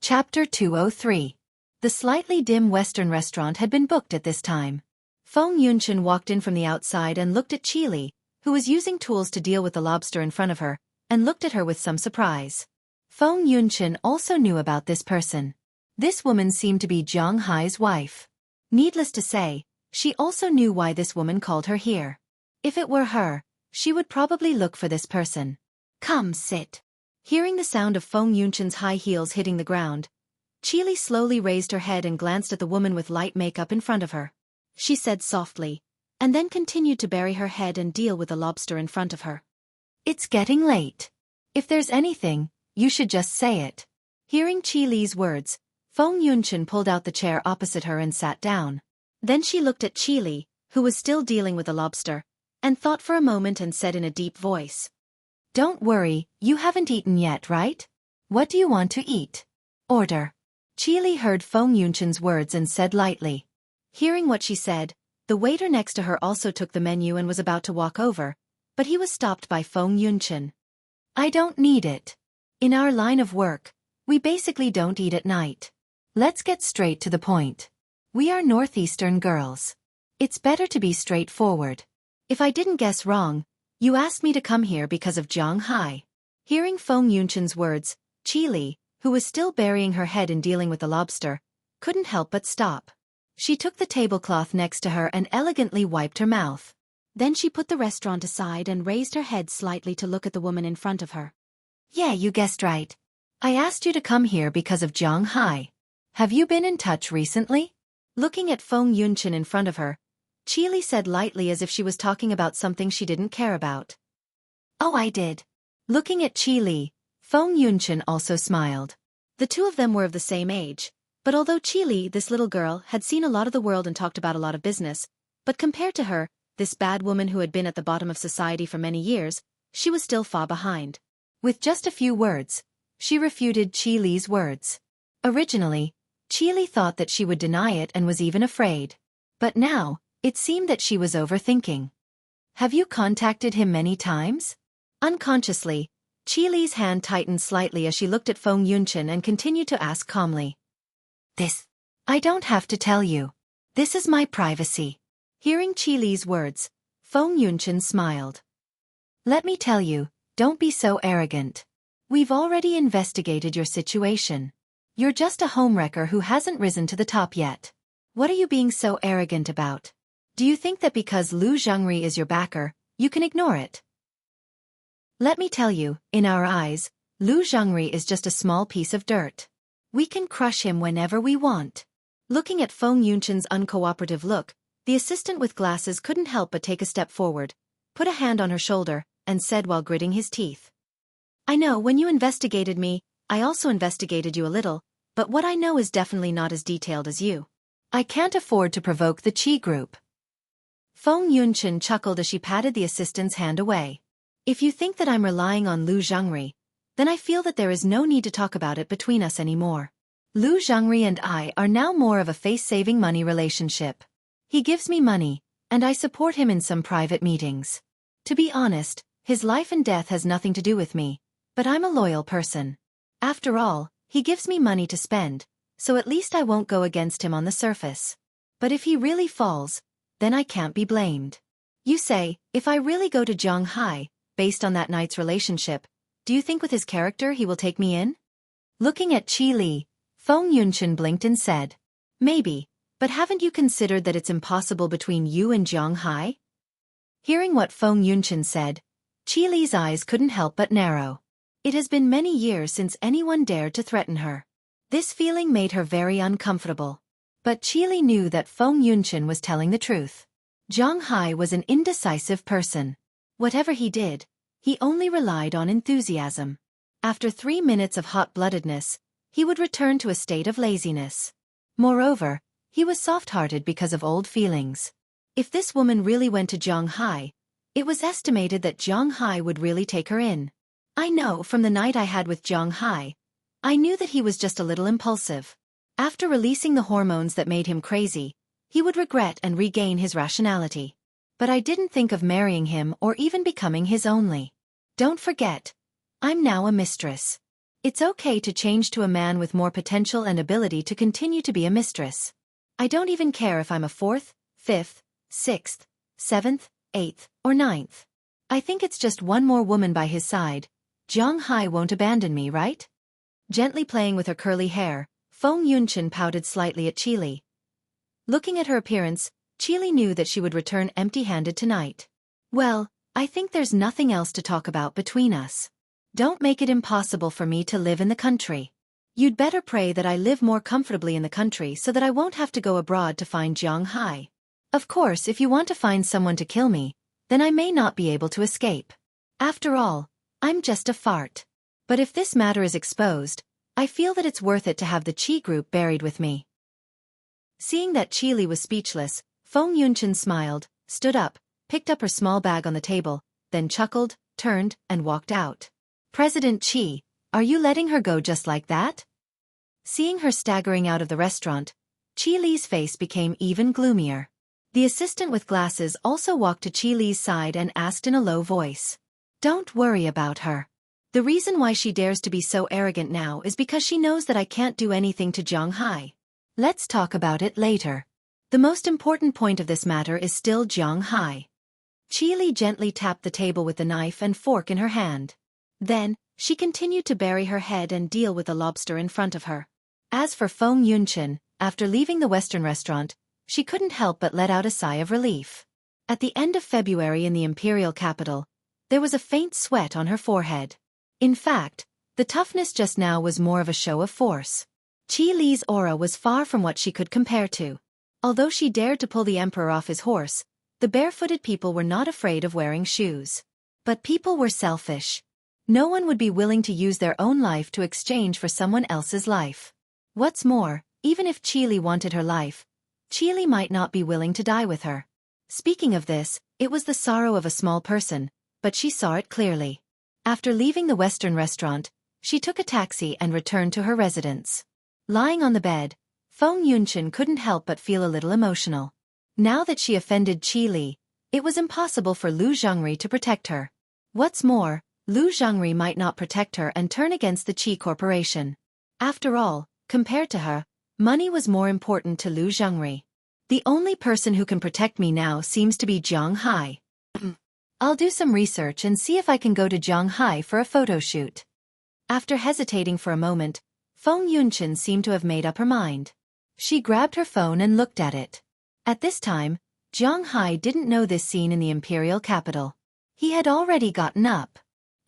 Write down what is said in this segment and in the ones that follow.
Chapter 203. The slightly dim Western restaurant had been booked at this time. Feng Yunchen walked in from the outside and looked at Qili, who was using tools to deal with the lobster in front of her, and looked at her with some surprise. Feng Yunchen also knew about this person. This woman seemed to be Zhang Hai's wife. Needless to say, she also knew why this woman called her here. If it were her, she would probably look for this person. Come sit. Hearing the sound of Feng Yunchen's high heels hitting the ground, Qili slowly raised her head and glanced at the woman with light makeup in front of her. She said softly, and then continued to bury her head and deal with the lobster in front of her. It's getting late. If there's anything, you should just say it. Hearing Qili's words, Feng Yunchen pulled out the chair opposite her and sat down. Then she looked at Qili, who was still dealing with the lobster, and thought for a moment and said in a deep voice. Don't worry, you haven't eaten yet, right? What do you want to eat? Order. Qili heard Feng Yunchen's words and said lightly. Hearing what she said, the waiter next to her also took the menu and was about to walk over, but he was stopped by Feng Yunchen. I don't need it. In our line of work, we basically don't eat at night. Let's get straight to the point. We are Northeastern girls. It's better to be straightforward. If I didn't guess wrong, you asked me to come here because of Zhang Hai. Hearing Feng Yunchen's words, Qili, who was still burying her head in dealing with the lobster, couldn't help but stop. She took the tablecloth next to her and elegantly wiped her mouth. Then she put the restaurant aside and raised her head slightly to look at the woman in front of her. Yeah, you guessed right. I asked you to come here because of Zhang Hai. Have you been in touch recently? Looking at Feng Yunchen in front of her, Qili said lightly as if she was talking about something she didn't care about. Oh, I did. Looking at Qili, Feng Yunchen also smiled. The two of them were of the same age, but although Qili, this little girl, had seen a lot of the world and talked about a lot of business, but compared to her, this bad woman who had been at the bottom of society for many years, she was still far behind. With just a few words, she refuted Qili's words. Originally, Qili thought that she would deny it and was even afraid. But now, it seemed that she was overthinking. Have you contacted him many times? Unconsciously, Qili's hand tightened slightly as she looked at Feng Yunchen and continued to ask calmly. I don't have to tell you. This is my privacy. Hearing Qili's words, Feng Yunchen smiled. Let me tell you, don't be so arrogant. We've already investigated your situation. You're just a homewrecker who hasn't risen to the top yet. What are you being so arrogant about? Do you think that because Lu Zhengri is your backer, you can ignore it? Let me tell you, in our eyes, Lu Zhengri is just a small piece of dirt. We can crush him whenever we want. Looking at Feng Yunchen's uncooperative look, the assistant with glasses couldn't help but take a step forward, put a hand on her shoulder, and said while gritting his teeth. I know when you investigated me, I also investigated you a little, but what I know is definitely not as detailed as you. I can't afford to provoke the Qi group. Feng Yunchen chuckled as she patted the assistant's hand away. If you think that I'm relying on Lu Zhengri, then I feel that there is no need to talk about it between us anymore. Lu Zhengri and I are now more of a face-saving money relationship. He gives me money, and I support him in some private meetings. To be honest, his life and death has nothing to do with me, but I'm a loyal person. After all, he gives me money to spend, so at least I won't go against him on the surface. But if he really falls, then I can't be blamed. You say, if I really go to Zhang Hai, based on that night's relationship, do you think with his character he will take me in? Looking at Qili, Feng Yunchen blinked and said, maybe, but haven't you considered that it's impossible between you and Zhang Hai? Hearing what Feng Yunchen said, Qili's eyes couldn't help but narrow. It has been many years since anyone dared to threaten her. This feeling made her very uncomfortable. But Qili knew that Feng Yunchen was telling the truth. Zhang Hai was an indecisive person. Whatever he did, he only relied on enthusiasm. After 3 minutes of hot-bloodedness, he would return to a state of laziness. Moreover, he was soft-hearted because of old feelings. If this woman really went to Zhang Hai, it was estimated that Zhang Hai would really take her in. I know from the night I had with Zhang Hai, I knew that he was just a little impulsive. After releasing the hormones that made him crazy, he would regret and regain his rationality. But I didn't think of marrying him or even becoming his only. Don't forget, I'm now a mistress. It's okay to change to a man with more potential and ability to continue to be a mistress. I don't even care if I'm a 4th, 5th, 6th, 7th, 8th, or 9th. I think it's just one more woman by his side. Jiang Hai won't abandon me, right? Gently playing with her curly hair, Feng Yunchen pouted slightly at Qili. Looking at her appearance, Qili knew that she would return empty-handed tonight. Well, I think there's nothing else to talk about between us. Don't make it impossible for me to live in the country. You'd better pray that I live more comfortably in the country so that I won't have to go abroad to find Jiang Hai. Of course, if you want to find someone to kill me, then I may not be able to escape. After all, I'm just a fart. But if this matter is exposed, I feel that it's worth it to have the Qi group buried with me. Seeing that Qili was speechless, Feng Yunchen smiled, stood up, picked up her small bag on the table, then chuckled, turned, and walked out. President Qi, are you letting her go just like that? Seeing her staggering out of the restaurant, Qili's face became even gloomier. The assistant with glasses also walked to Qili's side and asked in a low voice. Don't worry about her. The reason why she dares to be so arrogant now is because she knows that I can't do anything to Jiang Hai. Let's talk about it later. The most important point of this matter is still Jiang Hai. Qili gently tapped the table with the knife and fork in her hand. Then, she continued to bury her head and deal with the lobster in front of her. As for Feng Yunchen, after leaving the Western restaurant, she couldn't help but let out a sigh of relief. At the end of February in the imperial capital, there was a faint sweat on her forehead. In fact, the toughness just now was more of a show of force. Qili's aura was far from what she could compare to. Although she dared to pull the emperor off his horse, the barefooted people were not afraid of wearing shoes. But people were selfish. No one would be willing to use their own life to exchange for someone else's life. What's more, even if Qili wanted her life, Qili might not be willing to die with her. Speaking of this, it was the sorrow of a small person, but she saw it clearly. After leaving the Western restaurant, she took a taxi and returned to her residence. Lying on the bed, Feng Yunchen couldn't help but feel a little emotional. Now that she offended Qili, it was impossible for Lu Zhongri to protect her. What's more, Lu Zhongri might not protect her and turn against the Qi Corporation. After all, compared to her, money was more important to Lu Zhongri. The only person who can protect me now seems to be Jiang Hai. I'll do some research and see if I can go to Jiang Hai for a photo shoot. After hesitating for a moment, Feng Yunchen seemed to have made up her mind. She grabbed her phone and looked at it. At this time, Jiang Hai didn't know this scene in the imperial capital. He had already gotten up.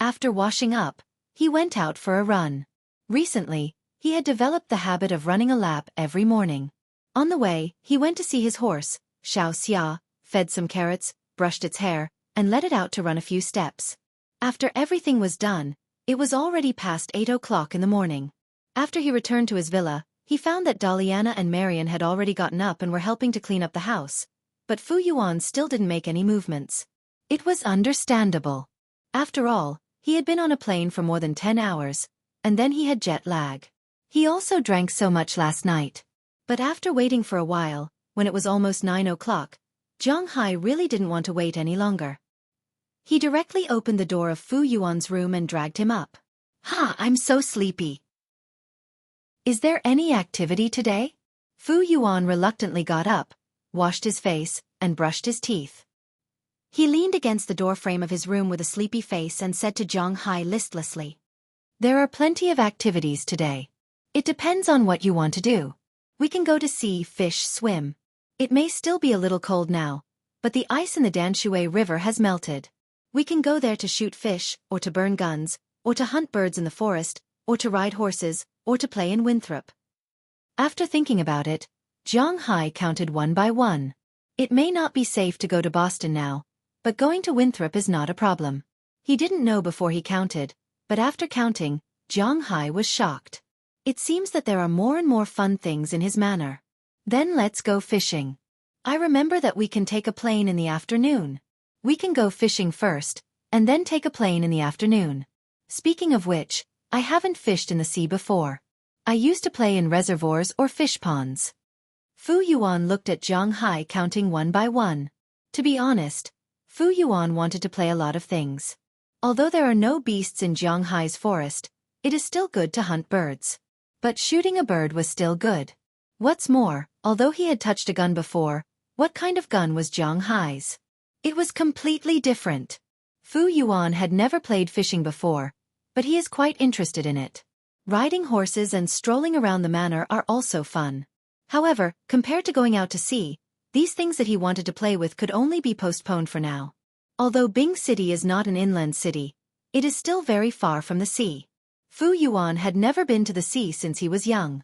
After washing up, he went out for a run. Recently, he had developed the habit of running a lap every morning. On the way, he went to see his horse, Xiao Xia, fed some carrots, brushed its hair, and let it out to run a few steps. After everything was done, it was already past 8 o'clock in the morning. After he returned to his villa, he found that Daliana and Marian had already gotten up and were helping to clean up the house, but Fu Yuan still didn't make any movements. It was understandable. After all, he had been on a plane for more than 10 hours, and then he had jet lag. He also drank so much last night. But after waiting for a while, when it was almost 9 o'clock, Jiang Hai really didn't want to wait any longer. He directly opened the door of Fu Yuan's room and dragged him up. I'm so sleepy. Is there any activity today? Fu Yuan reluctantly got up, washed his face, and brushed his teeth. He leaned against the doorframe of his room with a sleepy face and said to Jiang Hai listlessly. There are plenty of activities today. It depends on what you want to do. We can go to sea, fish, swim. It may still be a little cold now, but the ice in the Danshui River has melted. We can go there to shoot fish, or to burn guns, or to hunt birds in the forest, or to ride horses, or to play in Winthrop. After thinking about it, Jiang Hai counted one by one. It may not be safe to go to Boston now, but going to Winthrop is not a problem. He didn't know before he counted, but after counting, Jiang Hai was shocked. It seems that there are more and more fun things in his manner. Then let's go fishing. I remember that we can take a plane in the afternoon. We can go fishing first, and then take a plane in the afternoon. Speaking of which, I haven't fished in the sea before. I used to play in reservoirs or fish ponds. Fu Yuan looked at Jiang Hai counting one by one. To be honest, Fu Yuan wanted to play a lot of things. Although there are no beasts in Jiang Hai's forest, It is still good to hunt birds. But shooting a bird was still good. What's more, although he had touched a gun before, what kind of gun was Zhang Hai's? It was completely different. Fu Yuan had never played fishing before, but he is quite interested in it. Riding horses and strolling around the manor are also fun. However, compared to going out to sea, these things that he wanted to play with could only be postponed for now. Although Bing City is not an inland city, it is still very far from the sea. Fu Yuan had never been to the sea since he was young.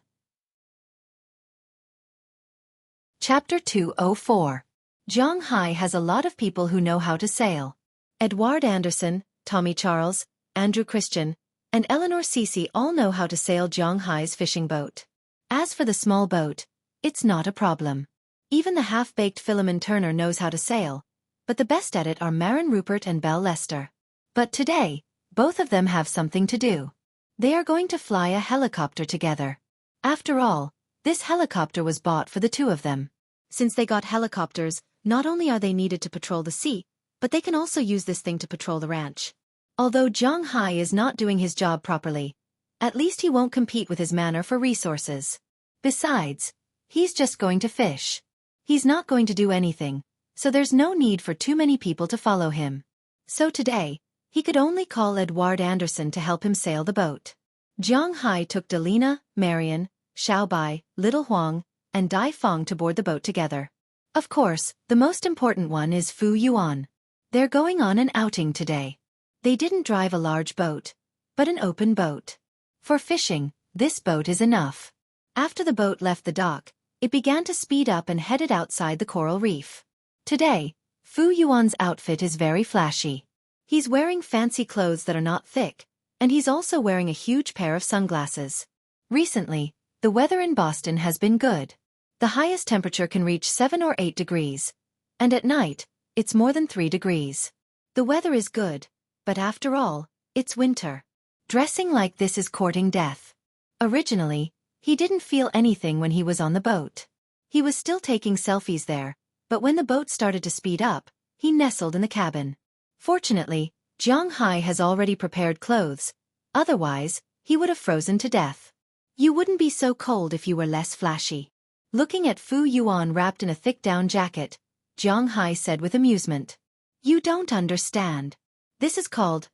Chapter 204. Zhang Hai has a lot of people who know how to sail. Edward Anderson, Tommy Charles, Andrew Christian, and Eleanor Cece all know how to sail Zhang Hai's fishing boat. As for the small boat, it's not a problem. Even the half-baked Philemon Turner knows how to sail, but the best at it are Marin Rupert and Belle Lester. But today, both of them have something to do. They are going to fly a helicopter together. After all, this helicopter was bought for the two of them. Since they got helicopters, not only are they needed to patrol the sea, but they can also use this thing to patrol the ranch. Although Zhang Hai is not doing his job properly, at least he won't compete with his manor for resources. Besides, he's just going to fish. He's not going to do anything, so there's no need for too many people to follow him. So today, he could only call Edward Anderson to help him sail the boat. Zhang Hai took Delina, Marian, Xiaobai, Little Huang, and Dai Feng to board the boat together. Of course, the most important one is Fu Yuan. They're going on an outing today. They didn't drive a large boat, but an open boat. For fishing, this boat is enough. After the boat left the dock, it began to speed up and headed outside the coral reef. Today, Fu Yuan's outfit is very flashy. He's wearing fancy clothes that are not thick, and he's also wearing a huge pair of sunglasses. Recently, the weather in Boston has been good. The highest temperature can reach 7 or 8 degrees, and at night, it's more than 3 degrees. The weather is good, but after all, it's winter. Dressing like this is courting death. Originally, he didn't feel anything when he was on the boat. He was still taking selfies there, but when the boat started to speed up, he nestled in the cabin. Fortunately, Zhang Hai has already prepared clothes, otherwise, he would have frozen to death. You wouldn't be so cold if you were less flashy. Looking at Fu Yuan wrapped in a thick down jacket, Zhang Hai said with amusement. You don't understand. This is called,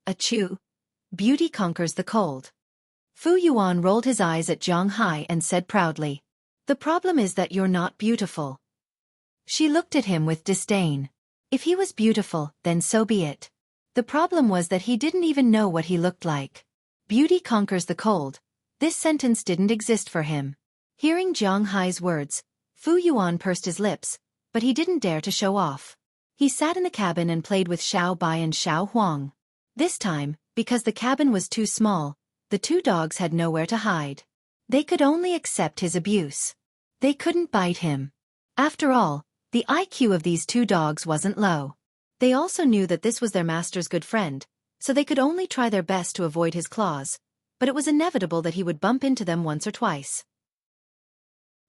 achoo. Beauty conquers the cold. Fu Yuan rolled his eyes at Zhang Hai and said proudly. The problem is that you're not beautiful. She looked at him with disdain. If he was beautiful, then so be it. The problem was that he didn't even know what he looked like. Beauty conquers the cold. This sentence didn't exist for him. Hearing Zhang Hai's words, Fu Yuan pursed his lips, but he didn't dare to show off. He sat in the cabin and played with Xiao Bai and Xiao Huang. This time, because the cabin was too small, the two dogs had nowhere to hide. They could only accept his abuse. They couldn't bite him. After all, the IQ of these two dogs wasn't low. They also knew that this was their master's good friend, so they could only try their best to avoid his claws, but it was inevitable that he would bump into them once or twice.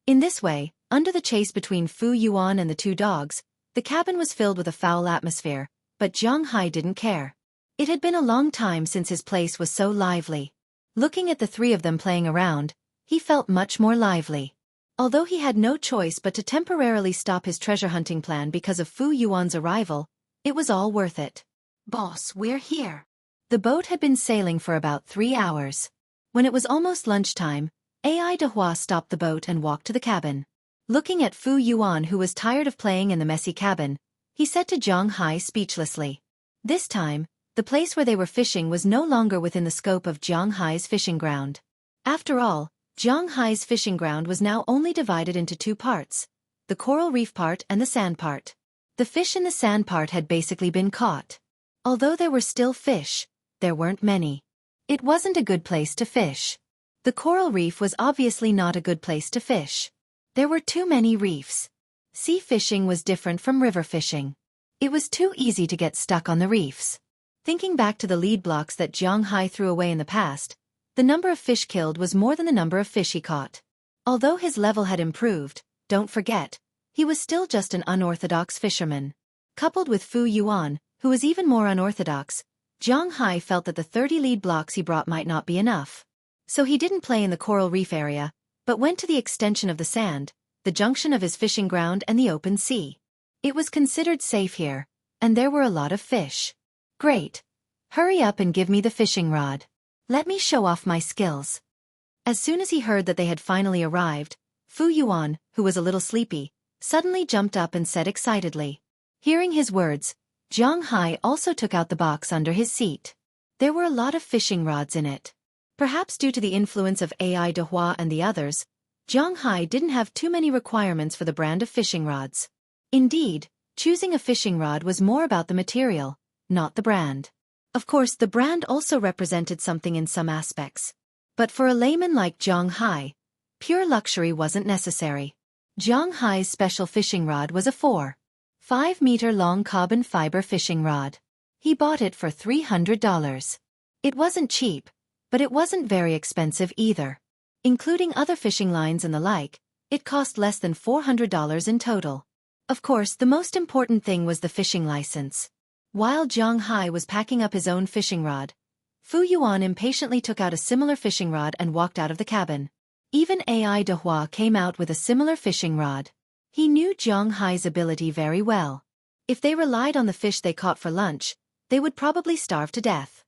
In this way, under the chase between Fu Yuan and the two dogs, the cabin was filled with a foul atmosphere, but Zhang Hai didn't care. It had been a long time since his place was so lively. Looking at the three of them playing around, he felt much more lively. Although he had no choice but to temporarily stop his treasure hunting plan because of Fu Yuan's arrival, it was all worth it. Boss, we're here. The boat had been sailing for about 3 hours. When it was almost lunchtime, Ai Dehua stopped the boat and walked to the cabin. Looking at Fu Yuan, who was tired of playing in the messy cabin, he said to Zhang Hai speechlessly. This time, the place where they were fishing was no longer within the scope of Zhang Hai's fishing ground. After all, Zhang Hai's fishing ground was now only divided into 2 parts, the coral reef part and the sand part. The fish in the sand part had basically been caught. Although there were still fish, there weren't many. It wasn't a good place to fish. The coral reef was obviously not a good place to fish. There were too many reefs. Sea fishing was different from river fishing. It was too easy to get stuck on the reefs. Thinking back to the lead blocks that Zhang Hai threw away in the past, the number of fish killed was more than the number of fish he caught. Although his level had improved, don't forget, he was still just an unorthodox fisherman. Coupled with Fu Yuan, who was even more unorthodox, Jiang Hai felt that the 30 lead blocks he brought might not be enough. So he didn't play in the coral reef area, but went to the extension of the sand, the junction of his fishing ground and the open sea. It was considered safe here, and there were a lot of fish. Great. Hurry up and give me the fishing rod. Let me show off my skills. As soon as he heard that they had finally arrived, Fu Yuan, who was a little sleepy, suddenly jumped up and said excitedly. Hearing his words, Jiang Hai also took out the box under his seat. There were a lot of fishing rods in it. Perhaps due to the influence of AI de Hua and the others, Jiang Hai didn't have too many requirements for the brand of fishing rods. Indeed, choosing a fishing rod was more about the material, not the brand. Of course, the brand also represented something in some aspects. But for a layman like Jiang Hai, pure luxury wasn't necessary. Jiang Hai's special fishing rod was a 4.5-meter-long carbon fiber fishing rod. He bought it for $300. It wasn't cheap, but it wasn't very expensive either. Including other fishing lines and the like, it cost less than $400 in total. Of course, the most important thing was the fishing license. While Jiang Hai was packing up his own fishing rod, Fu Yuan impatiently took out a similar fishing rod and walked out of the cabin. Even AI de Hua came out with a similar fishing rod. He knew Jiang Hai's ability very well. If they relied on the fish they caught for lunch, they would probably starve to death.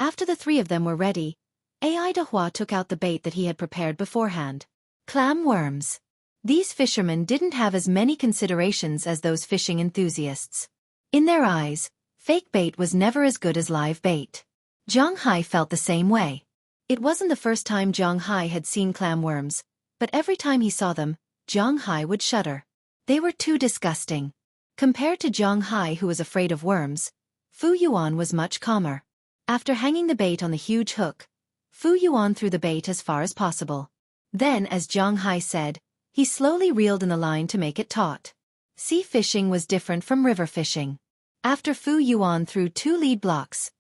After the three of them were ready, AI de Hua took out the bait that he had prepared beforehand. Clam worms. These fishermen didn't have as many considerations as those fishing enthusiasts. In their eyes, fake bait was never as good as live bait. Jiang Hai felt the same way. It wasn't the first time Jiang Hai had seen clam worms, but every time he saw them, Jiang Hai would shudder. They were too disgusting. Compared to Jiang Hai, who was afraid of worms, Fu Yuan was much calmer. After hanging the bait on the huge hook, Fu Yuan threw the bait as far as possible. Then, as Jiang Hai said, he slowly reeled in the line to make it taut. Sea fishing was different from river fishing. After Fu Yuan threw 2 lead blocks,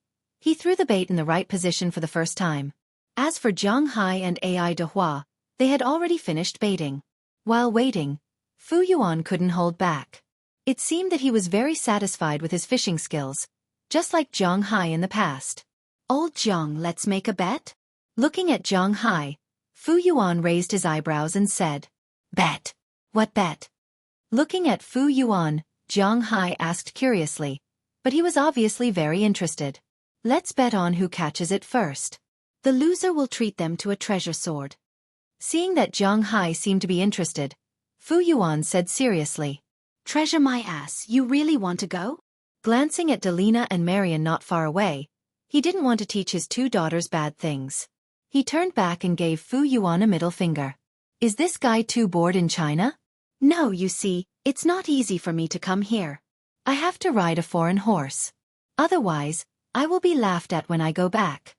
he threw the bait in the right position for the first time. As for Jiang Hai and AI de Hua, they had already finished baiting. While waiting, Fu Yuan couldn't hold back. It seemed that he was very satisfied with his fishing skills, just like Jiang Hai in the past. Old Jiang, let's make a bet? Looking at Jiang Hai, Fu Yuan raised his eyebrows and said, Bet. What bet? Looking at Fu Yuan, Jiang Hai asked curiously, but he was obviously very interested. Let's bet on who catches it first. The loser will treat them to a treasure sword. Seeing that Jiang Hai seemed to be interested, Fu Yuan said seriously, Treasure my ass, you really want to go? Glancing at Delina and Marian not far away, he didn't want to teach his 2 daughters bad things. He turned back and gave Fu Yuan a middle finger. Is this guy too bored in China? No, you see, it's not easy for me to come here. I have to ride a foreign horse. Otherwise, I will be laughed at when I go back.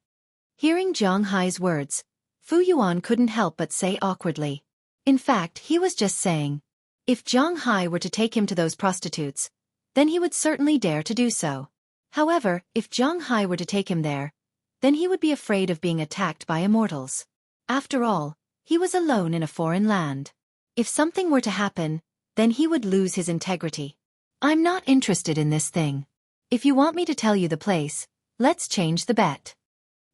Hearing Jiang Hai's words, Fu Yuan couldn't help but say awkwardly. In fact, he was just saying, if Jiang Hai were to take him to those prostitutes, then he would certainly dare to do so. However, if Jiang Hai were to take him there, then he would be afraid of being attacked by immortals. After all, he was alone in a foreign land. If something were to happen, then he would lose his integrity. I'm not interested in this thing. If you want me to tell you the place, let's change the bet.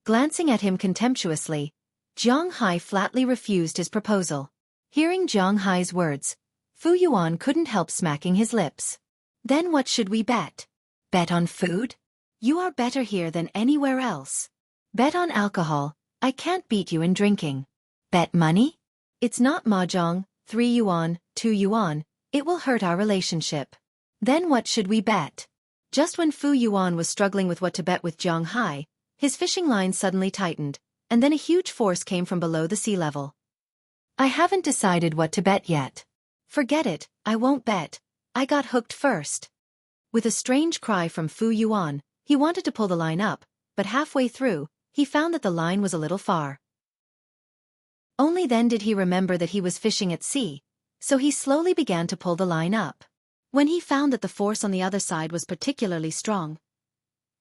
Glancing at him contemptuously, Jiang Hai flatly refused his proposal. Hearing Jiang Hai's words, Fu Yuan couldn't help smacking his lips. Then what should we bet? Bet on food? You are better here than anywhere else. Bet on alcohol, I can't beat you in drinking. Bet money? It's not mahjong, 3 yuan, 2 yuan, it will hurt our relationship. Then what should we bet? Just when Fu Yuan was struggling with what to bet with Jiang Hai, his fishing line suddenly tightened, and then a huge force came from below the sea level. I haven't decided what to bet yet. Forget it, I won't bet. I got hooked first. With a strange cry from Fu Yuan, he wanted to pull the line up, but halfway through, he found that the line was a little far. Only then did he remember that he was fishing at sea, so he slowly began to pull the line up. When he found that the force on the other side was particularly strong,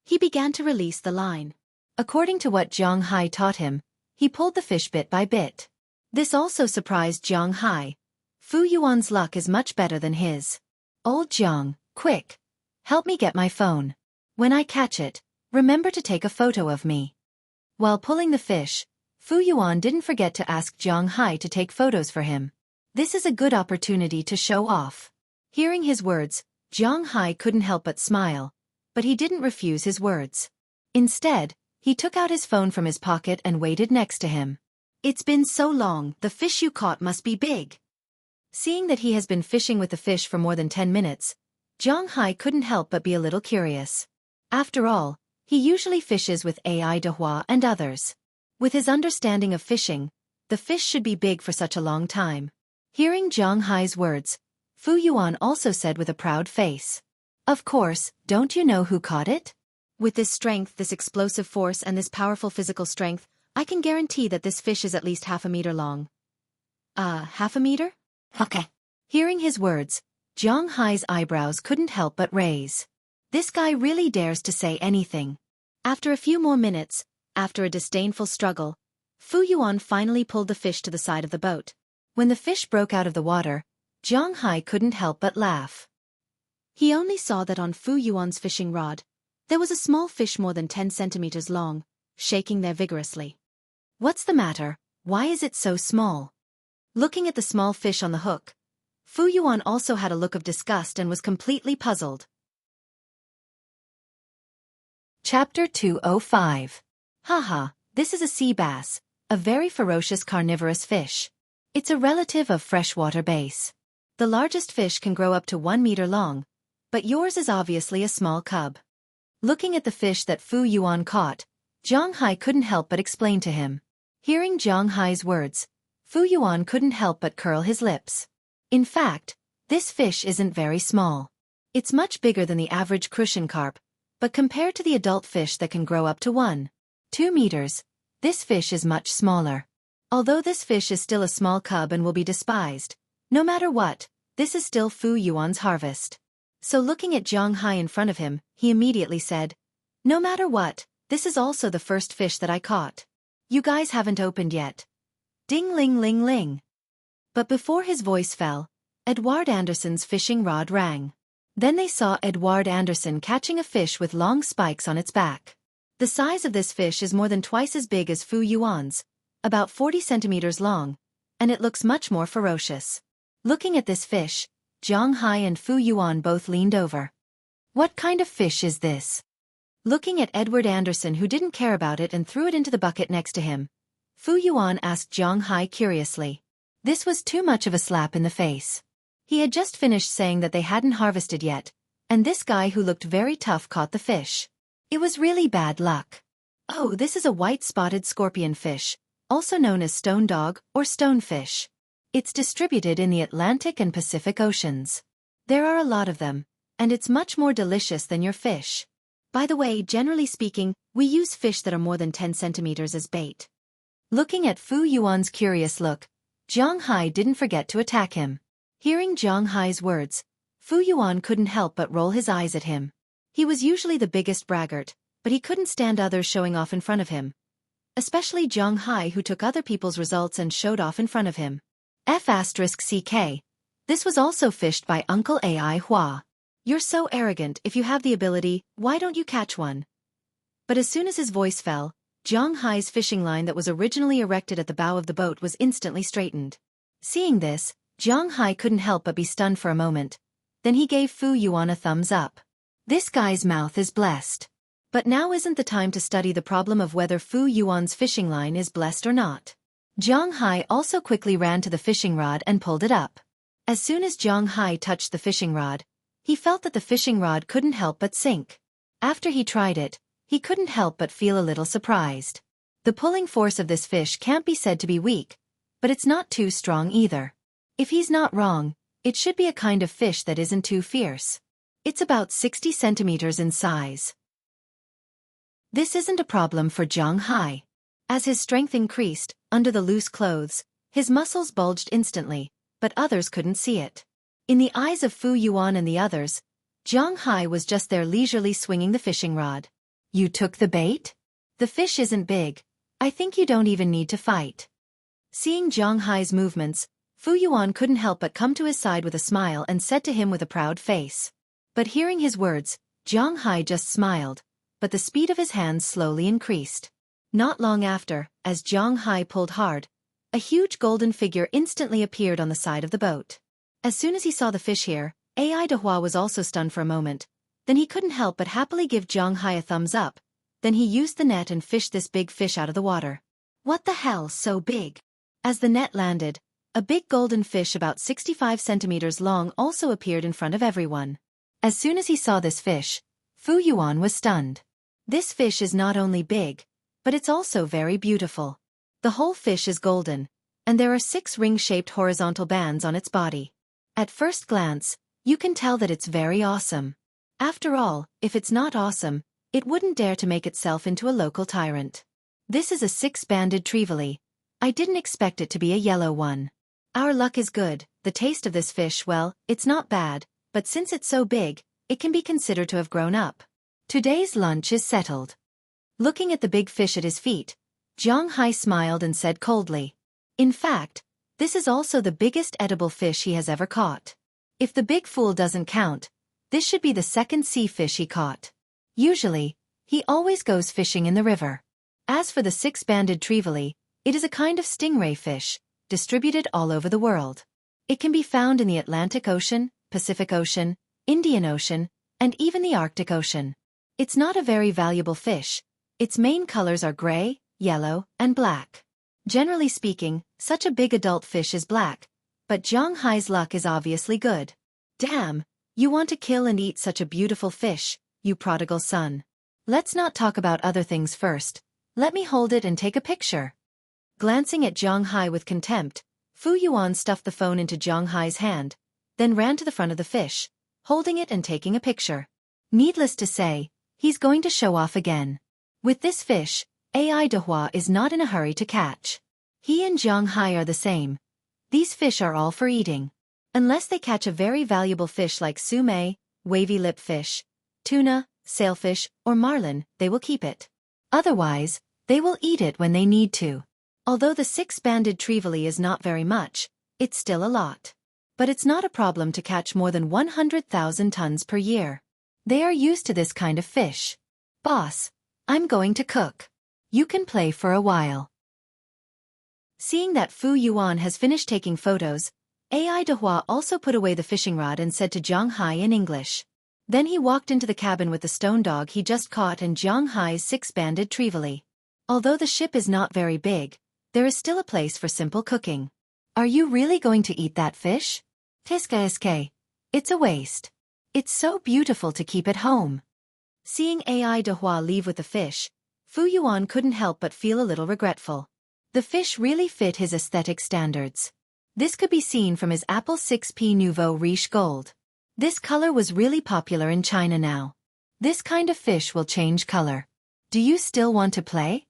he began to release the line. According to what Jiang Hai taught him, he pulled the fish bit by bit. This also surprised Jiang Hai. Fu Yuan's luck is much better than his. Old Jiang, quick! Help me get my phone. When I catch it, remember to take a photo of me. While pulling the fish, Fu Yuan didn't forget to ask Jiang Hai to take photos for him. This is a good opportunity to show off. Hearing his words, Jiang Hai couldn't help but smile, but he didn't refuse his words. Instead, he took out his phone from his pocket and waited next to him. It's been so long, the fish you caught must be big. Seeing that he has been fishing with the fish for more than 10 minutes, Jiang Hai couldn't help but be a little curious. After all, he usually fishes with Ai Dehua and others. With his understanding of fishing, the fish should be big for such a long time. Hearing Jiang Hai's words, Fu Yuan also said with a proud face. Of course, don't you know who caught it? With this strength, this explosive force and this powerful physical strength, I can guarantee that this fish is at least half a meter long. Half a meter? Okay. Hearing his words, Jiang Hai's eyebrows couldn't help but raise. This guy really dares to say anything. After a few more minutes, after a disdainful struggle, Fu Yuan finally pulled the fish to the side of the boat. When the fish broke out of the water, Jiang Hai couldn't help but laugh. He only saw that on Fu Yuan's fishing rod, there was a small fish more than 10 centimeters long, shaking there vigorously. What's the matter? Why is it so small? Looking at the small fish on the hook, Fu Yuan also had a look of disgust and was completely puzzled. Chapter 205. Haha, this is a sea bass, a very ferocious carnivorous fish. It's a relative of freshwater bass. The largest fish can grow up to 1 meter long, but yours is obviously a small cub. Looking at the fish that Fu Yuan caught, Jiang Hai couldn't help but explain to him. Hearing Jiang Hai's words, Fu Yuan couldn't help but curl his lips. In fact, this fish isn't very small. It's much bigger than the average crucian carp, but compared to the adult fish that can grow up to 1-2 meters, this fish is much smaller. Although this fish is still a small cub and will be despised, no matter what, this is still Fu Yuan's harvest. So looking at Jiang Hai in front of him, he immediately said, no matter what, this is also the first fish that I caught. You guys haven't opened yet. Ding ling ling ling. But before his voice fell, Edward Anderson's fishing rod rang. Then they saw Edward Anderson catching a fish with long spikes on its back. The size of this fish is more than twice as big as Fu Yuan's, about 40 centimeters long, and it looks much more ferocious. Looking at this fish, Jiang Hai and Fu Yuan both leaned over. What kind of fish is this? Looking at Edward Anderson, who didn't care about it and threw it into the bucket next to him, Fu Yuan asked Jiang Hai curiously. This was too much of a slap in the face. He had just finished saying that they hadn't harvested yet, and this guy who looked very tough caught the fish. It was really bad luck. Oh, this is a white-spotted scorpion fish, also known as stone dog or stonefish. It's distributed in the Atlantic and Pacific Oceans. There are a lot of them, and it's much more delicious than your fish. By the way, generally speaking, we use fish that are more than 10 centimeters as bait. Looking at Fu Yuan's curious look, Jiang Hai didn't forget to attack him. Hearing Jiang Hai's words, Fu Yuan couldn't help but roll his eyes at him. He was usually the biggest braggart, but he couldn't stand others showing off in front of him. Especially Jiang Hai, who took other people's results and showed off in front of him. F***ck. This was also fished by Uncle Ai Hua. You're so arrogant. If you have the ability, why don't you catch one? But as soon as his voice fell, Jiang Hai's fishing line that was originally erected at the bow of the boat was instantly straightened. Seeing this, Jiang Hai couldn't help but be stunned for a moment. Then he gave Fu Yuan a thumbs up. This guy's mouth is blessed. But now isn't the time to study the problem of whether Fu Yuan's fishing line is blessed or not. Jiang Hai also quickly ran to the fishing rod and pulled it up. As soon as Jiang Hai touched the fishing rod, he felt that the fishing rod couldn't help but sink. After he tried it, he couldn't help but feel a little surprised. The pulling force of this fish can't be said to be weak, but it's not too strong either. If he's not wrong, it should be a kind of fish that isn't too fierce. It's about 60 centimeters in size. This isn't a problem for Jiang Hai. As his strength increased, under the loose clothes, his muscles bulged instantly, but others couldn't see it. In the eyes of Fu Yuan and the others, Jiang Hai was just there leisurely swinging the fishing rod. You took the bait? The fish isn't big. I think you don't even need to fight. Seeing Jiang Hai's movements, Fu Yuan couldn't help but come to his side with a smile and said to him with a proud face. But hearing his words, Zhang Hai just smiled, but the speed of his hands slowly increased. Not long after, as Zhang Hai pulled hard, a huge golden figure instantly appeared on the side of the boat. As soon as he saw the fish here, Ai Dehua was also stunned for a moment. Then he couldn't help but happily give Zhang Hai a thumbs up. Then he used the net and fished this big fish out of the water. What the hell, so big? As the net landed, a big golden fish about 65 centimeters long also appeared in front of everyone. As soon as he saw this fish, Fu Yuan was stunned. This fish is not only big, but it's also very beautiful. The whole fish is golden, and there are 6 ring-shaped horizontal bands on its body. At first glance, you can tell that it's very awesome. After all, if it's not awesome, it wouldn't dare to make itself into a local tyrant. This is a 6-banded trevally. I didn't expect it to be a yellow one. Our luck is good. The taste of this fish, well, it's not bad, but since it's so big, it can be considered to have grown up. Today's lunch is settled. Looking at the big fish at his feet, Zhang Hai smiled and said coldly. In fact, this is also the biggest edible fish he has ever caught. If the big fool doesn't count, this should be the second sea fish he caught. Usually, he always goes fishing in the river. As for the 6-banded trevally, it is a kind of stingray fish, distributed all over the world. It can be found in the Atlantic Ocean, Pacific Ocean, Indian Ocean, and even the Arctic Ocean. It's not a very valuable fish. Its main colors are gray, yellow, and black. Generally speaking, such a big adult fish is black, but Zhang Hai's luck is obviously good. Damn, you want to kill and eat such a beautiful fish, you prodigal son. Let's not talk about other things first. Let me hold it and take a picture. Glancing at Zhang Hai with contempt, Fu Yuan stuffed the phone into Zhang Hai's hand, then ran to the front of the fish, holding it and taking a picture. Needless to say, he's going to show off again. With this fish, Ai Dehua is not in a hurry to catch. He and Zhang Hai are the same. These fish are all for eating. Unless they catch a very valuable fish like sume, wavy lip fish, tuna, sailfish, or marlin, they will keep it. Otherwise, they will eat it when they need to. Although the 6-banded trevally is not very much, it's still a lot. But it's not a problem to catch more than 100,000 tons per year. They are used to this kind of fish. Boss, I'm going to cook. You can play for a while. Seeing that Fu Yuan has finished taking photos, Ai Dehua also put away the fishing rod and said to Zhang Hai in English. Then he walked into the cabin with the stone dog he just caught and Zhang Hai's 6-banded trevally. Although the ship is not very big, there is still a place for simple cooking. Are you really going to eat that fish? Tiska. It's a waste. It's so beautiful to keep at home. Seeing Ai Dehua leave with the fish, Fu Yuan couldn't help but feel a little regretful. The fish really fit his aesthetic standards. This could be seen from his Apple 6P Nouveau Riche Gold. This color was really popular in China now. This kind of fish will change color. Do you still want to play?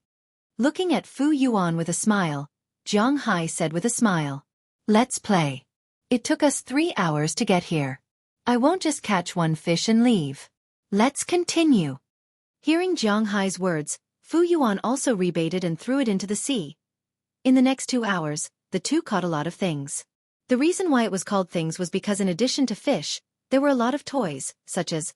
Looking at Fu Yuan with a smile, Zhang Hai said with a smile. Let's play. It took us 3 hours to get here. I won't just catch one fish and leave. Let's continue. Hearing Zhang Hai's words, Fu Yuan also rebaited and threw it into the sea. In the next 2 hours, the two caught a lot of things. The reason why it was called things was because in addition to fish, there were a lot of toys, such as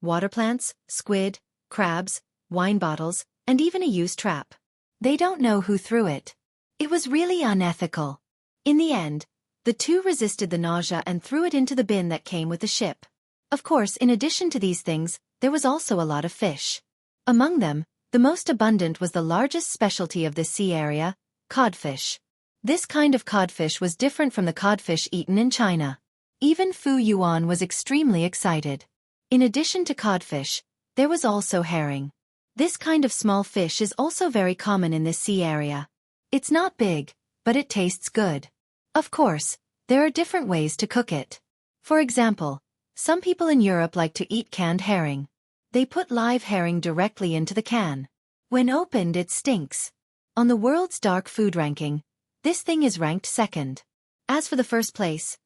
water plants, squid, crabs, wine bottles, and even a used trap. They don't know who threw it. It was really unethical. In the end, the two resisted the nausea and threw it into the bin that came with the ship. Of course, in addition to these things, there was also a lot of fish. Among them, the most abundant was the largest specialty of this sea area, codfish. This kind of codfish was different from the codfish eaten in China. Even Fu Yuan was extremely excited. In addition to codfish, there was also herring. This kind of small fish is also very common in this sea area. It's not big, but it tastes good. Of course, there are different ways to cook it. For example, some people in Europe like to eat canned herring. They put live herring directly into the can. When opened, it stinks. On the world's dark food ranking, this thing is ranked second. As for the first place,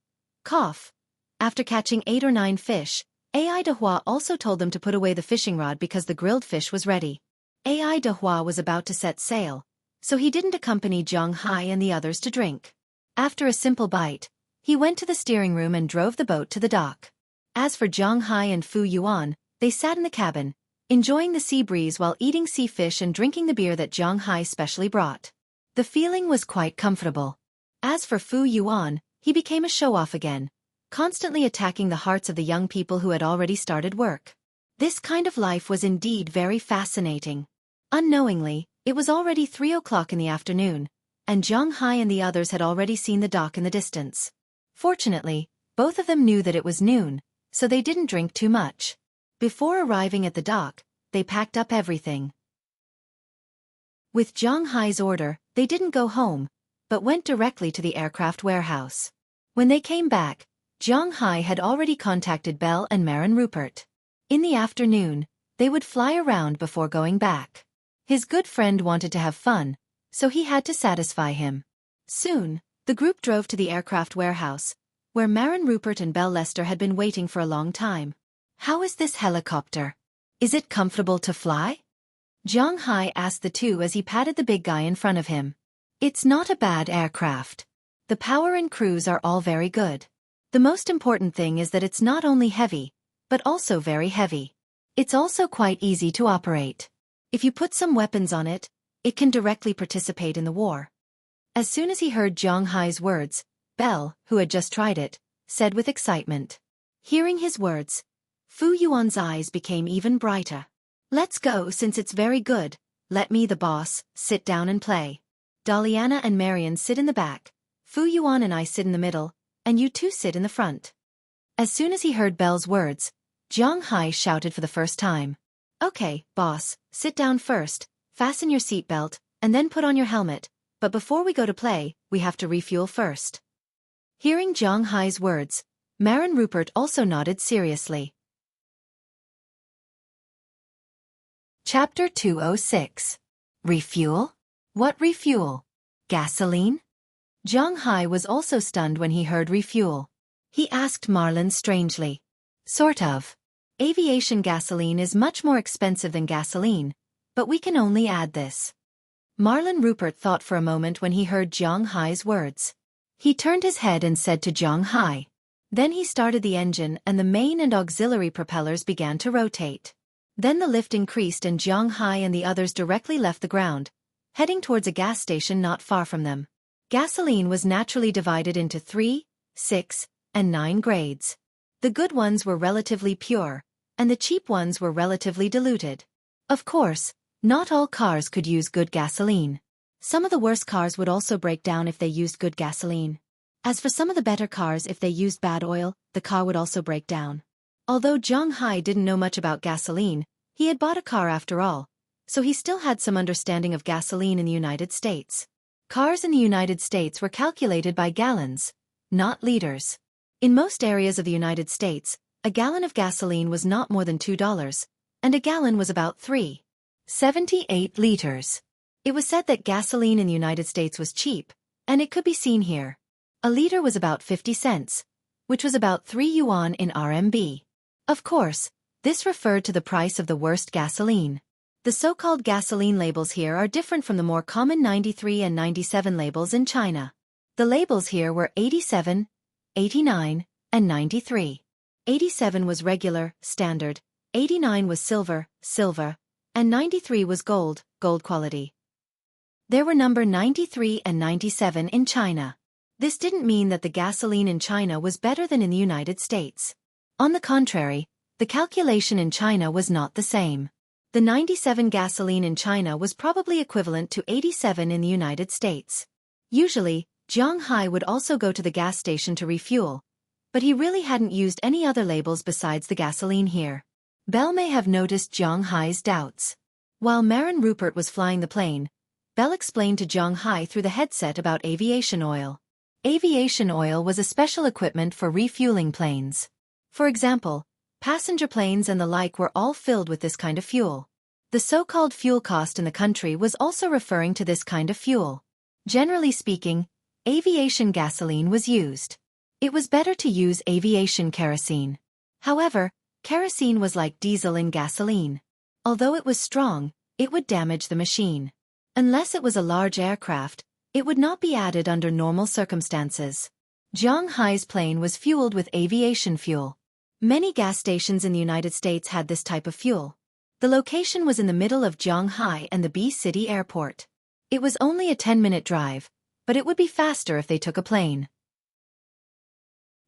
after catching 8 or 9 fish, Ai Dehua also told them to put away the fishing rod because the grilled fish was ready. Ai Dehua was about to set sail, so he didn't accompany Zhang Hai and the others to drink. After a simple bite, he went to the steering room and drove the boat to the dock. As for Zhang Hai and Fu Yuan, They sat in the cabin, enjoying the sea breeze while eating sea fish and drinking the beer that Zhang Hai specially brought. The feeling was quite comfortable. As for Fu Yuan, he became a show-off again, constantly attacking the hearts of the young people who had already started work. This kind of life was indeed very fascinating. Unknowingly, it was already 3 o'clock in the afternoon, and Zhang Hai and the others had already seen the dock in the distance. Fortunately, both of them knew that it was noon, so they didn't drink too much. Before arriving at the dock, they packed up everything. With Zhang Hai's order, they didn't go home, but went directly to the aircraft warehouse. When they came back, Zhang Hai had already contacted Belle and Marin Rupert. In the afternoon, they would fly around before going back. His good friend wanted to have fun, so he had to satisfy him. Soon, the group drove to the aircraft warehouse, where Marin Rupert and Belle Lester had been waiting for a long time. "How is this helicopter? Is it comfortable to fly?" Zhang Hai asked the two as he patted the big guy in front of him. "It's not a bad aircraft. The power and cruise are all very good. The most important thing is that it's not only heavy, but also very heavy. It's also quite easy to operate. If you put some weapons on it, it can directly participate in the war." As soon as he heard Zhang Hai's words, Belle, who had just tried it, said with excitement. Hearing his words, Fu Yuan's eyes became even brighter. "Let's go since it's very good. Let me, the boss, sit down and play. Daliana and Marian sit in the back, Fu Yuan and I sit in the middle, and you two sit in the front." As soon as he heard Belle's words, Zhang Hai shouted for the first time. "Okay, boss, sit down first, fasten your seatbelt, and then put on your helmet, but before we go to play, we have to refuel first." Hearing Zhang Hai's words, Marin Rupert also nodded seriously. Chapter 206. Refuel? What refuel? Gasoline? Zhang Hai was also stunned when he heard refuel. He asked Marlin strangely. "Sort of. Aviation gasoline is much more expensive than gasoline, but we can only add this." Marlin Rupert thought for a moment when he heard Zhang Hai's words. He turned his head and said to Zhang Hai. Then he started the engine and the main and auxiliary propellers began to rotate. Then the lift increased and Zhang Hai and the others directly left the ground, heading towards a gas station not far from them. Gasoline was naturally divided into 3, 6, and 9 grades. The good ones were relatively pure, and the cheap ones were relatively diluted. Of course, not all cars could use good gasoline. Some of the worst cars would also break down if they used good gasoline. As for some of the better cars, if they used bad oil, the car would also break down. Although Zhang Hai didn't know much about gasoline, he had bought a car after all, so he still had some understanding of gasoline in the United States. Cars in the United States were calculated by gallons, not liters. In most areas of the United States, a gallon of gasoline was not more than $2, and a gallon was about 3.78 liters. It was said that gasoline in the United States was cheap, and it could be seen here. A liter was about 50 cents, which was about 3 yuan in RMB. Of course, this referred to the price of the worst gasoline. The so-called gasoline labels here are different from the more common 93 and 97 labels in China. The labels here were 87, 89, and 93. 87 was regular, standard, 89 was silver, silver, and 93 was gold, gold quality. There were number 93 and 97 in China. This didn't mean that the gasoline in China was better than in the United States. On the contrary, the calculation in China was not the same. The 97 gasoline in China was probably equivalent to 87 in the United States. Usually, Zhang Hai would also go to the gas station to refuel, but he really hadn't used any other labels besides the gasoline here. Belle may have noticed Zhang Hai's doubts. While Marin Rupert was flying the plane, Belle explained to Zhang Hai through the headset about aviation oil. Aviation oil was a special equipment for refueling planes. For example, passenger planes and the like were all filled with this kind of fuel. The so-called fuel cost in the country was also referring to this kind of fuel. Generally speaking, aviation gasoline was used. It was better to use aviation kerosene. However, kerosene was like diesel in gasoline. Although it was strong, it would damage the machine. Unless it was a large aircraft, it would not be added under normal circumstances. Zhang Hai's plane was fueled with aviation fuel. Many gas stations in the United States had this type of fuel. The location was in the middle of Zhonghai and the B City Airport. It was only a 10-minute drive, but it would be faster if they took a plane.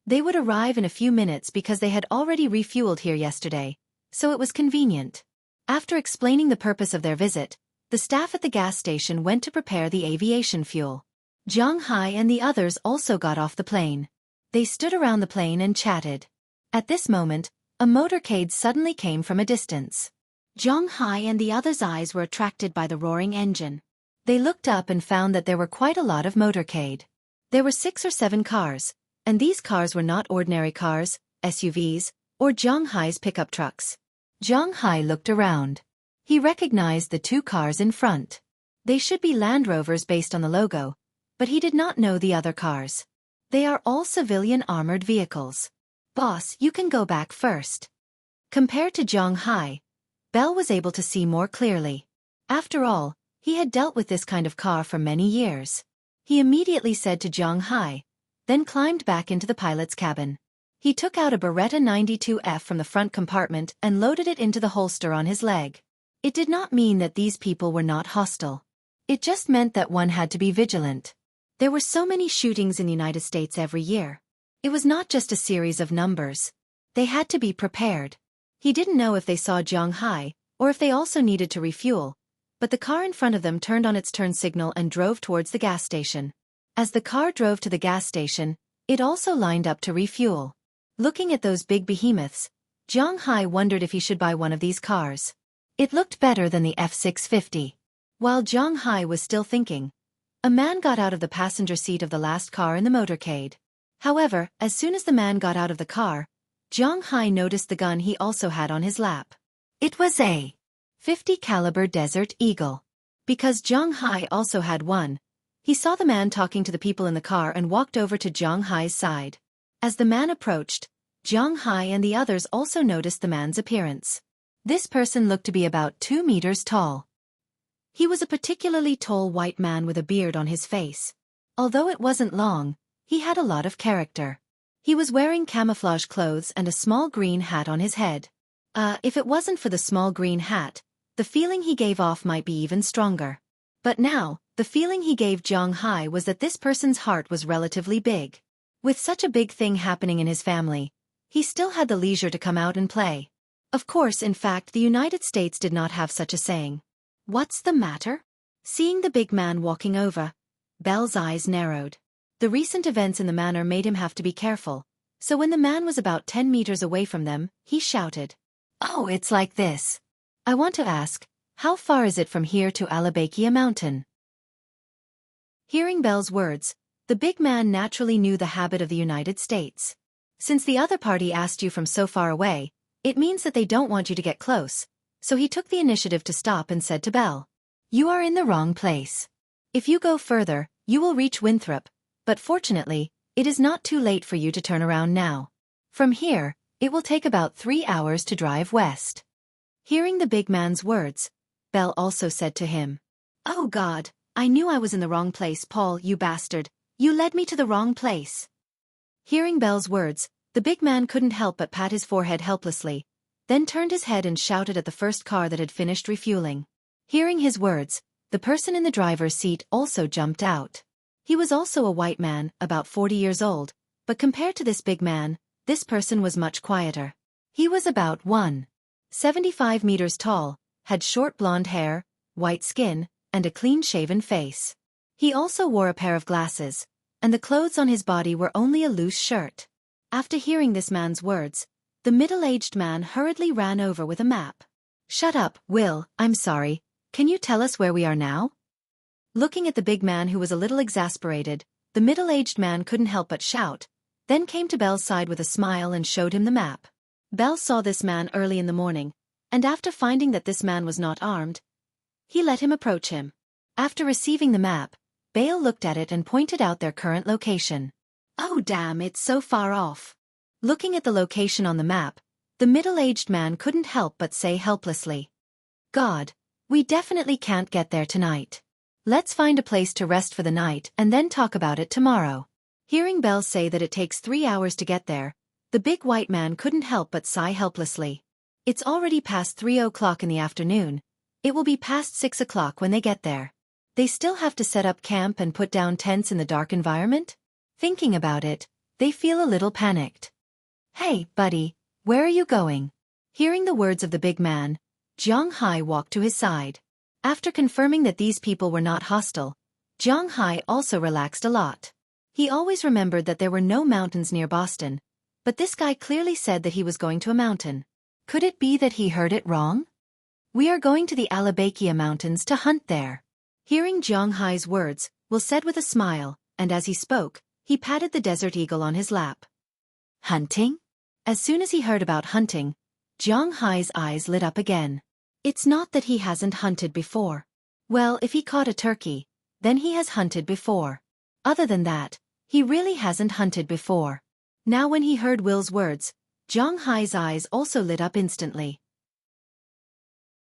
They would arrive in a few minutes because they had already refueled here yesterday, so it was convenient. After explaining the purpose of their visit, the staff at the gas station went to prepare the aviation fuel. Zhonghai and the others also got off the plane. They stood around the plane and chatted. At this moment, a motorcade suddenly came from a distance. Zhonghai and the others' eyes were attracted by the roaring engine. They looked up and found that there were quite a lot of motorcade. There were 6 or 7 cars, and these cars were not ordinary cars, SUVs, or Zhonghai's pickup trucks. Zhonghai looked around. He recognized the 2 cars in front. They should be Land Rovers based on the logo, but he did not know the other cars. They are all civilian armored vehicles. Boss, you can go back first. Compared to Zhonghai, Belle was able to see more clearly. After all, he had dealt with this kind of car for many years. He immediately said to Zhonghai, then climbed back into the pilot's cabin. He took out a Beretta 92F from the front compartment and loaded it into the holster on his leg. It did not mean that these people were not hostile. It just meant that one had to be vigilant. There were so many shootings in the United States every year. It was not just a series of numbers. They had to be prepared. He didn't know if they saw Zhonghai, or if they also needed to refuel, but the car in front of them turned on its turn signal and drove towards the gas station. As the car drove to the gas station, it also lined up to refuel. Looking at those big behemoths, Zhonghai wondered if he should buy one of these cars. It looked better than the F-650. While Zhonghai was still thinking, a man got out of the passenger seat of the last car in the motorcade. However, as soon as the man got out of the car, Zhonghai noticed the gun he also had on his lap. It was a .50 caliber Desert Eagle. Because Zhonghai also had one, he saw the man talking to the people in the car and walked over to Zhonghai's side. As the man approached, Zhonghai and the others also noticed the man's appearance. This person looked to be about 2 meters tall. He was a particularly tall white man with a beard on his face. Although it wasn't long, he had a lot of character. He was wearing camouflage clothes and a small green hat on his head. If it wasn't for the small green hat, the feeling he gave off might be even stronger. But now, the feeling he gave Zhonghai was that this person's heart was relatively big. With such a big thing happening in his family, he still had the leisure to come out and play. Of course, in fact, the United States did not have such a saying. What's the matter? Seeing the big man walking over, Belle's eyes narrowed. The recent events in the manor made him have to be careful, so when the man was about 10 meters away from them, he shouted, "Oh, it's like this. I want to ask, how far is it from here to Alabakia Mountain?" Hearing Belle's words, the big man naturally knew the habit of the United States. Since the other party asked you from so far away, it means that they don't want you to get close, so he took the initiative to stop and said to Belle, "You are in the wrong place. If you go further, you will reach Winthrop, but fortunately, it is not too late for you to turn around now. From here, it will take about 3 hours to drive west." Hearing the big man's words, Belle also said to him, "Oh God, I knew I was in the wrong place, Paul, you bastard. You led me to the wrong place." Hearing Belle's words, the big man couldn't help but pat his forehead helplessly, then turned his head and shouted at the first car that had finished refueling. Hearing his words, the person in the driver's seat also jumped out. He was also a white man, about 40 years old, but compared to this big man, this person was much quieter. He was about 1.75 meters tall, had short blonde hair, white skin, and a clean-shaven face. He also wore a pair of glasses, and the clothes on his body were only a loose shirt. After hearing this man's words, the middle-aged man hurriedly ran over with a map. "Shut up, Will, I'm sorry. Can you tell us where we are now?" Looking at the big man who was a little exasperated, the middle-aged man couldn't help but shout, then came to Belle's side with a smile and showed him the map. Belle saw this man early in the morning, and after finding that this man was not armed, he let him approach him. After receiving the map, Belle looked at it and pointed out their current location. "Oh damn, it's so far off." Looking at the location on the map, the middle-aged man couldn't help but say helplessly, "God, we definitely can't get there tonight. Let's find a place to rest for the night and then talk about it tomorrow." Hearing Belle say that it takes 3 hours to get there, The big white man couldn't help but sigh helplessly. It's already past 3 o'clock in the afternoon. It will be past 6 o'clock when they get there. They still have to set up camp and put down tents in the dark environment? Thinking about it, they feel a little panicked. Hey, buddy, where are you going? Hearing the words of the big man, Zhang Hai walked to his side. After confirming that these people were not hostile, Zhang Hai also relaxed a lot. He always remembered that there were no mountains near Boston, but this guy clearly said that he was going to a mountain. Could it be that he heard it wrong? We are going to the Alabakia Mountains to hunt there. Hearing Zhang Hai's words, Will said with a smile, and as he spoke, he patted the desert eagle on his lap. Hunting? As soon as he heard about hunting, Zhang Hai's eyes lit up again. It's not that he hasn't hunted before. Well, if he caught a turkey, then he has hunted before. Other than that, he really hasn't hunted before. Now when he heard Will's words, Zhang Hai's eyes also lit up instantly.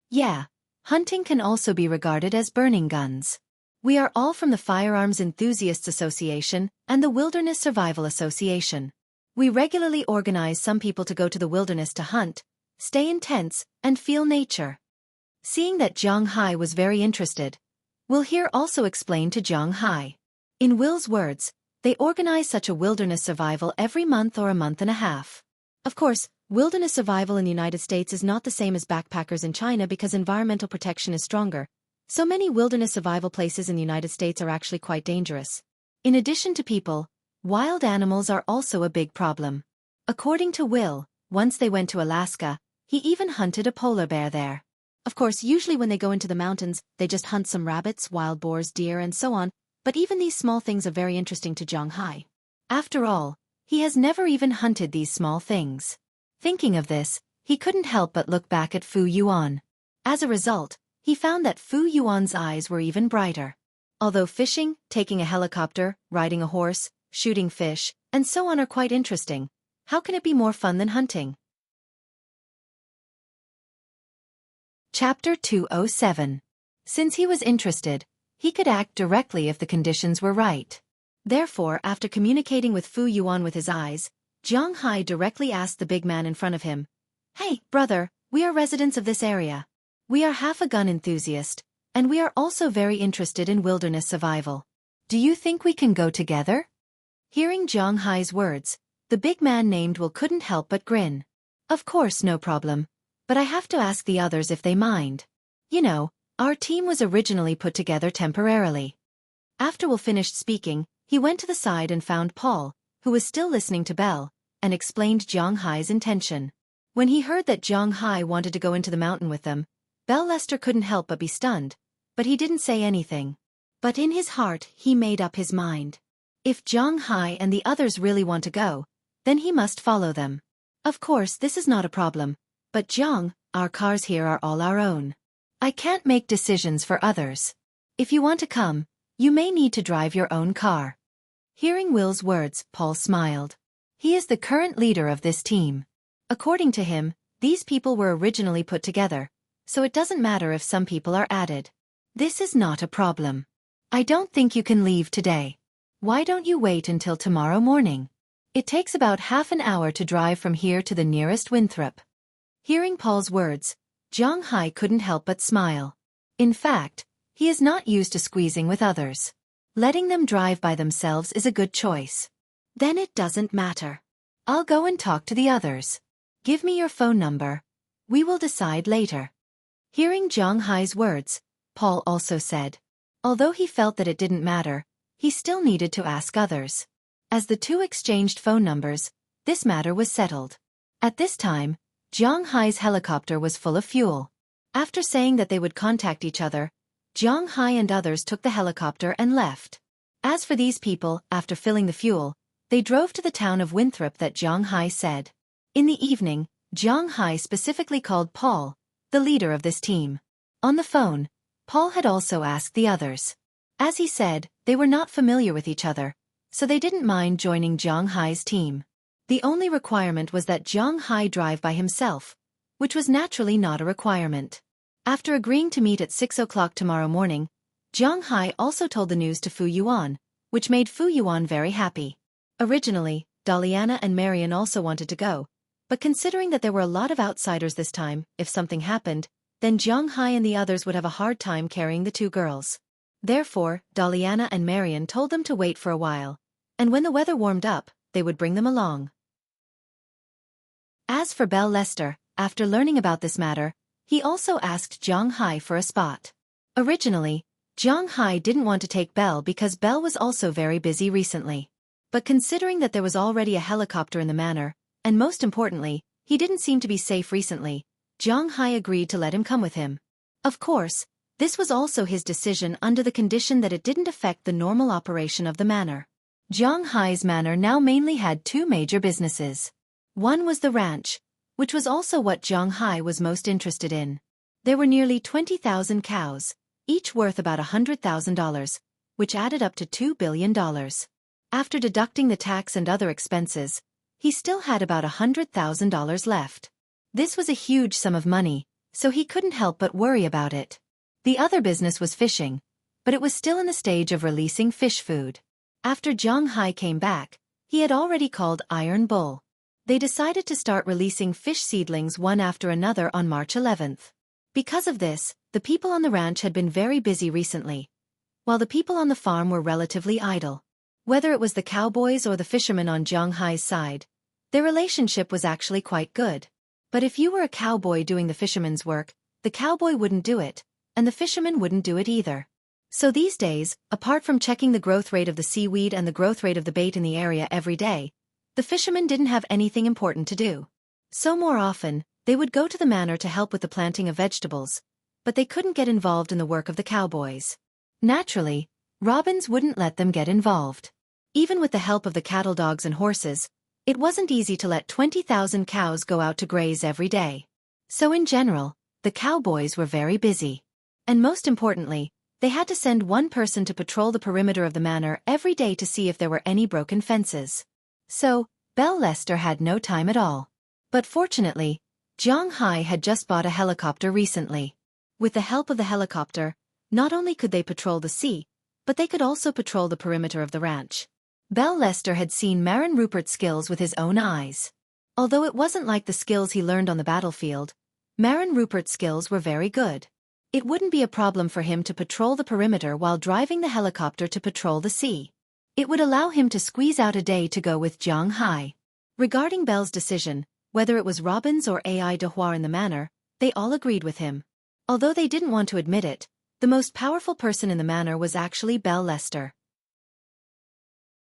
Yeah, hunting can also be regarded as burning guns. We are all from the Firearms Enthusiasts Association and the Wilderness Survival Association. We regularly organize some people to go to the wilderness to hunt, stay in tents, and feel nature. Seeing that Zhang Hai was very interested, Will here also explained to Zhang Hai. In Will's words, they organize such a wilderness survival every month or a month and a half. Of course, wilderness survival in the United States is not the same as backpackers in China because environmental protection is stronger. So many wilderness survival places in the United States are actually quite dangerous. In addition to people, wild animals are also a big problem. According to Will, once they went to Alaska, he even hunted a polar bear there. Of course, usually when they go into the mountains, they just hunt some rabbits, wild boars, deer, and so on, but even these small things are very interesting to Zhang Hai. After all, he has never even hunted these small things. Thinking of this, he couldn't help but look back at Fu Yuan. As a result, he found that Fu Yuan's eyes were even brighter. Although fishing, taking a helicopter, riding a horse, shooting fish, and so on are quite interesting, how can it be more fun than hunting? Chapter 207. Since he was interested, he could act directly if the conditions were right. Therefore, after communicating with Fu Yuan with his eyes, Zhang Hai directly asked the big man in front of him, Hey, brother, we are residents of this area. We are half a gun enthusiast, and we are also very interested in wilderness survival. Do you think we can go together? Hearing Zhang Hai's words, the big man named Will couldn't help but grin. Of course, no problem. But I have to ask the others if they mind. You know, our team was originally put together temporarily. After Will finished speaking, he went to the side and found Paul, who was still listening to Belle, and explained Zhang Hai's intention. When he heard that Zhang Hai wanted to go into the mountain with them, Belle Lester couldn't help but be stunned, but he didn't say anything. But in his heart he made up his mind. If Zhang Hai and the others really want to go, then he must follow them. Of course this is not a problem. But Zhang, our cars here are all our own. I can't make decisions for others. If you want to come, you may need to drive your own car. Hearing Will's words, Paul smiled. He is the current leader of this team. According to him, these people were originally put together, so it doesn't matter if some people are added. This is not a problem. I don't think you can leave today. Why don't you wait until tomorrow morning? It takes about half an hour to drive from here to the nearest Winthrop. Hearing Paul's words, Zhang Hai couldn't help but smile. In fact, he is not used to squeezing with others. Letting them drive by themselves is a good choice. Then it doesn't matter. I'll go and talk to the others. Give me your phone number. We will decide later. Hearing Zhang Hai's words, Paul also said. Although he felt that it didn't matter, he still needed to ask others. As the two exchanged phone numbers, this matter was settled. At this time, Zhang Hai's helicopter was full of fuel. After saying that they would contact each other, Zhang Hai and others took the helicopter and left. As for these people, after filling the fuel, they drove to the town of Winthrop that Zhang Hai said. In the evening, Zhang Hai specifically called Paul, the leader of this team. On the phone, Paul had also asked the others. As he said, they were not familiar with each other, so they didn't mind joining Zhang Hai's team. The only requirement was that Zhang Hai drive by himself, which was naturally not a requirement. After agreeing to meet at 6 o'clock tomorrow morning, Zhang Hai also told the news to Fu Yuan, which made Fu Yuan very happy. Originally, Daliana and Marian also wanted to go, but considering that there were a lot of outsiders this time, if something happened, then Hai and the others would have a hard time carrying the two girls. Therefore, Daliana and Marian told them to wait for a while, and when the weather warmed up, they would bring them along. As for Belle Lester, after learning about this matter, he also asked Hai for a spot. Originally, Hai didn't want to take Belle because Belle was also very busy recently. But considering that there was already a helicopter in the manor, and most importantly, he didn't seem to be safe recently, Hai agreed to let him come with him. Of course, this was also his decision under the condition that it didn't affect the normal operation of the manor. Hai's manor now mainly had two major businesses. One was the ranch, which was also what Hai was most interested in. There were nearly 20,000 cows, each worth about $100,000, which added up to $2 billion. After deducting the tax and other expenses, he still had about $100,000 left. This was a huge sum of money, so he couldn't help but worry about it. The other business was fishing, but it was still in the stage of releasing fish food. After Hai came back, he had already called Iron Bull. They decided to start releasing fish seedlings one after another on March 11th. Because of this, the people on the ranch had been very busy recently, while the people on the farm were relatively idle. Whether it was the cowboys or the fishermen on Hai's side, their relationship was actually quite good. But if you were a cowboy doing the fisherman's work, the cowboy wouldn't do it, and the fisherman wouldn't do it either. So these days, apart from checking the growth rate of the seaweed and the growth rate of the bait in the area every day, the fishermen didn't have anything important to do. So more often, they would go to the manor to help with the planting of vegetables, but they couldn't get involved in the work of the cowboys. Naturally, Robins wouldn't let them get involved. Even with the help of the cattle dogs and horses, it wasn't easy to let 20,000 cows go out to graze every day. So in general, the cowboys were very busy. And most importantly, they had to send one person to patrol the perimeter of the manor every day to see if there were any broken fences. So, Belle Lester had no time at all. But fortunately, Hai had just bought a helicopter recently. With the help of the helicopter, not only could they patrol the sea, but they could also patrol the perimeter of the ranch. Belle Lester had seen Marin Rupert's skills with his own eyes. Although it wasn't like the skills he learned on the battlefield, Marin Rupert's skills were very good. It wouldn't be a problem for him to patrol the perimeter while driving the helicopter to patrol the sea. It would allow him to squeeze out a day to go with Hai. Regarding Belle's decision, whether it was Robins or Ai Dehuar in the manor, they all agreed with him. Although they didn't want to admit it, the most powerful person in the manor was actually Belle Lester.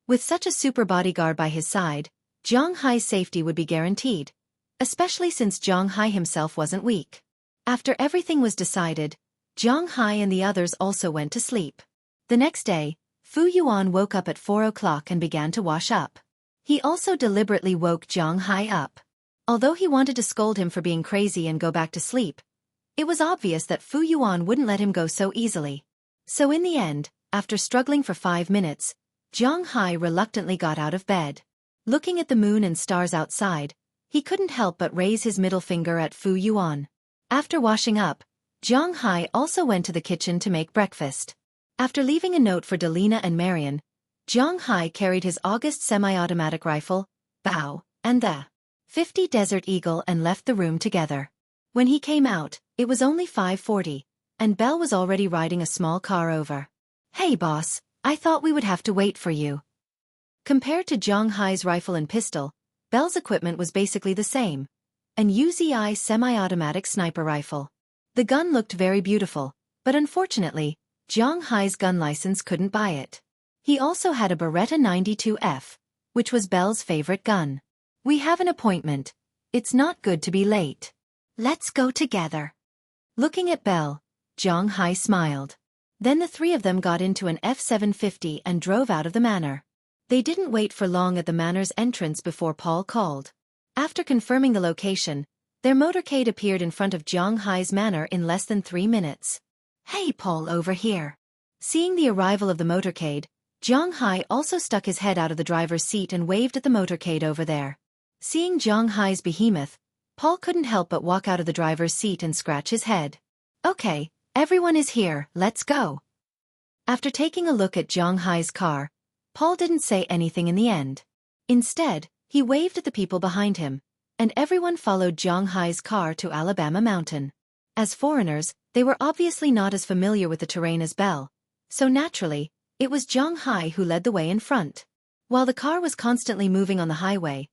With such a super bodyguard by his side, Hai's safety would be guaranteed, especially since Hai himself wasn't weak. After everything was decided, Hai and the others also went to sleep. The next day, Fu Yuan woke up at 4 o'clock and began to wash up. He also deliberately woke Hai up. Although he wanted to scold him for being crazy and go back to sleep, it was obvious that Fu Yuan wouldn't let him go so easily. So in the end, after struggling for 5 minutes, Hai reluctantly got out of bed. Looking at the moon and stars outside, he couldn't help but raise his middle finger at Fu Yuan. After washing up, Hai also went to the kitchen to make breakfast. After leaving a note for Delina and Marian, Hai carried his August semi-automatic rifle, Bao, and the 50 Desert Eagle and left the room together. When he came out, it was only 5:40, and Belle was already riding a small car over. "Hey boss, I thought we would have to wait for you." Compared to Hai's rifle and pistol, Belle's equipment was basically the same, an UZI semi-automatic sniper rifle. The gun looked very beautiful, but unfortunately, Hai's gun license couldn't buy it. He also had a Beretta 92F, which was Belle's favorite gun. "We have an appointment. It's not good to be late. Let's go together." Looking at Belle, Hai smiled. Then the three of them got into an F-750 and drove out of the manor. They didn't wait for long at the manor's entrance before Paul called. After confirming the location, their motorcade appeared in front of Hai's manor in less than 3 minutes. "Hey Paul, over here." Seeing the arrival of the motorcade, Hai also stuck his head out of the driver's seat and waved at the motorcade over there. Seeing Hai's behemoth, Paul couldn't help but walk out of the driver's seat and scratch his head. "Okay, everyone is here, let's go." After taking a look at Hai's car, Paul didn't say anything in the end. Instead, he waved at the people behind him, and everyone followed Zhang Hai's car to Alabama Mountain. As foreigners, they were obviously not as familiar with the terrain as Belle, so naturally, it was Zhang Hai who led the way in front. While the car was constantly moving on the highway,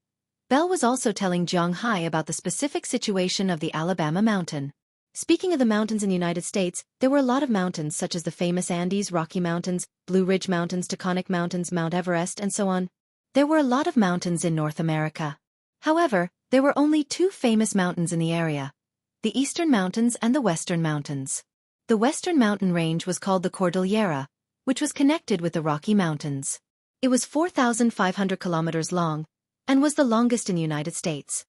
Belle was also telling Zhang Hai about the specific situation of the Alabama mountain. Speaking of the mountains in the United States, there were a lot of mountains such as the famous Andes, Rocky Mountains, Blue Ridge Mountains, Taconic Mountains, Mount Everest, and so on. There were a lot of mountains in North America. However, there were only two famous mountains in the area: the Eastern Mountains and the Western Mountains. The Western Mountain Range was called the Cordillera, which was connected with the Rocky Mountains. It was 4,500 kilometers long, and was the longest in the United States.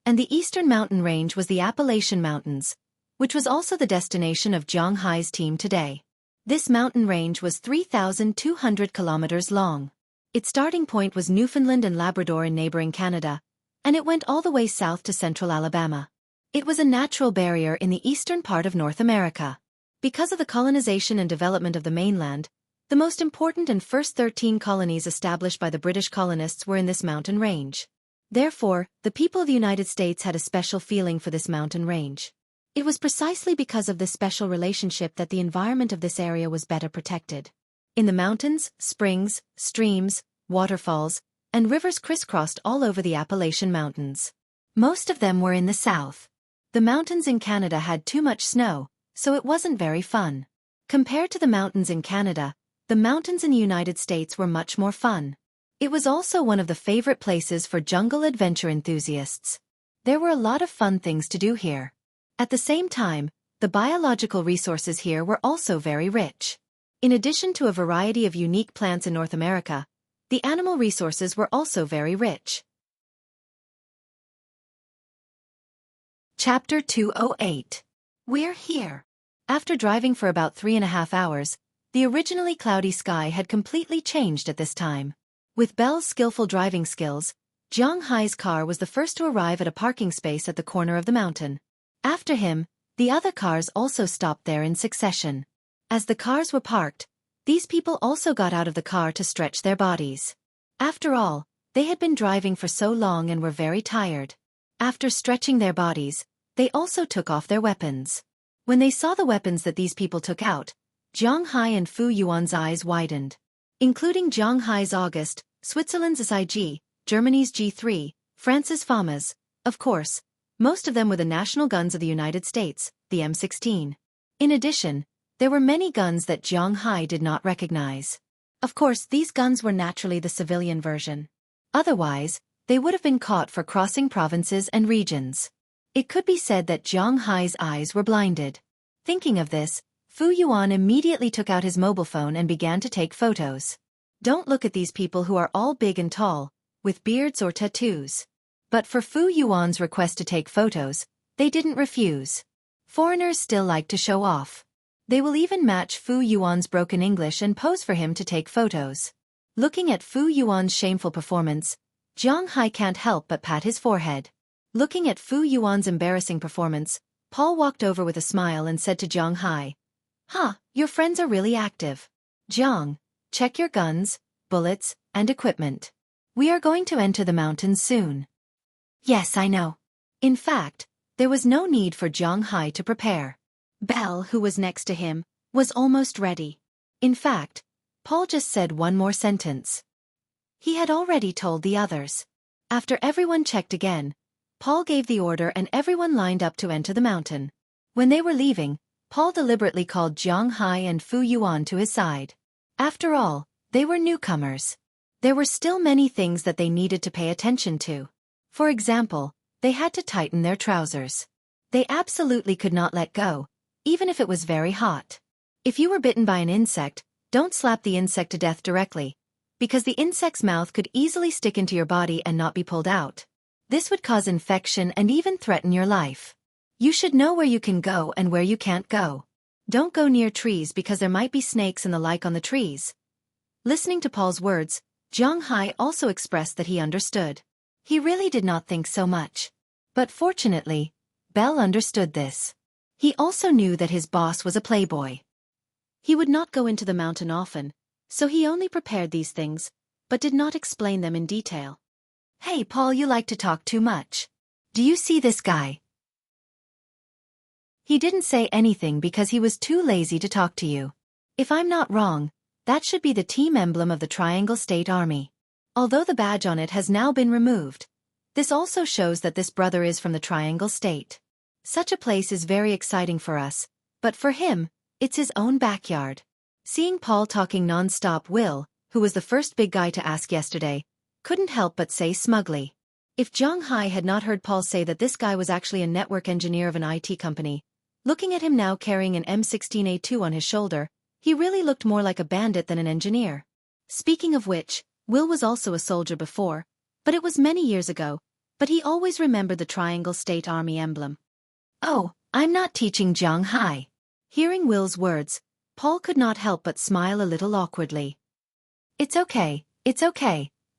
And the Eastern Mountain Range was the Appalachian Mountains, which was also the destination of Zhang Hai's team today. This mountain range was 3,200 kilometers long. Its starting point was Newfoundland and Labrador in neighboring Canada, and it went all the way south to central Alabama. It was a natural barrier in the eastern part of North America. Because of the colonization and development of the mainland, the most important and first 13 colonies established by the British colonists were in this mountain range. Therefore, the people of the United States had a special feeling for this mountain range. It was precisely because of this special relationship that the environment of this area was better protected. In the mountains, springs, streams, waterfalls, and rivers crisscrossed all over the Appalachian Mountains. Most of them were in the south. The mountains in Canada had too much snow, so it wasn't very fun. Compared to the mountains in Canada, the mountains in the United States were much more fun. It was also one of the favorite places for jungle adventure enthusiasts. There were a lot of fun things to do here. At the same time, the biological resources here were also very rich. In addition to a variety of unique plants in North America, the animal resources were also very rich. Chapter 208. We're here. After driving for about 3.5 hours, the originally cloudy sky had completely changed at this time. With Belle's skillful driving skills, Zhang Hai's car was the first to arrive at a parking space at the corner of the mountain. After him, the other cars also stopped there in succession. As the cars were parked, these people also got out of the car to stretch their bodies. After all, they had been driving for so long and were very tired. After stretching their bodies, they also took off their weapons. When they saw the weapons that these people took out, Zhang Hai and Fu Yuan's eyes widened. Including Zhang Hai's August, Switzerland's SIG, Germany's G3, France's FAMAs, of course, most of them were the national guns of the United States, the M16. In addition, there were many guns that Zhang Hai did not recognize. Of course, these guns were naturally the civilian version. Otherwise, they would have been caught for crossing provinces and regions. It could be said that Zhang Hai's eyes were blinded. Thinking of this, Fu Yuan immediately took out his mobile phone and began to take photos. Don't look at these people who are all big and tall, with beards or tattoos. But for Fu Yuan's request to take photos, they didn't refuse. Foreigners still like to show off. They will even match Fu Yuan's broken English and pose for him to take photos. Looking at Fu Yuan's shameful performance, Zhang Hai can't help but pat his forehead. Looking at Fu Yuan's embarrassing performance, Paul walked over with a smile and said to Zhang Hai, your friends are really active. Zhang, check your guns, bullets, and equipment. We are going to enter the mountains soon. Yes, I know. In fact, there was no need for Zhang Hai to prepare. Belle, who was next to him, was almost ready. In fact, Paul just said one more sentence. He had already told the others. After everyone checked again, Paul gave the order and everyone lined up to enter the mountain. When they were leaving, Paul deliberately called Zhang Hai and Fu Yuan to his side. After all, they were newcomers. There were still many things that they needed to pay attention to. For example, they had to tighten their trousers. They absolutely could not let go, even if it was very hot. If you were bitten by an insect, don't slap the insect to death directly, because the insect's mouth could easily stick into your body and not be pulled out. This would cause infection and even threaten your life. You should know where you can go and where you can't go. Don't go near trees because there might be snakes and the like on the trees. Listening to Paul's words, Zhang Hai also expressed that he understood. He really did not think so much. But fortunately, Belle understood this. He also knew that his boss was a playboy. He would not go into the mountain often, so he only prepared these things, but did not explain them in detail. "Hey Paul, you like to talk too much. Do you see this guy?" He didn't say anything because he was too lazy to talk to you. If I'm not wrong, that should be the team emblem of the Triangle State Army. Although the badge on it has now been removed, this also shows that this brother is from the Triangle State. Such a place is very exciting for us, but for him, it's his own backyard. Seeing Paul talking non-stop, Will, who was the first big guy to ask yesterday, couldn't help but say smugly. If Zhang Hai had not heard Paul say that this guy was actually a network engineer of an IT company, looking at him now carrying an M16A2 on his shoulder, he really looked more like a bandit than an engineer. Speaking of which, Will was also a soldier before, but it was many years ago, but he always remembered the Triangle State Army emblem. "Oh, I'm not teaching Zhang Hai." Hearing Will's words, Paul could not help but smile a little awkwardly. It's okay.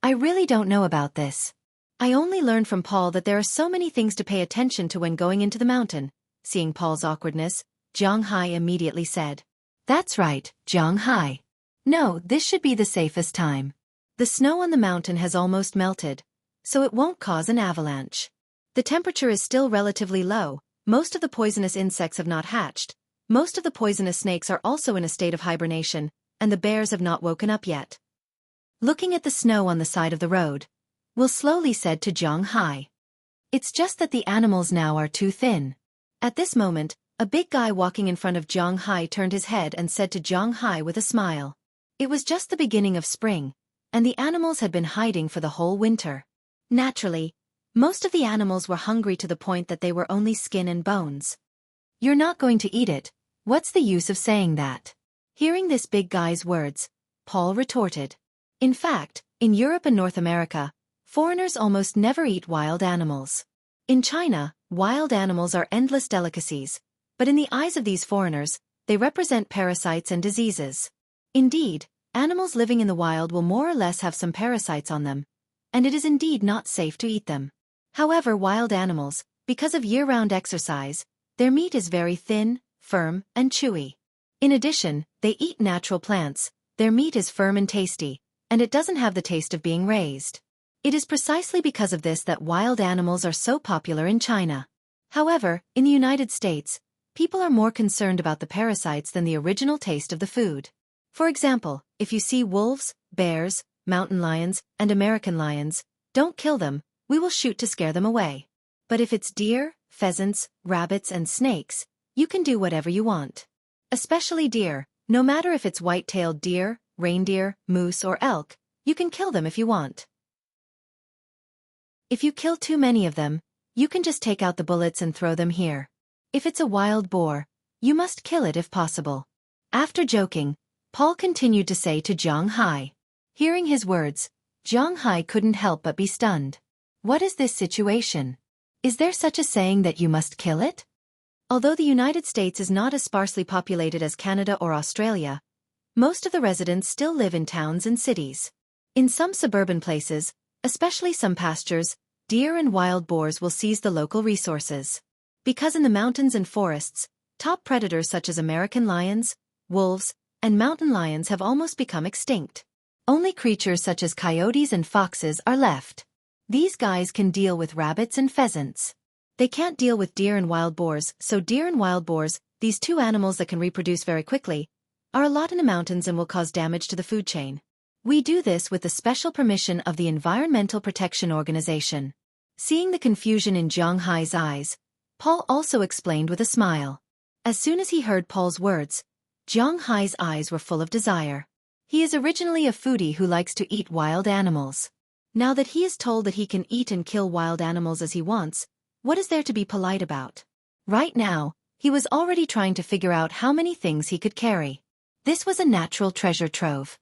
I really don't know about this. I only learned from Paul that there are so many things to pay attention to when going into the mountain." Seeing Paul's awkwardness, Zhang Hai immediately said, "That's right, Zhang Hai. No, this should be the safest time. The snow on the mountain has almost melted, so it won't cause an avalanche. The temperature is still relatively low, most of the poisonous insects have not hatched, most of the poisonous snakes are also in a state of hibernation, and the bears have not woken up yet." Looking at the snow on the side of the road, Will slowly said to Zhang Hai, "It's just that the animals now are too thin." At this moment, a big guy walking in front of Zhang Hai turned his head and said to Zhang Hai with a smile. It was just the beginning of spring, and the animals had been hiding for the whole winter. Naturally, most of the animals were hungry to the point that they were only skin and bones. "You're not going to eat it, what's the use of saying that?" Hearing this big guy's words, Paul retorted. In fact, in Europe and North America, foreigners almost never eat wild animals. In China, wild animals are endless delicacies, but in the eyes of these foreigners, they represent parasites and diseases. Indeed, animals living in the wild will more or less have some parasites on them, and it is indeed not safe to eat them. However, wild animals, because of year-round exercise, their meat is very thin, firm, and chewy. In addition, they eat natural plants, their meat is firm and tasty, and it doesn't have the taste of being raised. It is precisely because of this that wild animals are so popular in China. However, in the United States, people are more concerned about the parasites than the original taste of the food. For example, if you see wolves, bears, mountain lions, and American lions, don't kill them, we will shoot to scare them away. But if it's deer, pheasants, rabbits, and snakes, you can do whatever you want. Especially deer, no matter if it's white-tailed deer, reindeer, moose, or elk, you can kill them if you want. If you kill too many of them, you can just take out the bullets and throw them here. If it's a wild boar, you must kill it if possible. After joking, Paul continued to say to Zhang Hai. Hearing his words, Zhang Hai couldn't help but be stunned. What is this situation? Is there such a saying that you must kill it? Although the United States is not as sparsely populated as Canada or Australia, most of the residents still live in towns and cities. In some suburban places, especially some pastures, deer and wild boars will seize the local resources. Because in the mountains and forests, top predators such as American lions, wolves, and mountain lions have almost become extinct. Only creatures such as coyotes and foxes are left. These guys can deal with rabbits and pheasants. They can't deal with deer and wild boars, so deer and wild boars, these two animals that can reproduce very quickly, are a lot in the mountains and will cause damage to the food chain. We do this with the special permission of the Environmental Protection Organization. Seeing the confusion in Zhang Hai's eyes, Paul also explained with a smile. As soon as he heard Paul's words, Zhang Hai's eyes were full of desire. He is originally a foodie who likes to eat wild animals. Now that he is told that he can eat and kill wild animals as he wants, what is there to be polite about? Right now, he was already trying to figure out how many things he could carry. This was a natural treasure trove.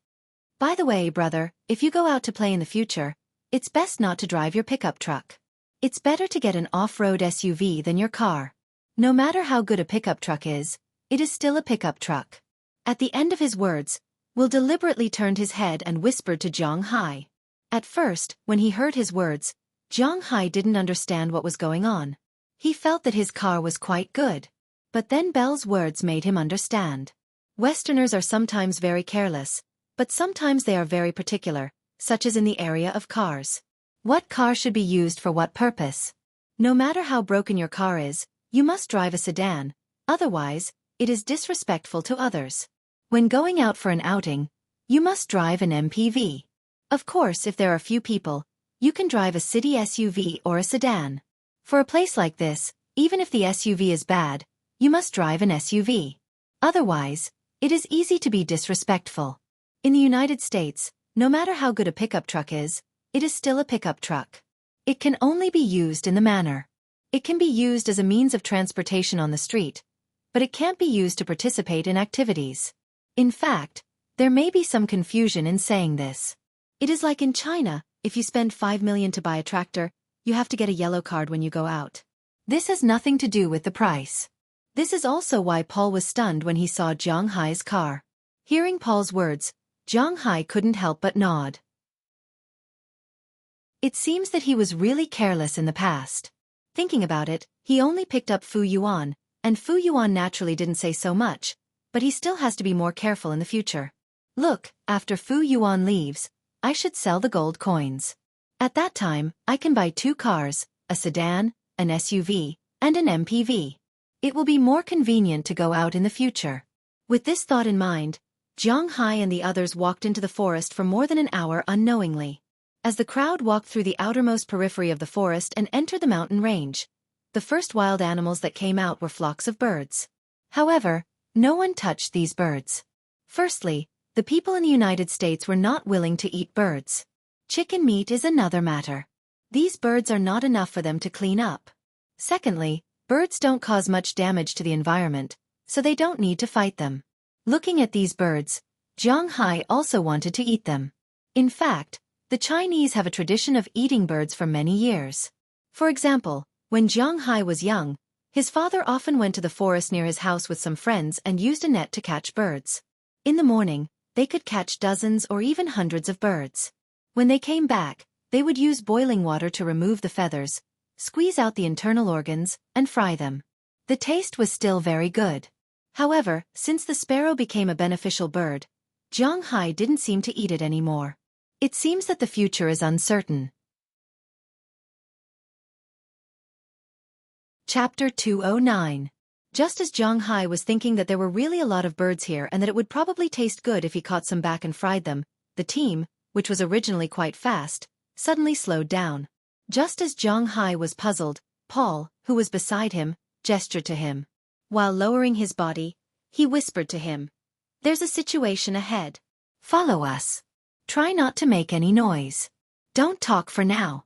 By the way, brother, if you go out to play in the future, it's best not to drive your pickup truck. It's better to get an off-road SUV than your car. No matter how good a pickup truck is, it is still a pickup truck. At the end of his words, Will deliberately turned his head and whispered to Zhang Hai. At first, when he heard his words, Zhang Hai didn't understand what was going on. He felt that his car was quite good. But then Belle's words made him understand. Westerners are sometimes very careless, but sometimes they are very particular, such as in the area of cars. What car should be used for what purpose? No matter how broken your car is, you must drive a sedan, otherwise, it is disrespectful to others. When going out for an outing, you must drive an MPV. Of course, if there are few people, you can drive a city SUV or a sedan. For a place like this, even if the SUV is bad, you must drive an SUV. Otherwise, it is easy to be disrespectful. In the United States, no matter how good a pickup truck is, it is still a pickup truck. It can only be used in the manner. It can be used as a means of transportation on the street, but it can't be used to participate in activities. In fact, there may be some confusion in saying this. It is like in China, if you spend 5 million to buy a tractor, you have to get a yellow card when you go out. This has nothing to do with the price. This is also why Paul was stunned when he saw Zhang Hai's car. Hearing Paul's words, Zhang Hai couldn't help but nod. It seems that he was really careless in the past. Thinking about it, he only picked up Fu Yuan, and Fu Yuan naturally didn't say so much, but he still has to be more careful in the future. Look, after Fu Yuan leaves, I should sell the gold coins. At that time, I can buy 2 cars, a sedan, an SUV, and an MPV. It will be more convenient to go out in the future. With this thought in mind, Zhang Hai and the others walked into the forest for more than an hour unknowingly. As the crowd walked through the outermost periphery of the forest and entered the mountain range, the first wild animals that came out were flocks of birds. However, no one touched these birds. Firstly, the people in the United States were not willing to eat birds. Chicken meat is another matter. These birds are not enough for them to clean up. Secondly, birds don't cause much damage to the environment, so they don't need to fight them. Looking at these birds, Zhang Hai also wanted to eat them. In fact, the Chinese have a tradition of eating birds for many years. For example, when Zhang Hai was young, his father often went to the forest near his house with some friends and used a net to catch birds. In the morning, they could catch dozens or even hundreds of birds. When they came back, they would use boiling water to remove the feathers, squeeze out the internal organs, and fry them. The taste was still very good. However, since the sparrow became a beneficial bird, Zhang Hai didn't seem to eat it anymore. It seems that the future is uncertain. Chapter 209. Just as Zhang Hai was thinking that there were really a lot of birds here and that it would probably taste good if he caught some back and fried them, the team, which was originally quite fast, suddenly slowed down. Just as Zhang Hai was puzzled, Paul, who was beside him, gestured to him. While lowering his body, he whispered to him, "There's a situation ahead. Follow us. Try not to make any noise. Don't talk for now."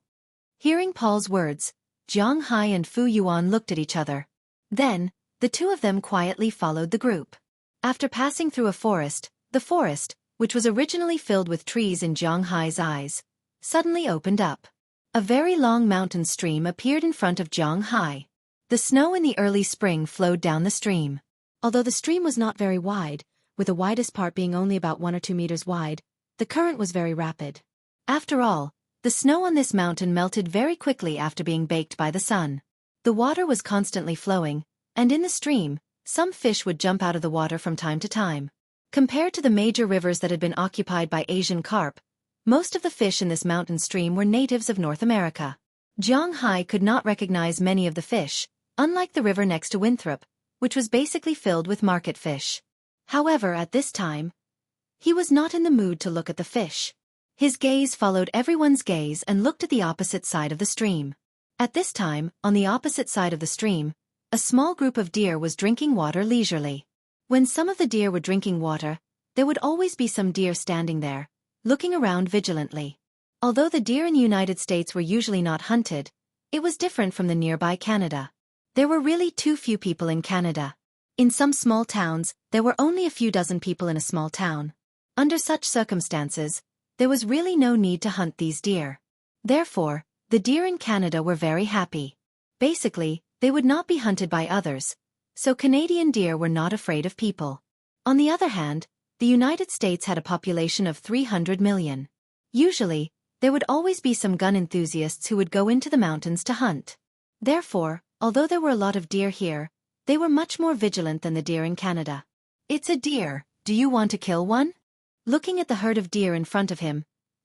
Hearing Paul's words, Zhang Hai and Fu Yuan looked at each other. Then, the two of them quietly followed the group. After passing through a forest, the forest, which was originally filled with trees in Zhang Hai's eyes, suddenly opened up. A very long mountain stream appeared in front of Zhang Hai. The snow in the early spring flowed down the stream. Although the stream was not very wide, with the widest part being only about 1 or 2 meters wide, the current was very rapid. After all, the snow on this mountain melted very quickly after being baked by the sun. The water was constantly flowing, and in the stream, some fish would jump out of the water from time to time. Compared to the major rivers that had been occupied by Asian carp, most of the fish in this mountain stream were natives of North America. Zhang Hai could not recognize many of the fish, unlike the river next to Winthrop, which was basically filled with market fish. However, at this time, he was not in the mood to look at the fish. His gaze followed everyone's gaze and looked at the opposite side of the stream. At this time, on the opposite side of the stream, a small group of deer was drinking water leisurely. When some of the deer were drinking water, there would always be some deer standing there, looking around vigilantly. Although the deer in the United States were usually not hunted, it was different from the nearby Canada. There were really too few people in Canada. In some small towns, there were only a few dozen people in a small town. Under such circumstances, there was really no need to hunt these deer. Therefore, the deer in Canada were very happy. Basically, they would not be hunted by others, so Canadian deer were not afraid of people. On the other hand, the United States had a population of 300 million. Usually, there would always be some gun enthusiasts who would go into the mountains to hunt. Therefore, although there were a lot of deer here, they were much more vigilant than the deer in Canada. "It's a deer, do you want to kill one?" Looking at the herd of deer in front of him,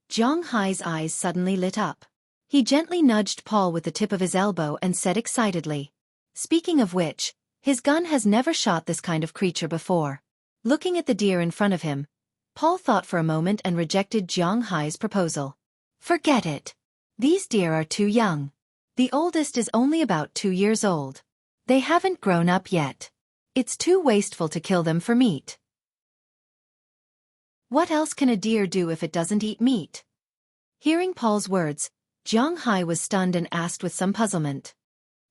Zhang Hai's eyes suddenly lit up. He gently nudged Paul with the tip of his elbow and said excitedly, "Speaking of which, his gun has never shot this kind of creature before." Looking at the deer in front of him, Paul thought for a moment and rejected Zhang Hai's proposal. "Forget it. These deer are too young. The oldest is only about 2 years old. They haven't grown up yet. It's too wasteful to kill them for meat. What else can a deer do if it doesn't eat meat?" Hearing Paul's words, Zhang Hai was stunned and asked with some puzzlement.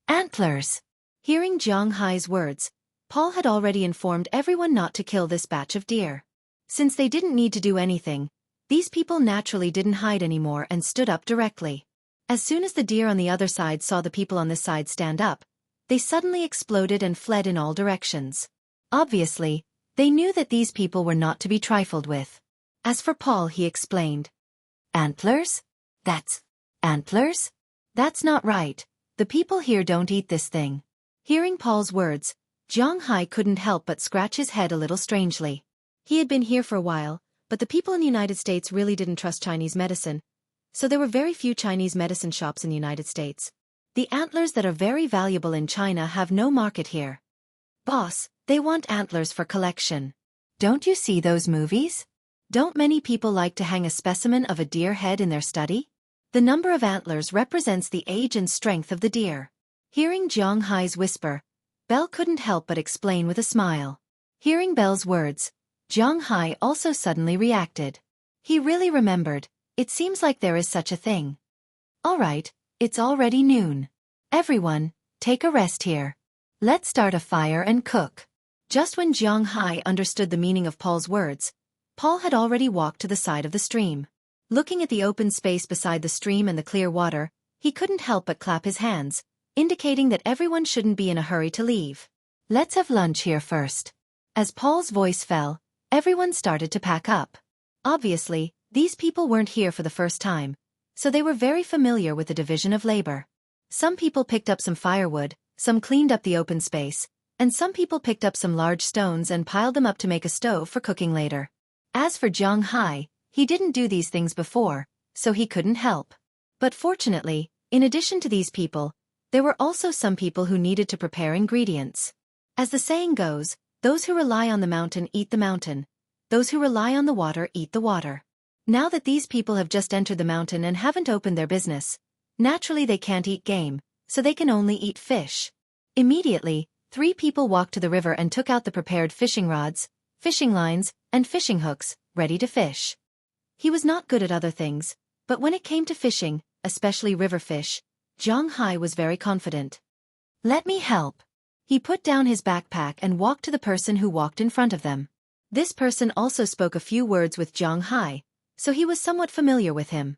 "Antlers." Hearing Zhang Hai's words, Paul had already informed everyone not to kill this batch of deer. Since they didn't need to do anything, these people naturally didn't hide anymore and stood up directly. As soon as the deer on the other side saw the people on this side stand up, they suddenly exploded and fled in all directions. Obviously, they knew that these people were not to be trifled with. As for Paul, he explained. "Antlers? That's antlers? That's not right. The people here don't eat this thing." Hearing Paul's words, Zhang Hai couldn't help but scratch his head a little strangely. He had been here for a while, but the people in the United States really didn't trust Chinese medicine, so there were very few Chinese medicine shops in the United States. The antlers that are very valuable in China have no market here. "Boss, they want antlers for collection. Don't you see those movies? Don't many people like to hang a specimen of a deer head in their study? The number of antlers represents the age and strength of the deer." Hearing Zhang Hai's whisper, Belle couldn't help but explain with a smile. Hearing Belle's words, Zhang Hai also suddenly reacted. He really remembered. It seems like there is such a thing. "All right, it's already noon. Everyone, take a rest here. Let's start a fire and cook." Just when Zhang Hai understood the meaning of Paul's words, Paul had already walked to the side of the stream. Looking at the open space beside the stream and the clear water, he couldn't help but clap his hands, indicating that everyone shouldn't be in a hurry to leave. "Let's have lunch here first." As Paul's voice fell, everyone started to pack up. Obviously, these people weren't here for the first time, so they were very familiar with the division of labor. Some people picked up some firewood, some cleaned up the open space, and some people picked up some large stones and piled them up to make a stove for cooking later. As for Zhang Hai, he didn't do these things before, so he couldn't help. But fortunately, in addition to these people, there were also some people who needed to prepare ingredients. As the saying goes, those who rely on the mountain eat the mountain. Those who rely on the water eat the water. Now that these people have just entered the mountain and haven't opened their business, naturally they can't eat game, so they can only eat fish. Immediately, 3 people walked to the river and took out the prepared fishing rods, fishing lines, and fishing hooks, ready to fish. He was not good at other things, but when it came to fishing, especially river fish, Zhang Hai was very confident. "Let me help." He put down his backpack and walked to the person who walked in front of them. This person also spoke a few words with Zhang Hai, so he was somewhat familiar with him.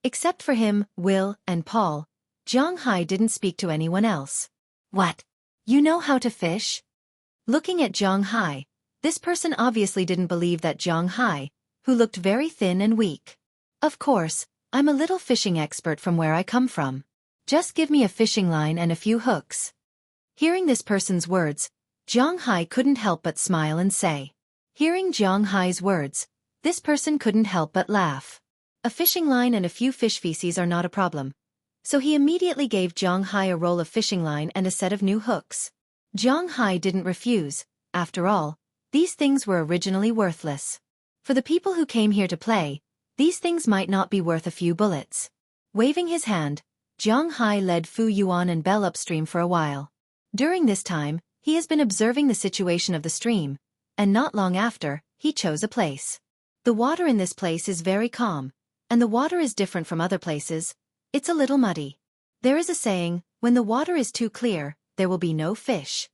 Except for him, Will, and Paul, Zhang Hai didn't speak to anyone else. "What? You know how to fish?" Looking at Zhang Hai, this person obviously didn't believe that Zhang Hai, who looked very thin and weak. "Of course, I'm a little fishing expert from where I come from. Just give me a fishing line and a few hooks." Hearing this person's words, Zhang Hai couldn't help but smile and say. Hearing Zhang Hai's words, this person couldn't help but laugh. A fishing line and a few fish feces are not a problem. So he immediately gave Zhang Hai a roll of fishing line and a set of new hooks. Zhang Hai didn't refuse. After all, these things were originally worthless. For the people who came here to play, these things might not be worth a few bullets. Waving his hand, Zhang Hai led Fu Yuan and Belle upstream for a while. During this time, he has been observing the situation of the stream, and not long after, he chose a place. The water in this place is very calm, and the water is different from other places. It's a little muddy. There is a saying, when the water is too clear, there will be no fish.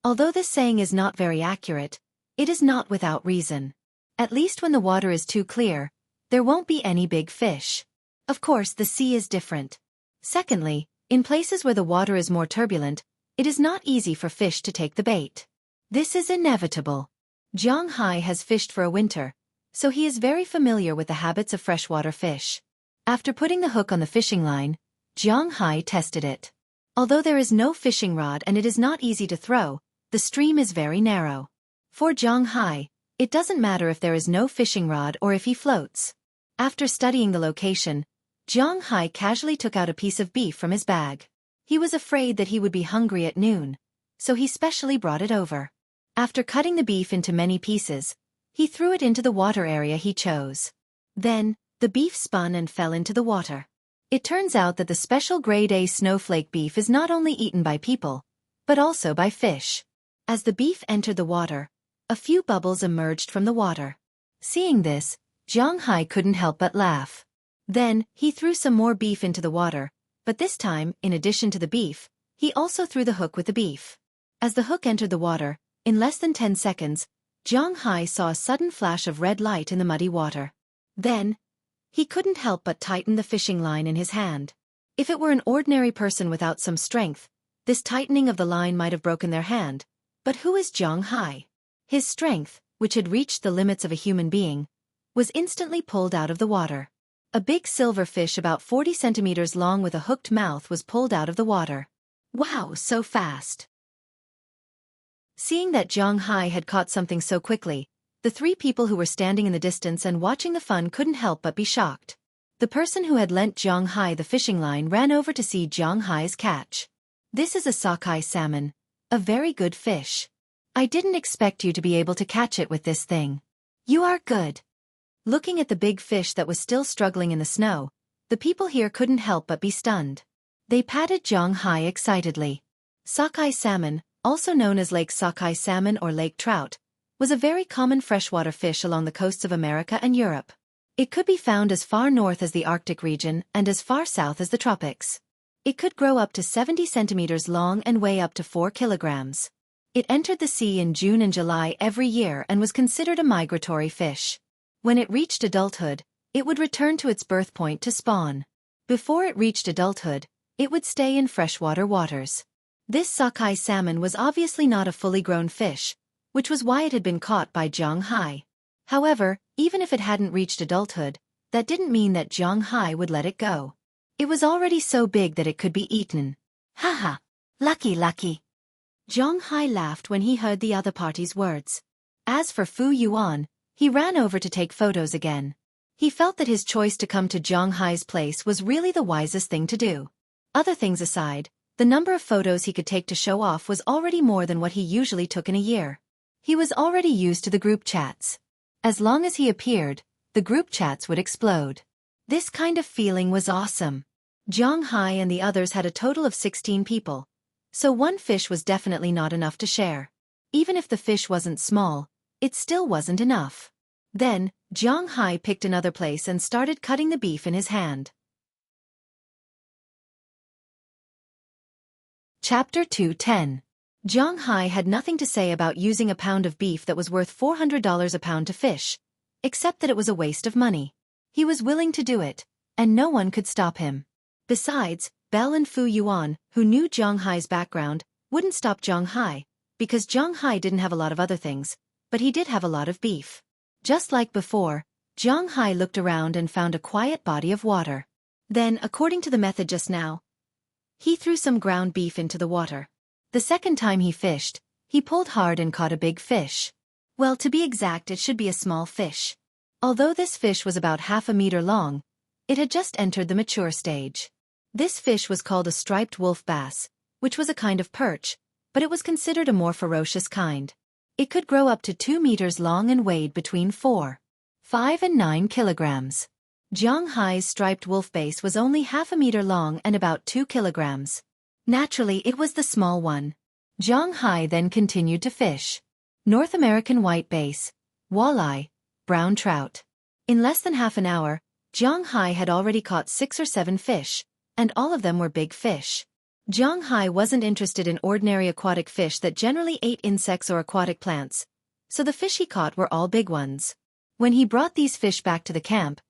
Although this saying is not very accurate, it is not without reason. At least when the water is too clear, there won't be any big fish. Of course, the sea is different. Secondly, in places where the water is more turbulent, it is not easy for fish to take the bait. This is inevitable. Zhang Hai has fished for a winter, so he is very familiar with the habits of freshwater fish. After putting the hook on the fishing line, Zhang Hai tested it. Although there is no fishing rod and it is not easy to throw, the stream is very narrow. For Zhang Hai, It doesn't matter if there is no fishing rod or if he floats. After studying the location, Zhang Hai casually took out a piece of beef from his bag. He was afraid that he would be hungry at noon, so he specially brought it over. After cutting the beef into many pieces, he threw it into the water area he chose. Then, the beef spun and fell into the water. It turns out that the special grade A snowflake beef is not only eaten by people, but also by fish. As the beef entered the water, a few bubbles emerged from the water. Seeing this, Zhang Hai couldn't help but laugh. Then, he threw some more beef into the water, but this time, in addition to the beef, he also threw the hook with the beef. As the hook entered the water, in less than 10 seconds, Zhang Hai saw a sudden flash of red light in the muddy water. Then, he couldn't help but tighten the fishing line in his hand. If it were an ordinary person without some strength, this tightening of the line might have broken their hand. But who is Zhang Hai? His strength, which had reached the limits of a human being, was instantly pulled out of the water. A big silver fish about 40 centimeters long with a hooked mouth was pulled out of the water. Wow, so fast! Seeing that Zhang Hai had caught something so quickly, the 3 people who were standing in the distance and watching the fun couldn't help but be shocked. The person who had lent Zhang Hai the fishing line ran over to see Zhang Hai's catch. This is a sockeye salmon, a very good fish. I didn't expect you to be able to catch it with this thing. You are good. Looking at the big fish that was still struggling in the snow, the people here couldn't help but be stunned. They patted Zhang Hai excitedly. Sockeye salmon, also known as lake sockeye salmon or lake trout, was a very common freshwater fish along the coasts of America and Europe. It could be found as far north as the Arctic region and as far south as the tropics. It could grow up to 70 centimeters long and weigh up to 4 kilograms. It entered the sea in June and July every year and was considered a migratory fish. When it reached adulthood, it would return to its birth point to spawn. Before it reached adulthood, it would stay in freshwater waters. This sockeye salmon was obviously not a fully grown fish, which was why it had been caught by Zhang Hai. However, even if it hadn't reached adulthood, that didn't mean that Zhang Hai would let it go. It was already so big that it could be eaten. Haha, lucky lucky. Zhang Hai laughed when he heard the other party's words. As for Fu Yuan, he ran over to take photos again. He felt that his choice to come to Zhang Hai's place was really the wisest thing to do. Other things aside, the number of photos he could take to show off was already more than what he usually took in a year. He was already used to the group chats. As long as he appeared, the group chats would explode. This kind of feeling was awesome. Zhang Hai and the others had a total of 16 people, so one fish was definitely not enough to share. Even if the fish wasn't small, it still wasn't enough. Then, Zhang Hai picked another place and started cutting the beef in his hand. Chapter 2:10. Zhang Hai had nothing to say about using a pound of beef that was worth $400 a pound to fish, except that it was a waste of money. He was willing to do it, and no one could stop him. Besides, Belle and Fu Yuan, who knew Zhang Hai's background, wouldn't stop Zhang Hai, because Zhang Hai didn't have a lot of other things, but he did have a lot of beef. Just like before, Zhang Hai looked around and found a quiet body of water. Then, according to the method just now, he threw some ground beef into the water. The second time he fished, he pulled hard and caught a big fish. Well, to be exact, it should be a small fish. Although this fish was about half a meter long, it had just entered the mature stage. This fish was called a striped wolf bass, which was a kind of perch, but it was considered a more ferocious kind. It could grow up to 2 meters long and weighed between 4, 5 and 9 kilograms. Zhang Hai's striped wolf bass was only half a meter long and about 2 kilograms. Naturally, it was the small one. Zhang Hai then continued to fish. North American white bass, walleye, brown trout. In less than half an hour, Zhang Hai had already caught 6 or 7 fish, and all of them were big fish. Zhang Hai wasn't interested in ordinary aquatic fish that generally ate insects or aquatic plants, so the fish he caught were all big ones. When he brought these fish back to the camp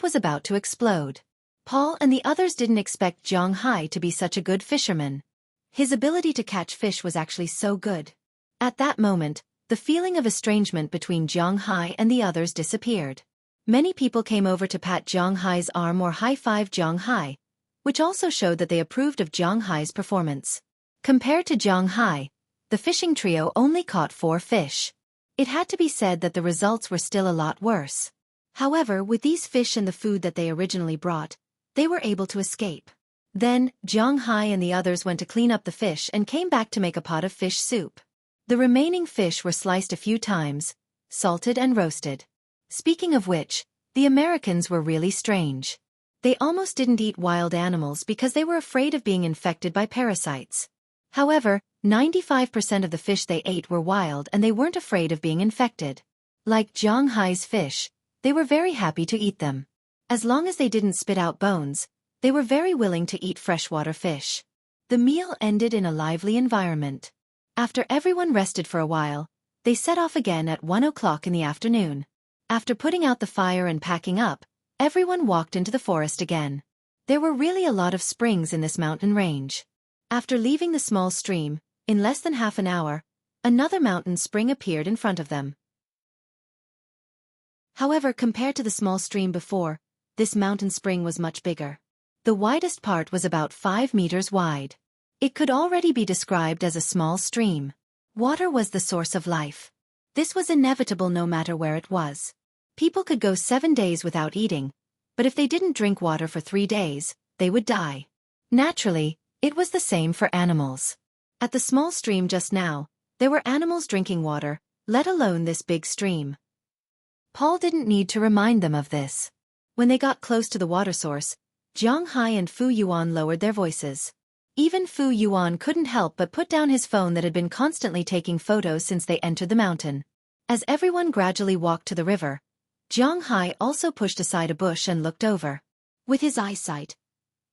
was about to explode. Paul and the others didn't expect Zhang Hai to be such a good fisherman. His ability to catch fish was actually so good. At that moment, the feeling of estrangement between Zhang Hai and the others disappeared. Many people came over to pat Zhang Hai's arm or high-five Zhang Hai, which also showed that they approved of Zhang Hai's performance. Compared to Zhang Hai, the fishing trio only caught 4 fish. It had to be said that the results were still a lot worse. However, with these fish and the food that they originally brought, they were able to escape. Then, Jiang Hai and the others went to clean up the fish and came back to make a pot of fish soup. The remaining fish were sliced a few times, salted and roasted. Speaking of which, the Americans were really strange. They almost didn't eat wild animals because they were afraid of being infected by parasites. However, 95% of the fish they ate were wild and they weren't afraid of being infected. Like Jiang Hai's fish, they were very happy to eat them. As long as they didn't spit out bones, they were very willing to eat freshwater fish. The meal ended in a lively environment. After everyone rested for a while, they set off again at 1 o'clock in the afternoon. After putting out the fire and packing up, everyone walked into the forest again. There were really a lot of springs in this mountain range. After leaving the small stream, in less than half an hour, another mountain spring appeared in front of them. However, compared to the small stream before, this mountain spring was much bigger. The widest part was about 5 meters wide. It could already be described as a small stream. Water was the source of life. This was inevitable no matter where it was. People could go 7 days without eating, but if they didn't drink water for 3 days, they would die. Naturally, it was the same for animals. At the small stream just now, there were animals drinking water, let alone this big stream. Paul didn't need to remind them of this. When they got close to the water source, Jiang Hai and Fu Yuan lowered their voices. Even Fu Yuan couldn't help but put down his phone that had been constantly taking photos since they entered the mountain. As everyone gradually walked to the river, Jiang Hai also pushed aside a bush and looked over. With his eyesight,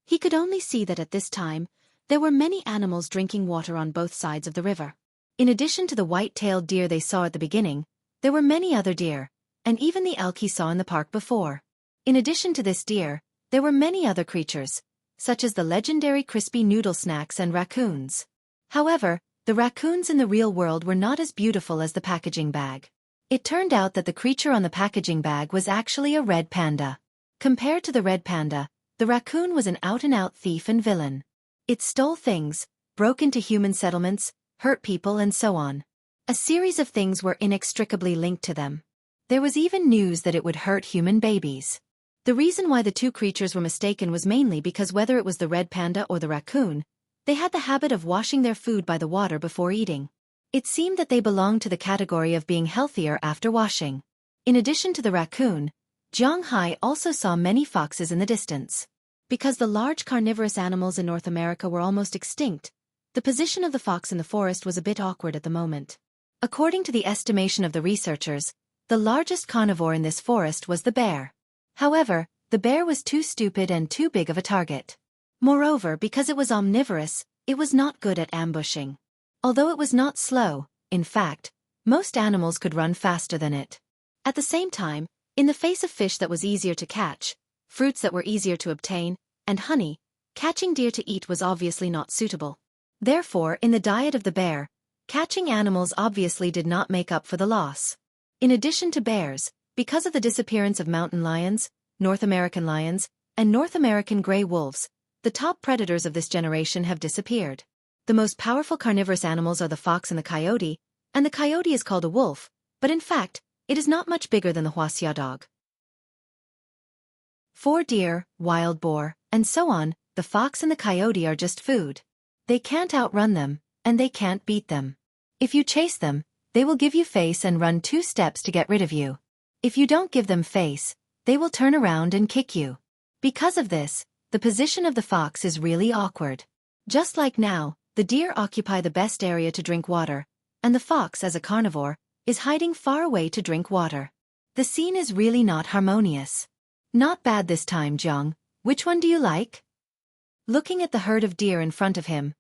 he could only see that at this time, there were many animals drinking water on both sides of the river. In addition to the white-tailed deer they saw at the beginning, there were many other deer, and even the elk he saw in the park before. In addition to this deer, there were many other creatures, such as the legendary crispy noodle snacks and raccoons. However, the raccoons in the real world were not as beautiful as the packaging bag. It turned out that the creature on the packaging bag was actually a red panda. Compared to the red panda, the raccoon was an out-and-out thief and villain. It stole things, broke into human settlements, hurt people and so on. A series of things were inextricably linked to them. There was even news that it would hurt human babies. The reason why the two creatures were mistaken was mainly because whether it was the red panda or the raccoon, they had the habit of washing their food by the water before eating. It seemed that they belonged to the category of being healthier after washing. In addition to the raccoon, Jiang Hai also saw many foxes in the distance. Because the large carnivorous animals in North America were almost extinct, the position of the fox in the forest was a bit awkward at the moment. According to the estimation of the researchers, the largest carnivore in this forest was the bear. However, the bear was too stupid and too big of a target. Moreover, because it was omnivorous, it was not good at ambushing. Although it was not slow, in fact, most animals could run faster than it. At the same time, in the face of fish that was easier to catch, fruits that were easier to obtain, and honey, catching deer to eat was obviously not suitable. Therefore, in the diet of the bear, catching animals obviously did not make up for the loss. In addition to bears, because of the disappearance of mountain lions, North American lions, and North American gray wolves, the top predators of this generation have disappeared. The most powerful carnivorous animals are the fox and the coyote is called a wolf, but in fact, it is not much bigger than the huaxia dog. For deer, wild boar, and so on, the fox and the coyote are just food. They can't outrun them, and they can't beat them. If you chase them, they will give you face and run 2 steps to get rid of you. If you don't give them face, they will turn around and kick you. Because of this, the position of the fox is really awkward. Just like now, the deer occupy the best area to drink water, and the fox, as a carnivore, is hiding far away to drink water. The scene is really not harmonious. Not bad this time, Jiang. Which one do you like? Looking at the herd of deer in front of him,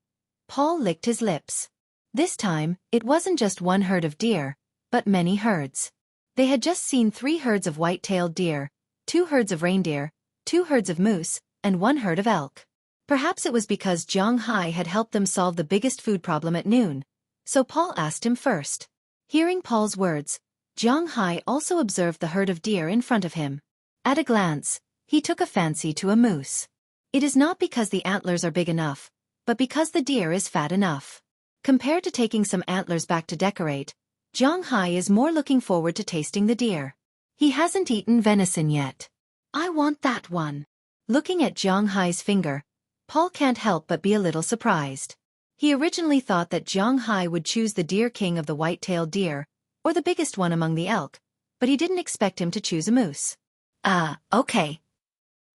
Paul licked his lips. This time, it wasn't just one herd of deer, but many herds. They had just seen 3 herds of white-tailed deer, 2 herds of reindeer, 2 herds of moose, and 1 herd of elk. Perhaps it was because Jiang Hai had helped them solve the biggest food problem at noon, so Paul asked him first. Hearing Paul's words, Jiang Hai also observed the herd of deer in front of him. At a glance, he took a fancy to a moose. It is not because the antlers are big enough, but because the deer is fat enough. Compared to taking some antlers back to decorate, Zhang Hai is more looking forward to tasting the deer. He hasn't eaten venison yet. I want that one. Looking at Zhang Hai's finger, Paul can't help but be a little surprised. He originally thought that Zhang Hai would choose the deer king of the white-tailed deer, or the biggest one among the elk, but he didn't expect him to choose a moose. Okay.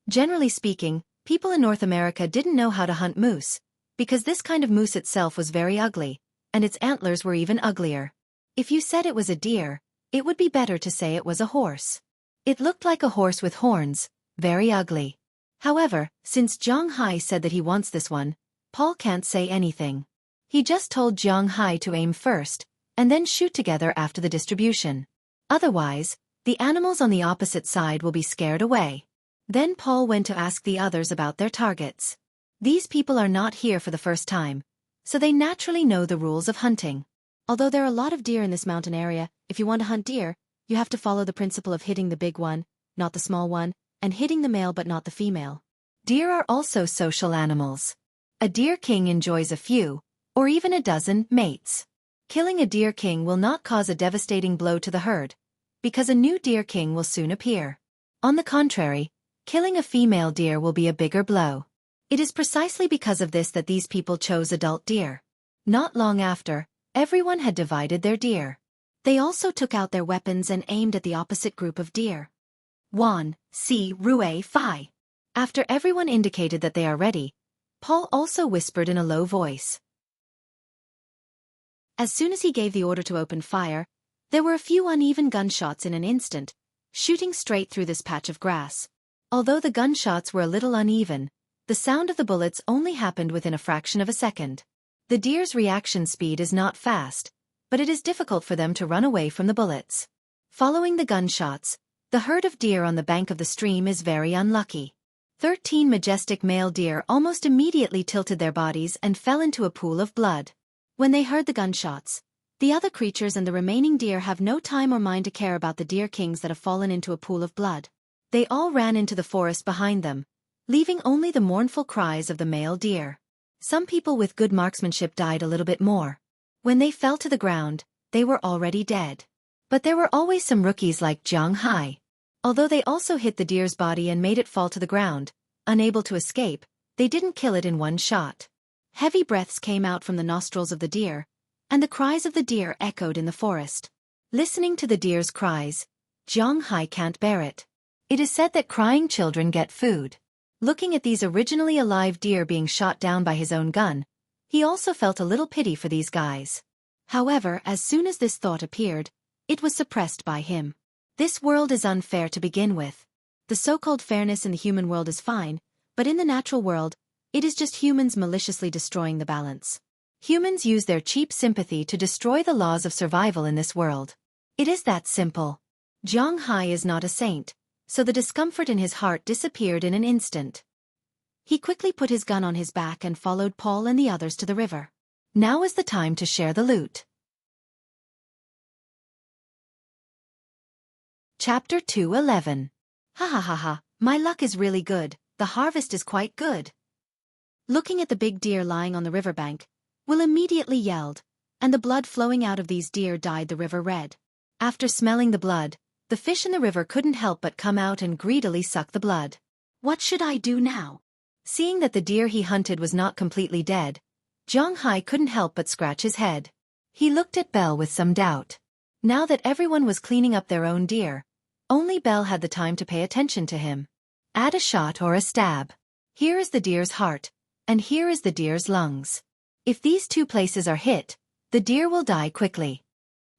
Generally speaking, people in North America didn't know how to hunt moose, because this kind of moose itself was very ugly, and its antlers were even uglier. If you said it was a deer, it would be better to say it was a horse. It looked like a horse with horns, very ugly. However, since Zhang Hai said that he wants this one, Paul can't say anything. He just told Zhang Hai to aim first, and then shoot together after the distribution. Otherwise, the animals on the opposite side will be scared away. Then Paul went to ask the others about their targets. These people are not here for the first time, so they naturally know the rules of hunting. Although there are a lot of deer in this mountain area, if you want to hunt deer, you have to follow the principle of hitting the big one, not the small one, and hitting the male but not the female. Deer are also social animals. A deer king enjoys a few, or even a dozen, mates. Killing a deer king will not cause a devastating blow to the herd, because a new deer king will soon appear. On the contrary, killing a female deer will be a bigger blow. It is precisely because of this that these people chose adult deer. Not long after, everyone had divided their deer. They also took out their weapons and aimed at the opposite group of deer. Wan, Si, Rue, Phi. After everyone indicated that they are ready, Paul also whispered in a low voice. As soon as he gave the order to open fire, there were a few uneven gunshots in an instant, shooting straight through this patch of grass. Although the gunshots were a little uneven, the sound of the bullets only happened within a fraction of a second. The deer's reaction speed is not fast, but it is difficult for them to run away from the bullets. Following the gunshots, the herd of deer on the bank of the stream is very unlucky. 13 majestic male deer almost immediately tilted their bodies and fell into a pool of blood. When they heard the gunshots, the other creatures and the remaining deer have no time or mind to care about the deer kings that have fallen into a pool of blood. They all ran into the forest behind them, leaving only the mournful cries of the male deer. Some people with good marksmanship died a little bit more. When they fell to the ground, they were already dead. But there were always some rookies like Zhang Hai. Although they also hit the deer's body and made it fall to the ground, unable to escape, they didn't kill it in one shot. Heavy breaths came out from the nostrils of the deer, and the cries of the deer echoed in the forest. Listening to the deer's cries, Zhang Hai can't bear it. It is said that crying children get food. Looking at these originally alive deer being shot down by his own gun, he also felt a little pity for these guys. However, as soon as this thought appeared, it was suppressed by him. This world is unfair to begin with. The so-called fairness in the human world is fine, but in the natural world, it is just humans maliciously destroying the balance. Humans use their cheap sympathy to destroy the laws of survival in this world. It is that simple. Zhang Hai is not a saint, so the discomfort in his heart disappeared in an instant. He quickly put his gun on his back and followed Paul and the others to the river. Now is the time to share the loot. Chapter 2:11. Ha ha ha ha, my luck is really good, the harvest is quite good. Looking at the big deer lying on the riverbank, Will immediately yelled, and the blood flowing out of these deer dyed the river red. After smelling the blood, the fish in the river couldn't help but come out and greedily suck the blood. What should I do now? Seeing that the deer he hunted was not completely dead, Zhang Hai couldn't help but scratch his head. He looked at Belle with some doubt. Now that everyone was cleaning up their own deer, only Belle had the time to pay attention to him. Add a shot or a stab. Here is the deer's heart, and here is the deer's lungs. If these two places are hit, the deer will die quickly.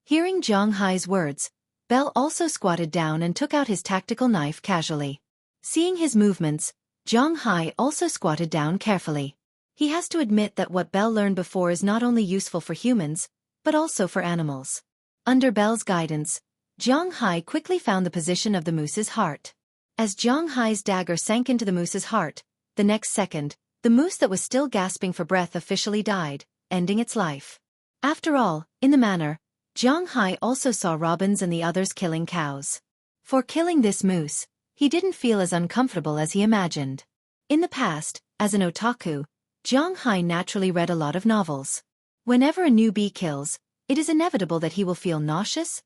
Hearing Zhang Hai's words, Belle also squatted down and took out his tactical knife casually. Seeing his movements, Zhang Hai also squatted down carefully. He has to admit that what Belle learned before is not only useful for humans, but also for animals. Under Belle's guidance, Zhang Hai quickly found the position of the moose's heart. As Zhang Hai's dagger sank into the moose's heart, the next second, the moose that was still gasping for breath officially died, ending its life. After all, in the manner, Zhang Hai also saw robins and the others killing cows. For killing this moose, he didn't feel as uncomfortable as he imagined. In the past, as an otaku, Zhang Hai naturally read a lot of novels. Whenever a new bee kills, It is inevitable that he will feel nauseous,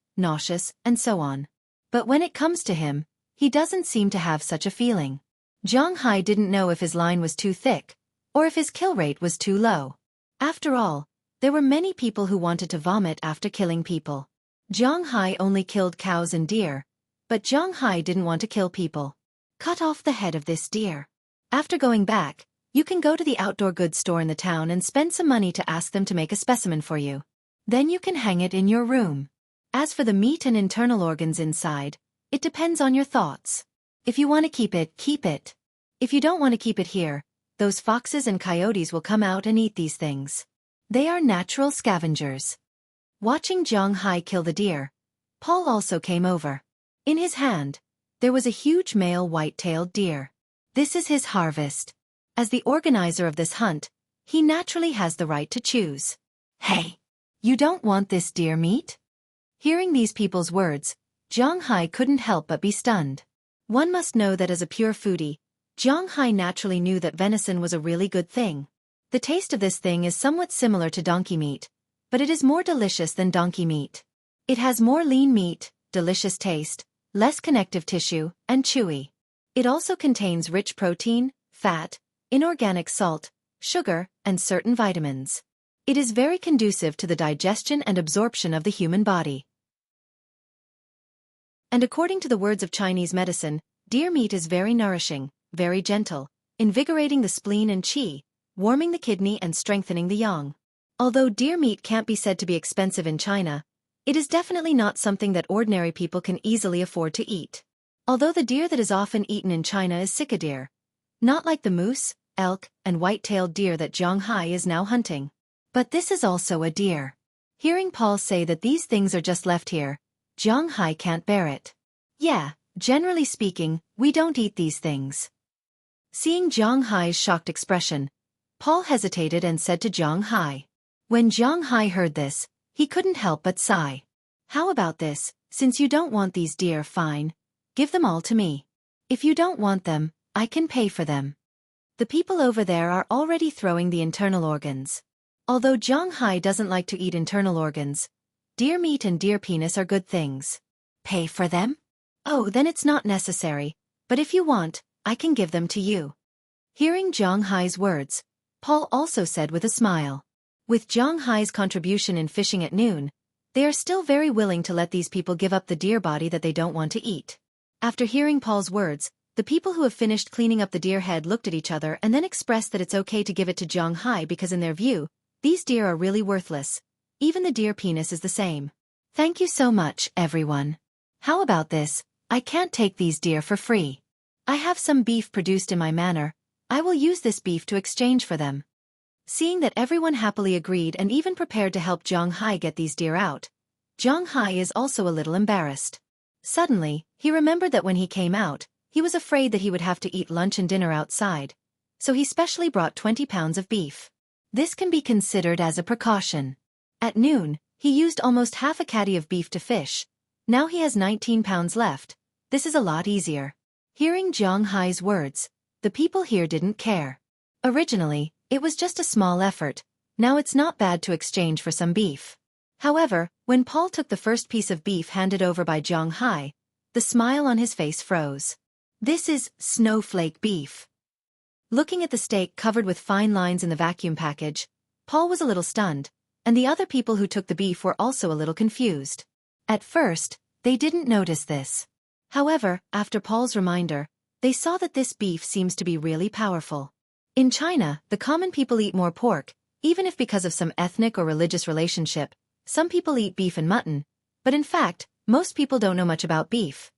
and so on. But when it comes to him, he doesn't seem to have such a feeling. Zhang Hai didn't know if his line was too thick, or if his kill rate was too low. After all, there were many people who wanted to vomit after killing people. Zhang Hai only killed cows and deer, but Zhang Hai didn't want to kill people. Cut off the head of this deer. After going back, you can go to the outdoor goods store in the town and spend some money to ask them to make a specimen for you. Then you can hang it in your room. As for the meat and internal organs inside, it depends on your thoughts. If you want to keep it, keep it. If you don't want to keep it here, those foxes and coyotes will come out and eat these things. They are natural scavengers. Watching Zhang Hai kill the deer, Paul also came over. In his hand, there was a huge male white-tailed deer. This is his harvest. As the organizer of this hunt, he naturally has the right to choose. Hey, you don't want this deer meat? Hearing these people's words, Zhang Hai couldn't help but be stunned. One must know that as a pure foodie, Zhang Hai naturally knew that venison was a really good thing. The taste of this thing is somewhat similar to donkey meat, but it is more delicious than donkey meat. It has more lean meat, delicious taste, less connective tissue, and chewy. It also contains rich protein, fat, inorganic salt, sugar, and certain vitamins. It is very conducive to the digestion and absorption of the human body. And according to the words of Chinese medicine, deer meat is very nourishing, very gentle, invigorating the spleen and qi, warming the kidney and strengthening the yang. Although deer meat can't be said to be expensive in China, it is definitely not something that ordinary people can easily afford to eat. Although the deer that is often eaten in China is sika deer, not like the moose, elk, and white-tailed deer that Zhang Hai is now hunting. But this is also a deer. Hearing Paul say that these things are just left here, Zhang Hai can't bear it. Yeah, generally speaking, we don't eat these things. Seeing Zhang Hai's shocked expression, Paul hesitated and said to Zhang Hai. When Zhang Hai heard this, he couldn't help but sigh. How about this, since you don't want these deer, fine, give them all to me. If you don't want them, I can pay for them. The people over there are already throwing the internal organs. Although Zhang Hai doesn't like to eat internal organs, deer meat and deer penis are good things. Pay for them? Oh, then it's not necessary, but if you want, I can give them to you. Hearing Zhang Hai's words, Paul also said with a smile. With Zhang Hai's contribution in fishing at noon, they are still very willing to let these people give up the deer body that they don't want to eat. After hearing Paul's words, the people who have finished cleaning up the deer head looked at each other and then expressed that it's okay to give it to Zhang Hai because in their view, these deer are really worthless. Even the deer penis is the same. Thank you so much, everyone. How about this? I can't take these deer for free. I have some beef produced in my manor. I will use this beef to exchange for them. Seeing that everyone happily agreed and even prepared to help Zhang Hai get these deer out, Zhang Hai is also a little embarrassed. Suddenly, he remembered that when he came out, he was afraid that he would have to eat lunch and dinner outside, so he specially brought 20 pounds of beef. This can be considered as a precaution. At noon, he used almost half a caddy of beef to fish. Now he has 19 pounds left. This is a lot easier. Hearing Zhang Hai's words, the people here didn't care. Originally, it was just a small effort. Now it's not bad to exchange for some beef. However, when Paul took the first piece of beef handed over by Zhang Hai, the smile on his face froze. This is snowflake beef. Looking at the steak covered with fine lines in the vacuum package, Paul was a little stunned, and the other people who took the beef were also a little confused. At first, they didn't notice this. However, after Paul's reminder, they saw that this beef seems to be really powerful. In China, the common people eat more pork, even if because of some ethnic or religious relationship, some people eat beef and mutton, but in fact, most people don't know much about beef.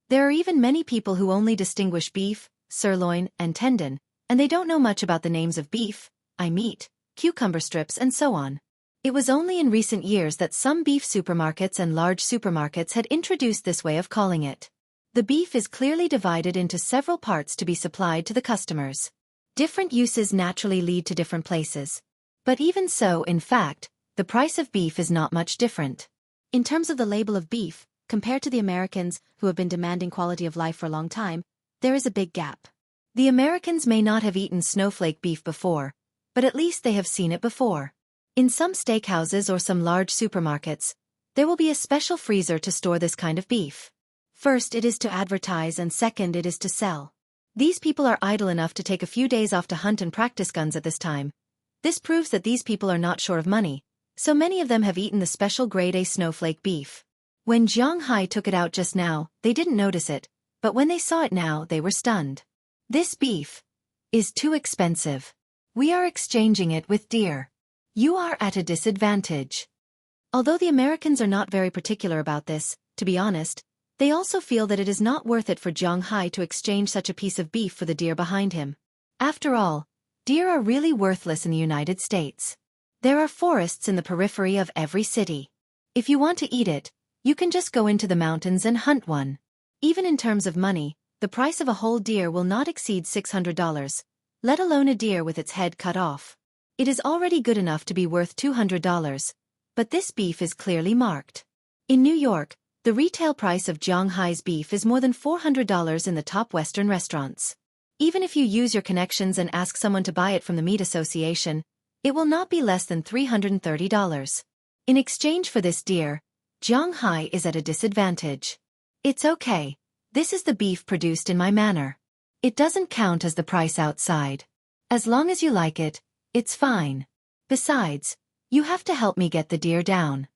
There are even many people who only distinguish beef, sirloin, and tendon, and they don't know much about the names of beef, meat, cucumber strips and so on. It was only in recent years that some beef supermarkets and large supermarkets had introduced this way of calling it. The beef is clearly divided into several parts to be supplied to the customers. Different uses naturally lead to different places. But even so, in fact, the price of beef is not much different. In terms of the label of beef, compared to the Americans who have been demanding quality of life for a long time, there is a big gap. The Americans may not have eaten snowflake beef before, but at least they have seen it before. In some steakhouses or some large supermarkets, there will be a special freezer to store this kind of beef. First, it is to advertise, and second, it is to sell. These people are idle enough to take a few days off to hunt and practice guns at this time. This proves that these people are not short of money, so many of them have eaten the special grade A snowflake beef. When Jiang Hai took it out just now, they didn't notice it, but when they saw it now, they were stunned. This beef is too expensive. We are exchanging it with deer. You are at a disadvantage. Although the Americans are not very particular about this, to be honest, they also feel that it is not worth it for Jiang Hai to exchange such a piece of beef for the deer behind him. After all, deer are really worthless in the United States. There are forests in the periphery of every city. If you want to eat it, you can just go into the mountains and hunt one. Even in terms of money, the price of a whole deer will not exceed $600, let alone a deer with its head cut off. It is already good enough to be worth $200, but this beef is clearly marked. In New York, the retail price of Jiang Hai's beef is more than $400 in the top Western restaurants. Even if you use your connections and ask someone to buy it from the Meat Association, it will not be less than $330. In exchange for this deer, Jiang Hai is at a disadvantage. It's okay. This is the beef produced in my manner. It doesn't count as the price outside. As long as you like it, it's fine. Besides, you have to help me get the deer down.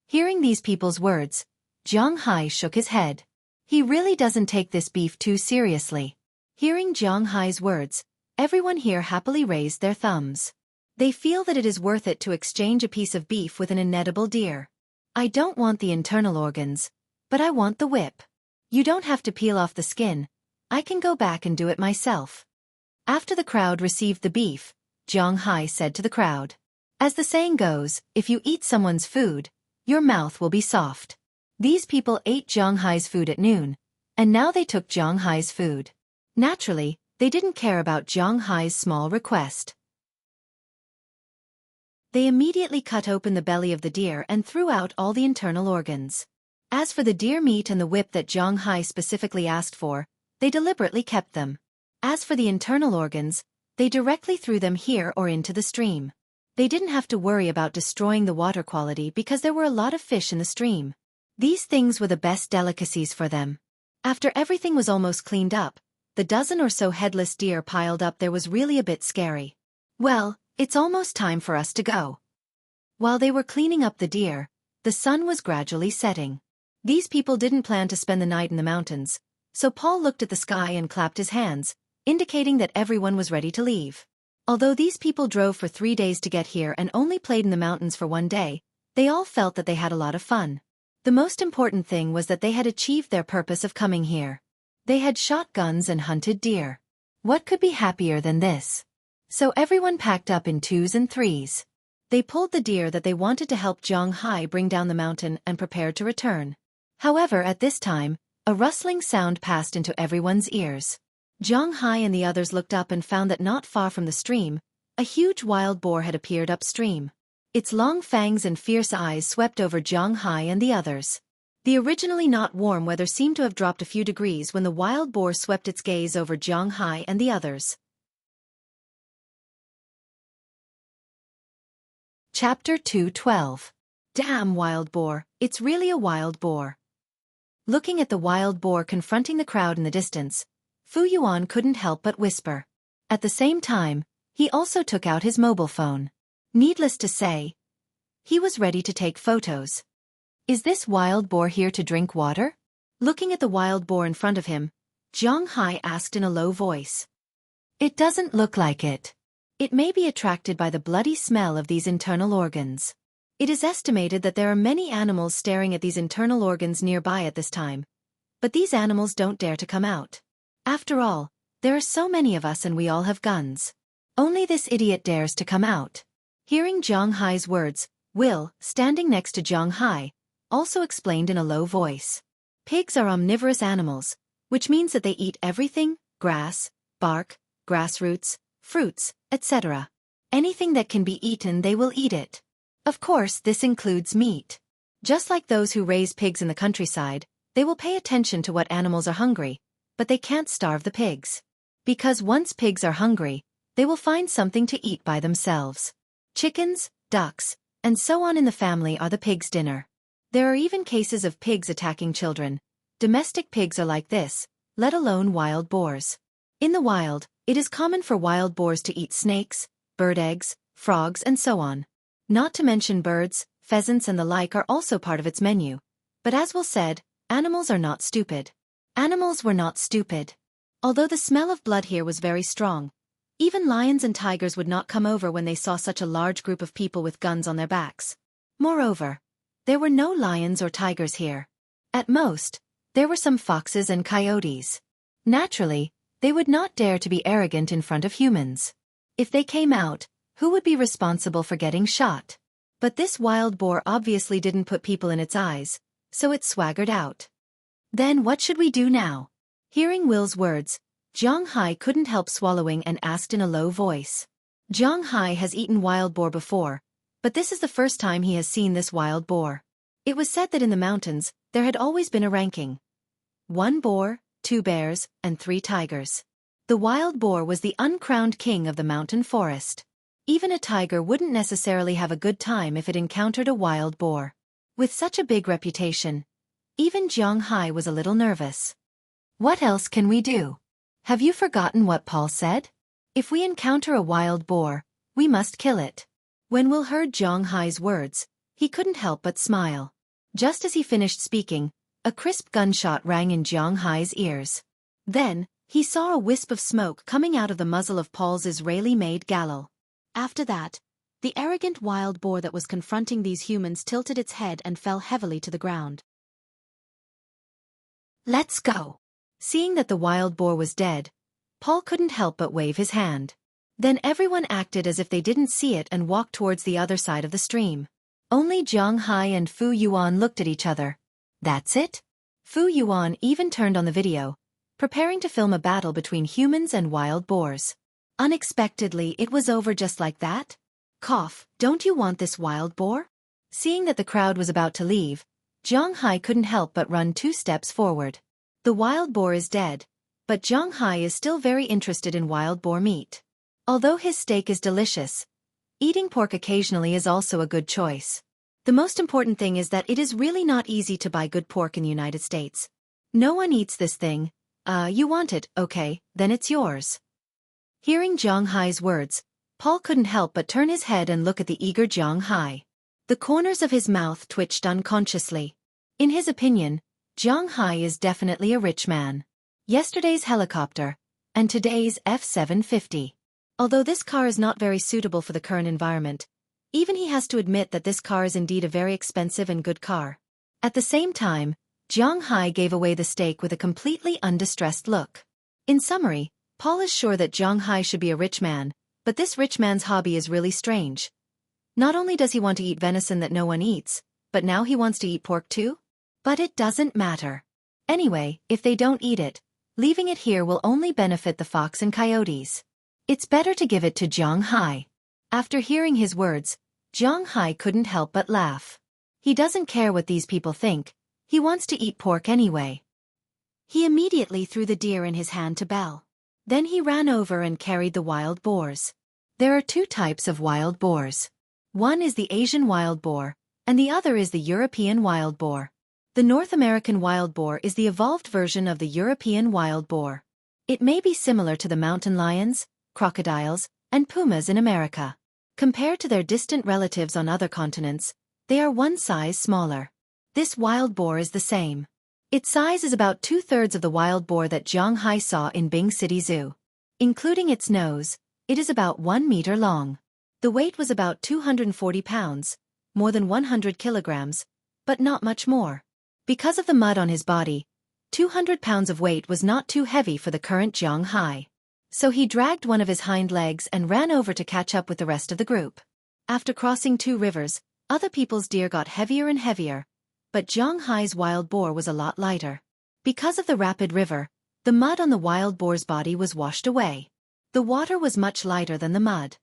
Hearing these people's words, Jiang Hai shook his head. He really doesn't take this beef too seriously. Hearing Jiang Hai's words, everyone here happily raised their thumbs. They feel that it is worth it to exchange a piece of beef with an inedible deer. I don't want the internal organs, but I want the whip. You don't have to peel off the skin. I can go back and do it myself. After the crowd received the beef, Jiang Hai said to the crowd, as the saying goes, if you eat someone's food, your mouth will be soft. These people ate Jiang Hai's food at noon, and now they took Jiang Hai's food. Naturally, they didn't care about Jiang Hai's small request. They immediately cut open the belly of the deer and threw out all the internal organs. As for the deer meat and the whip that Jiang Hai specifically asked for, they deliberately kept them. As for the internal organs, they directly threw them here or into the stream. They didn't have to worry about destroying the water quality because there were a lot of fish in the stream. These things were the best delicacies for them. After everything was almost cleaned up, the dozen or so headless deer piled up there was really a bit scary. Well, it's almost time for us to go. While they were cleaning up the deer, the sun was gradually setting. These people didn't plan to spend the night in the mountains, so Paul looked at the sky and clapped his hands, indicating that everyone was ready to leave. Although these people drove for 3 days to get here and only played in the mountains for 1 day, they all felt that they had a lot of fun. The most important thing was that they had achieved their purpose of coming here. They had shot guns and hunted deer. What could be happier than this? So everyone packed up in 2s and 3s. They pulled the deer that they wanted to help Jiang Hai bring down the mountain and prepared to return. However, at this time, a rustling sound passed into everyone's ears. Jiang Hai and the others looked up and found that not far from the stream, a huge wild boar had appeared upstream. Its long fangs and fierce eyes swept over Jiang Hai and the others. The originally not warm weather seemed to have dropped a few degrees when the wild boar swept its gaze over Jiang Hai and the others. Chapter 2:12. Damn wild boar, it's really a wild boar. Looking at the wild boar confronting the crowd in the distance, Fu Yuan couldn't help but whisper. At the same time, he also took out his mobile phone. Needless to say, he was ready to take photos. Is this wild boar here to drink water? Looking at the wild boar in front of him, Jiang Hai asked in a low voice. It doesn't look like it. It may be attracted by the bloody smell of these internal organs. It is estimated that there are many animals staring at these internal organs nearby at this time, but these animals don't dare to come out. After all, there are so many of us and we all have guns. Only this idiot dares to come out. Hearing Jiang Hai's words, Will, standing next to Jiang Hai, also explained in a low voice. Pigs are omnivorous animals, which means that they eat everything, grass, bark, grass roots, fruits, etc. Anything that can be eaten they will eat it. Of course, this includes meat. Just like those who raise pigs in the countryside, they will pay attention to what animals are hungry, but they can't starve the pigs. Because once pigs are hungry, they will find something to eat by themselves. Chickens, ducks, and so on in the family are the pig's dinner. There are even cases of pigs attacking children. Domestic pigs are like this, let alone wild boars. In the wild, it is common for wild boars to eat snakes, bird eggs, frogs and so on. Not to mention birds, pheasants and the like are also part of its menu. But as Will said, animals are not stupid. Animals were not stupid. Although the smell of blood here was very strong, even lions and tigers would not come over when they saw such a large group of people with guns on their backs. Moreover, there were no lions or tigers here. At most, there were some foxes and coyotes. Naturally, they would not dare to be arrogant in front of humans. If they came out, who would be responsible for getting shot? But this wild boar obviously didn't put people in its eyes, so it swaggered out. Then what should we do now? Hearing Will's words, Zhang Hai couldn't help swallowing and asked in a low voice. Zhang Hai has eaten wild boar before, but this is the first time he has seen this wild boar. It was said that in the mountains, there had always been a ranking. 1 boar, 2 bears, and 3 tigers. The wild boar was the uncrowned king of the mountain forest. Even a tiger wouldn't necessarily have a good time if it encountered a wild boar. With such a big reputation, even Zhang Hai was a little nervous. What else can we do? Have you forgotten what Paul said? If we encounter a wild boar, we must kill it. When Will heard Zhang Hai's words, he couldn't help but smile. Just as he finished speaking, a crisp gunshot rang in Zhang Hai's ears. Then, he saw a wisp of smoke coming out of the muzzle of Paul's Israeli-made Galil. After that, the arrogant wild boar that was confronting these humans tilted its head and fell heavily to the ground. Let's go. Seeing that the wild boar was dead, Paul couldn't help but wave his hand. Then everyone acted as if they didn't see it and walked towards the other side of the stream. Only Zhang Hai and Fu Yuan looked at each other. That's it? Fu Yuan even turned on the video, preparing to film a battle between humans and wild boars. Unexpectedly, it was over just like that. Cough, don't you want this wild boar? Seeing that the crowd was about to leave, Zhang Hai couldn't help but run 2 steps forward. The wild boar is dead, but Zhang Hai is still very interested in wild boar meat. Although his steak is delicious, eating pork occasionally is also a good choice. The most important thing is that it is really not easy to buy good pork in the United States. No one eats this thing. You want it, okay, then it's yours. Hearing Zhang Hai's words, Paul couldn't help but turn his head and look at the eager Zhang Hai. The corners of his mouth twitched unconsciously. In his opinion, Zhang Hai is definitely a rich man. Yesterday's helicopter, and today's F-750. Although this car is not very suitable for the current environment, even he has to admit that this car is indeed a very expensive and good car. At the same time, Zhang Hai gave away the steak with a completely undistressed look. In summary, Paul is sure that Zhang Hai should be a rich man, but this rich man's hobby is really strange. Not only does he want to eat venison that no one eats, but now he wants to eat pork too? But it doesn't matter. Anyway, if they don't eat it, leaving it here will only benefit the fox and coyotes. It's better to give it to Zhang Hai. After hearing his words, Zhang Hai couldn't help but laugh. He doesn't care what these people think, he wants to eat pork anyway. He immediately threw the deer in his hand to Belle. Then he ran over and carried the wild boars. There are 2 types of wild boars. One is the Asian wild boar, and the other is the European wild boar. The North American wild boar is the evolved version of the European wild boar. It may be similar to the mountain lions, crocodiles, and pumas in America. Compared to their distant relatives on other continents, they are 1 size smaller. This wild boar is the same. Its size is about 2/3 of the wild boar that Zhang Hai saw in Bing City Zoo. Including its nose, it is about 1 meter long. The weight was about 240 pounds, more than 100 kilograms, but not much more. Because of the mud on his body, 200 pounds of weight was not too heavy for the current Zhang Hai. So he dragged one of his hind legs and ran over to catch up with the rest of the group. After crossing 2 rivers, other people's deer got heavier and heavier, but Zhang Hai's wild boar was a lot lighter. Because of the rapid river, the mud on the wild boar's body was washed away. The water was much lighter than the mud.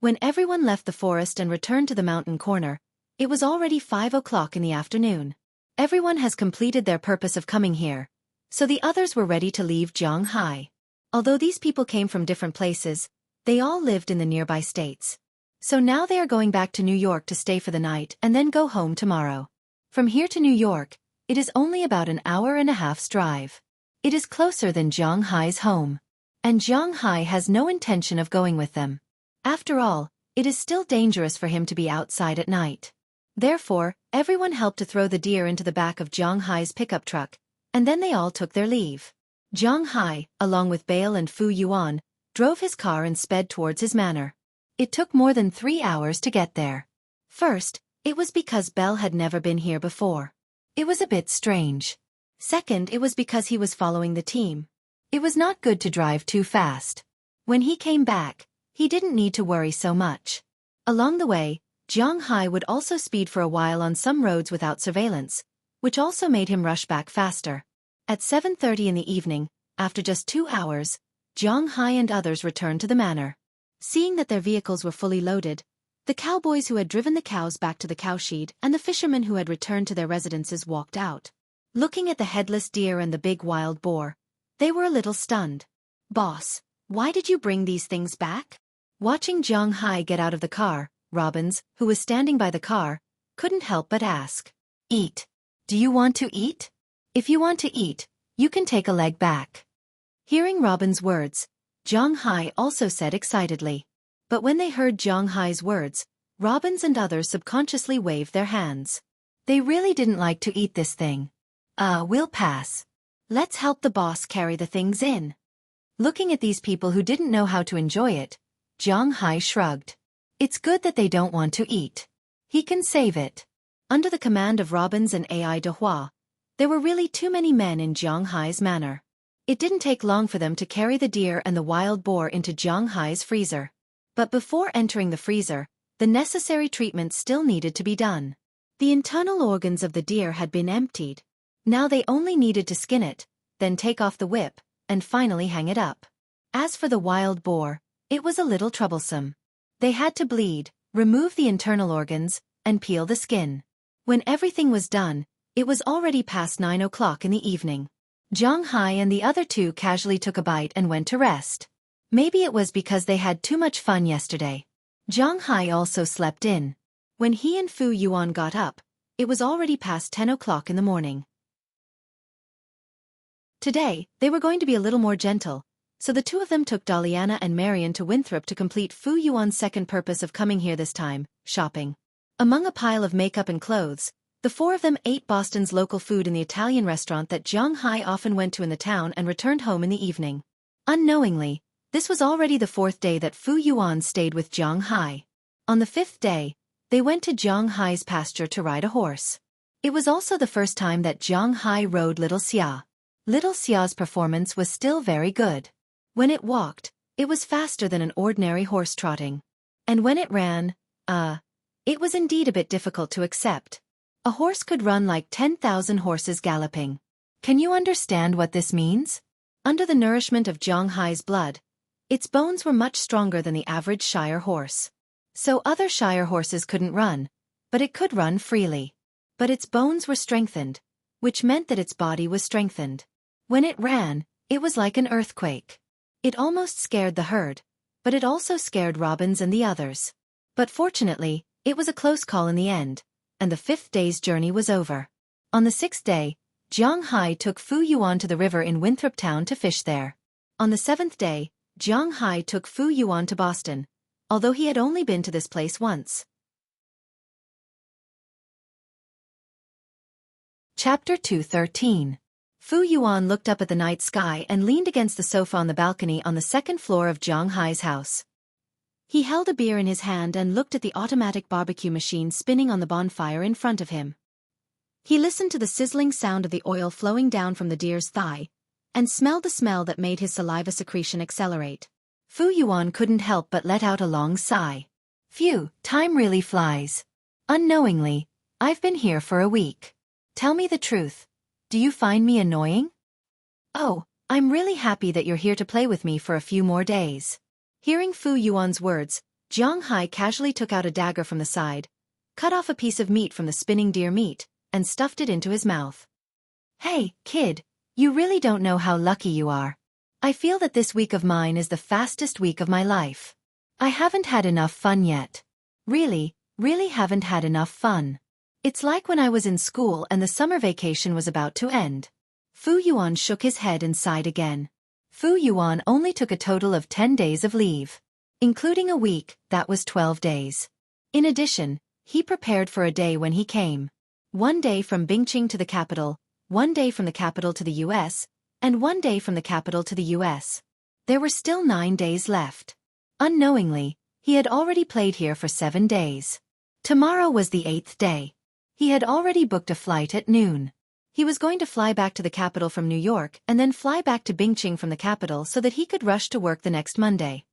When everyone left the forest and returned to the mountain corner, it was already 5 o'clock in the afternoon. Everyone has completed their purpose of coming here, so the others were ready to leave Zhang Hai. Although these people came from different places, they all lived in the nearby states. So now they are going back to New York to stay for the night and then go home tomorrow. From here to New York, it is only about an hour and a half's drive. It is closer than Jiang Hai's home. And Jiang Hai has no intention of going with them. After all, it is still dangerous for him to be outside at night. Therefore, everyone helped to throw the deer into the back of Jiang Hai's pickup truck, and then they all took their leave. Jiang Hai, along with Bale and Fu Yuan, drove his car and sped towards his manor. It took more than 3 hours to get there. First, it was because Belle had never been here before. It was a bit strange. Second, it was because he was following the team. It was not good to drive too fast. When he came back, he didn't need to worry so much. Along the way, Jiang Hai would also speed for a while on some roads without surveillance, which also made him rush back faster. At 7:30 in the evening, after just 2 hours, Jiang Hai and others returned to the manor. Seeing that their vehicles were fully loaded, the cowboys who had driven the cows back to the cowshed and the fishermen who had returned to their residences walked out. Looking at the headless deer and the big wild boar, they were a little stunned. "Boss, why did you bring these things back?" Watching Jiang Hai get out of the car, Robbins, who was standing by the car, couldn't help but ask. "Eat. Do you want to eat? If you want to eat, you can take a leg back." Hearing Robin's words, Jiang Hai also said excitedly. But when they heard Jiang Hai's words, Robbins and others subconsciously waved their hands. They really didn't like to eat this thing. We'll pass. Let's help the boss carry the things in." Looking at these people who didn't know how to enjoy it, Jiang Hai shrugged. It's good that they don't want to eat. He can save it. Under the command of Robbins and Ai Dehua, there were really too many men in Jiang Hai's manor. It didn't take long for them to carry the deer and the wild boar into Jiang Hai's freezer. But before entering the freezer, the necessary treatment still needed to be done. The internal organs of the deer had been emptied. Now they only needed to skin it, then take off the whip, and finally hang it up. As for the wild boar, it was a little troublesome. They had to bleed, remove the internal organs, and peel the skin. When everything was done, it was already past 9 o'clock in the evening. Jiang Hai and the other two casually took a bite and went to rest. Maybe it was because they had too much fun yesterday. Jiang Hai also slept in. When he and Fu Yuan got up, it was already past 10 o'clock in the morning. Today, they were going to be a little more gentle, so the two of them took Daliana and Marion to Winthrop to complete Fu Yuan's second purpose of coming here this time, shopping. Among a pile of makeup and clothes, the four of them ate Boston's local food in the Italian restaurant that Jiang Hai often went to in the town and returned home in the evening. Unknowingly, this was already the 4th day that Fu Yuan stayed with Jiang Hai. On the 5th day, they went to Jiang Hai's pasture to ride a horse. It was also the first time that Jiang Hai rode Little Xia. Little Xia's performance was still very good. When it walked, it was faster than an ordinary horse trotting. And when it ran, it was indeed a bit difficult to accept. A horse could run like 10,000 horses galloping. Can you understand what this means? Under the nourishment of Jiang Hai's blood, its bones were much stronger than the average Shire horse. So other Shire horses couldn't run, but it could run freely. But its bones were strengthened, which meant that its body was strengthened. When it ran, it was like an earthquake. It almost scared the herd, but it also scared Robbins and the others. But fortunately, it was a close call in the end, and the 5th day's journey was over. On the 6th day, Jiang Hai took Fu Yuan to the river in Winthrop Town to fish there. On the 7th day, Jiang Hai took Fu Yuan to Boston, although he had only been to this place once. Chapter 213. Fu Yuan looked up at the night sky and leaned against the sofa on the balcony on the 2nd floor of Jiang Hai's house. He held a beer in his hand and looked at the automatic barbecue machine spinning on the bonfire in front of him. He listened to the sizzling sound of the oil flowing down from the deer's thigh, and smelled the smell that made his saliva secretion accelerate. Fu Yuan couldn't help but let out a long sigh. Phew, time really flies. Unknowingly, I've been here for a week. Tell me the truth. Do you find me annoying? Oh, I'm really happy that you're here to play with me for a few more days. Hearing Fu Yuan's words, Jiang Hai casually took out a dagger from the side, cut off a piece of meat from the spinning deer meat, and stuffed it into his mouth. Hey, kid, you really don't know how lucky you are. I feel that this week of mine is the fastest week of my life. I haven't had enough fun yet. Really haven't had enough fun. It's like when I was in school and the summer vacation was about to end. Fu Yuan shook his head and sighed again. Fu Yuan only took a total of 10 days of leave. Including a week, that was 12 days. In addition, he prepared for a day when he came. 1 day from Bingqing to the capital, 1 day from the capital to the US, and 1 day from the capital to the US. There were still 9 days left. Unknowingly, he had already played here for 7 days. Tomorrow was the 8th day. He had already booked a flight at noon. He was going to fly back to the capital from New York and then fly back to Bingqing from the capital so that he could rush to work the next Monday.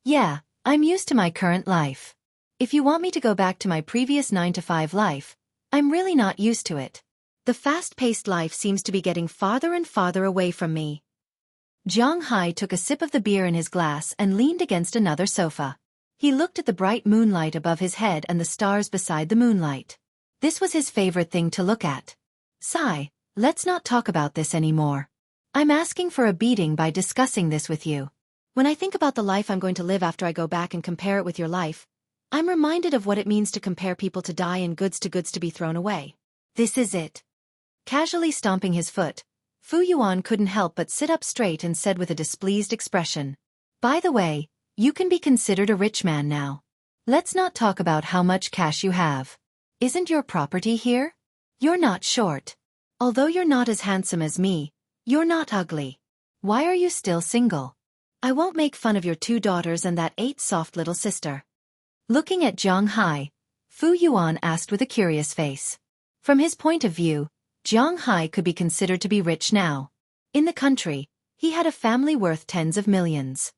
Yeah, I'm used to my current life. If you want me to go back to my previous 9-to-5 life, I'm really not used to it. The fast-paced life seems to be getting farther and farther away from me. Jiang Hai took a sip of the beer in his glass and leaned against another sofa. He looked at the bright moonlight above his head and the stars beside the moonlight. This was his favorite thing to look at. Sigh, let's not talk about this anymore. I'm asking for a beating by discussing this with you. When I think about the life I'm going to live after I go back and compare it with your life, I'm reminded of what it means to compare people to die and goods to be thrown away. This is it. Casually stomping his foot, Fu Yuan couldn't help but sit up straight and said with a displeased expression, "By the way, you can be considered a rich man now. Let's not talk about how much cash you have. Isn't your property here? You're not short. Although you're not as handsome as me, you're not ugly. Why are you still single? I won't make fun of your 2 daughters and that 8 soft little sister." Looking at Jiang Hai, Fu Yuan asked with a curious face. From his point of view, Jiang Hai could be considered to be rich now. In the country, he had a family worth tens of millions.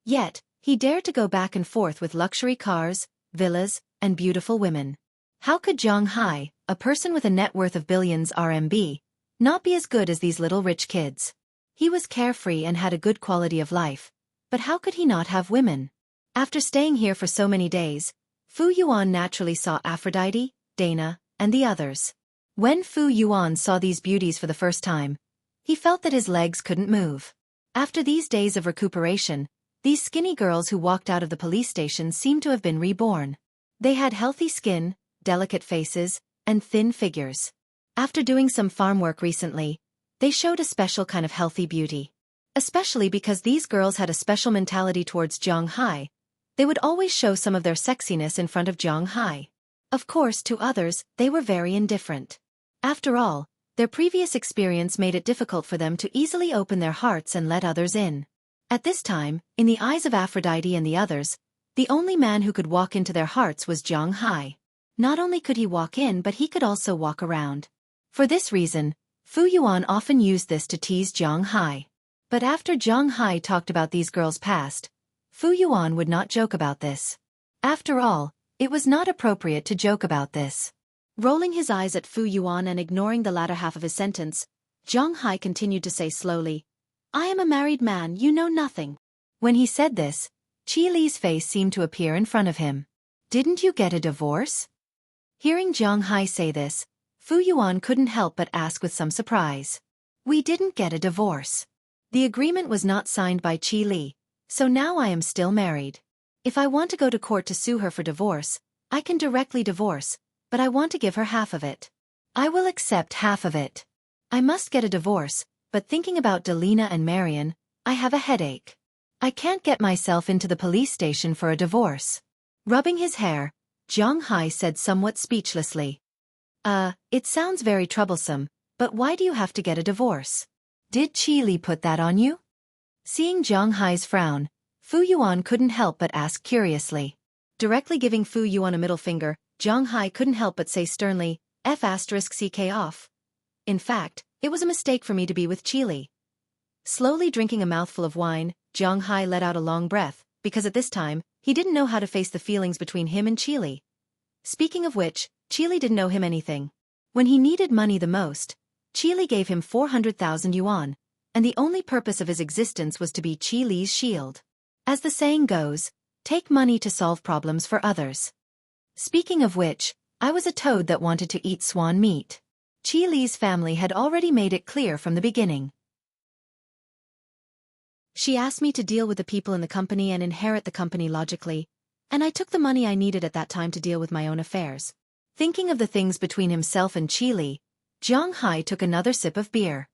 Yet, he dared to go back and forth with luxury cars, villas, and beautiful women. How could Jiang Hai, a person with a net worth of billions RMB, not be as good as these little rich kids? He was carefree and had a good quality of life, but how could he not have women? After staying here for so many days, Fu Yuan naturally saw Aphrodite, Dana, and the others. When Fu Yuan saw these beauties for the first time, he felt that his legs couldn't move. After these days of recuperation, these skinny girls who walked out of the police station seemed to have been reborn. They had healthy skin, delicate faces, and thin figures. After doing some farm work recently, they showed a special kind of healthy beauty. Especially because these girls had a special mentality towards Jiang Hai. They would always show some of their sexiness in front of Jiang Hai. Of course, to others, they were very indifferent. After all, their previous experience made it difficult for them to easily open their hearts and let others in. At this time, in the eyes of Aphrodite and the others, the only man who could walk into their hearts was Jiang Hai. Not only could he walk in, but he could also walk around. For this reason, Fu Yuan often used this to tease Jiang Hai. But after Jiang Hai talked about these girls' past, Fu Yuan would not joke about this. After all, it was not appropriate to joke about this. Rolling his eyes at Fu Yuan and ignoring the latter half of his sentence, Jiang Hai continued to say slowly, "I am a married man, you know nothing." When he said this, Qi Li's face seemed to appear in front of him. "Didn't you get a divorce?" Hearing Jiang Hai say this, Fu Yuan couldn't help but ask with some surprise. "We didn't get a divorce. The agreement was not signed by Qi Li, so now I am still married. If I want to go to court to sue her for divorce, I can directly divorce, but I want to give her half of it. I will accept half of it. I must get a divorce, but thinking about Delina and Marion, I have a headache. I can't get myself into the police station for a divorce." Rubbing his hair, Jiang Hai said somewhat speechlessly. It sounds very troublesome, but why do you have to get a divorce? Did Qi Li put that on you?" Seeing Jiang Hai's frown, Fu Yuan couldn't help but ask curiously. Directly giving Fu Yuan a middle finger, Jiang Hai couldn't help but say sternly, "F***ck off. In fact, it was a mistake for me to be with Qi Li." Slowly drinking a mouthful of wine, Jiang Hai let out a long breath, because at this time, he didn't know how to face the feelings between him and Qi Li. Speaking of which, Qi Li didn't know him anything. When he needed money the most, Qi Li gave him 400,000 yuan, and the only purpose of his existence was to be Qi Li's shield. As the saying goes, take money to solve problems for others. Speaking of which, I was a toad that wanted to eat swan meat. Qi Li's family had already made it clear from the beginning. She asked me to deal with the people in the company and inherit the company logically. And I took the money I needed at that time to deal with my own affairs. Thinking of the things between himself and Qili, Zhang Hai took another sip of beer.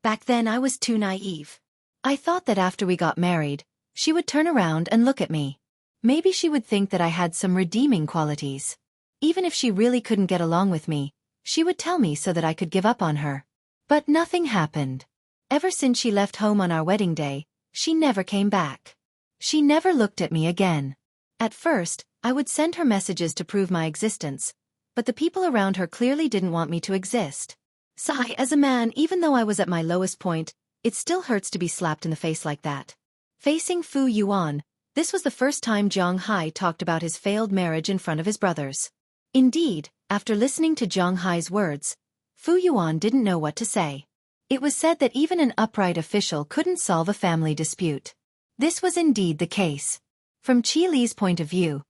Back then I was too naive. I thought that after we got married, she would turn around and look at me. Maybe she would think that I had some redeeming qualities. Even if she really couldn't get along with me, she would tell me so that I could give up on her. But nothing happened. Ever since she left home on our wedding day, she never came back. She never looked at me again. At first, I would send her messages to prove my existence, but the people around her clearly didn't want me to exist. As a man, even though I was at my lowest point, it still hurts to be slapped in the face like that. Facing Fu Yuan, this was the first time Zhang Hai talked about his failed marriage in front of his brothers. Indeed, after listening to Zhang Hai's words, Fu Yuan didn't know what to say. It was said that even an upright official couldn't solve a family dispute. This was indeed the case. From Qili's point of view,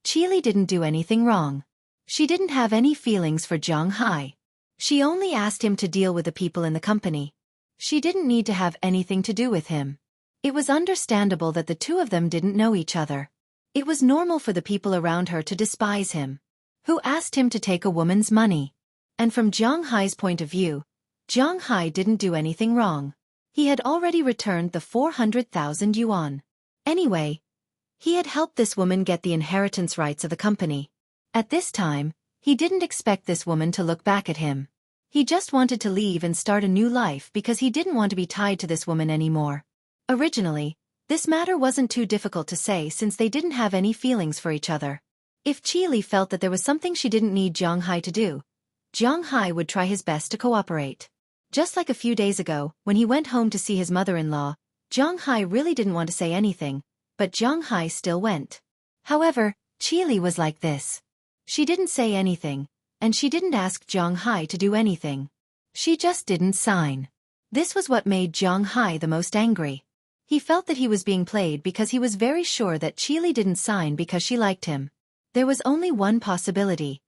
Qili didn't do anything wrong. She didn't have any feelings for Zhang Hai. She only asked him to deal with the people in the company. She didn't need to have anything to do with him. It was understandable that the two of them didn't know each other. It was normal for the people around her to despise him. Who asked him to take a woman's money? And from Zhang Hai's point of view, Zhang Hai didn't do anything wrong. He had already returned the 400,000 yuan. Anyway, he had helped this woman get the inheritance rights of the company. At this time, he didn't expect this woman to look back at him. He just wanted to leave and start a new life because he didn't want to be tied to this woman anymore. Originally, this matter wasn't too difficult to say since they didn't have any feelings for each other. If Qili felt that there was something she didn't need Zhang Hai to do, Zhang Hai would try his best to cooperate. Just like a few days ago, when he went home to see his mother-in-law, Zhang Hai really didn't want to say anything, but Zhang Hai still went. However, Qili was like this. She didn't say anything, and she didn't ask Zhang Hai to do anything. She just didn't sign. This was what made Zhang Hai the most angry. He felt that he was being played because he was very sure that Qili didn't sign because she liked him. There was only one possibility.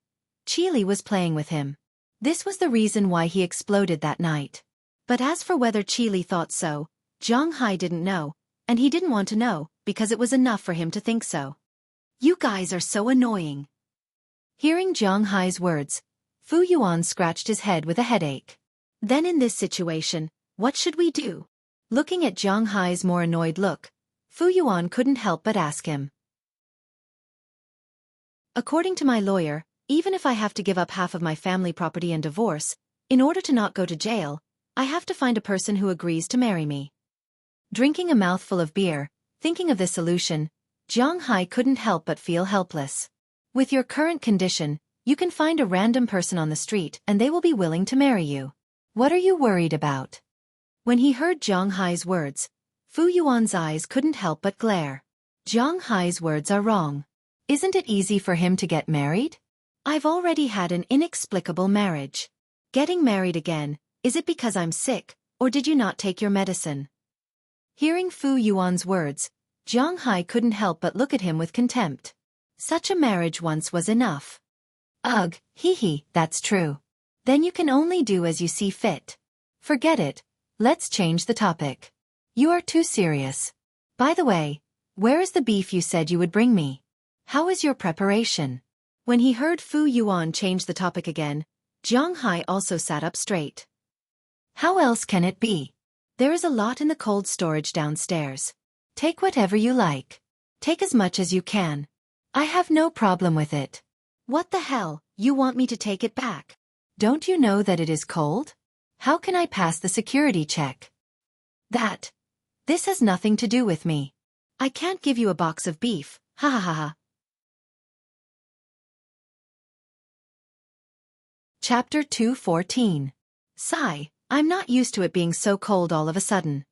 Qili was playing with him. This was the reason why he exploded that night. But as for whether Qili thought so, Zhang Hai didn't know, and he didn't want to know, because it was enough for him to think so. You guys are so annoying. Hearing Zhang Hai's words, Fu Yuan scratched his head with a headache. Then in this situation, what should we do? Looking at Zhang Hai's more annoyed look, Fu Yuan couldn't help but ask him. According to my lawyer, even if I have to give up half of my family property and divorce, in order to not go to jail, I have to find a person who agrees to marry me. Drinking a mouthful of beer, thinking of this solution, Zhang Hai couldn't help but feel helpless. With your current condition, you can find a random person on the street and they will be willing to marry you. What are you worried about? When he heard Zhang Hai's words, Fu Yuan's eyes couldn't help but glare. Zhang Hai's words are wrong. Isn't it easy for him to get married? I've already had an inexplicable marriage. Getting married again, is it because I'm sick, or did you not take your medicine? Hearing Fu Yuan's words, Zhang Hai couldn't help but look at him with contempt. Such a marriage once was enough. Ugh, that's true. Then you can only do as you see fit. Forget it, let's change the topic. You are too serious. By the way, where is the beef you said you would bring me? How is your preparation? When he heard Fu Yuan change the topic again, Zhang Hai also sat up straight. How else can it be? There is a lot in the cold storage downstairs. Take whatever you like. Take as much as you can. I have no problem with it. What the hell, you want me to take it back? Don't you know that it is cold? How can I pass the security check? This has nothing to do with me. I can't give you a box of beef, ha ha ha ha. Chapter 214. Sigh, I'm not used to it being so cold all of a sudden.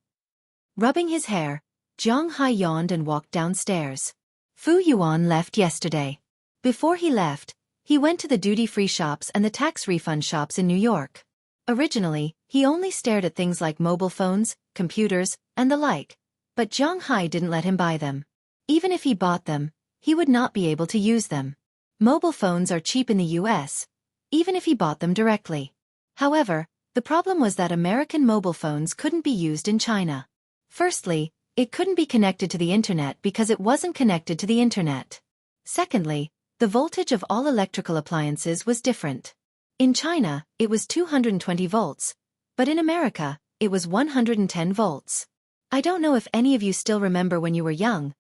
Rubbing his hair, Zhang Hai yawned and walked downstairs. Fu Yuan left yesterday. Before he left, he went to the duty-free shops and the tax refund shops in New York. Originally, he only stared at things like mobile phones, computers, and the like, but Zhang Hai didn't let him buy them. Even if he bought them, he would not be able to use them. Mobile phones are cheap in the US, even if he bought them directly. However, the problem was that American mobile phones couldn't be used in China. Firstly, it couldn't be connected to the internet because it wasn't connected to the internet. Secondly, the voltage of all electrical appliances was different. In China, it was 220 volts, but in America, it was 110 volts. I don't know if any of you still remember when you were young.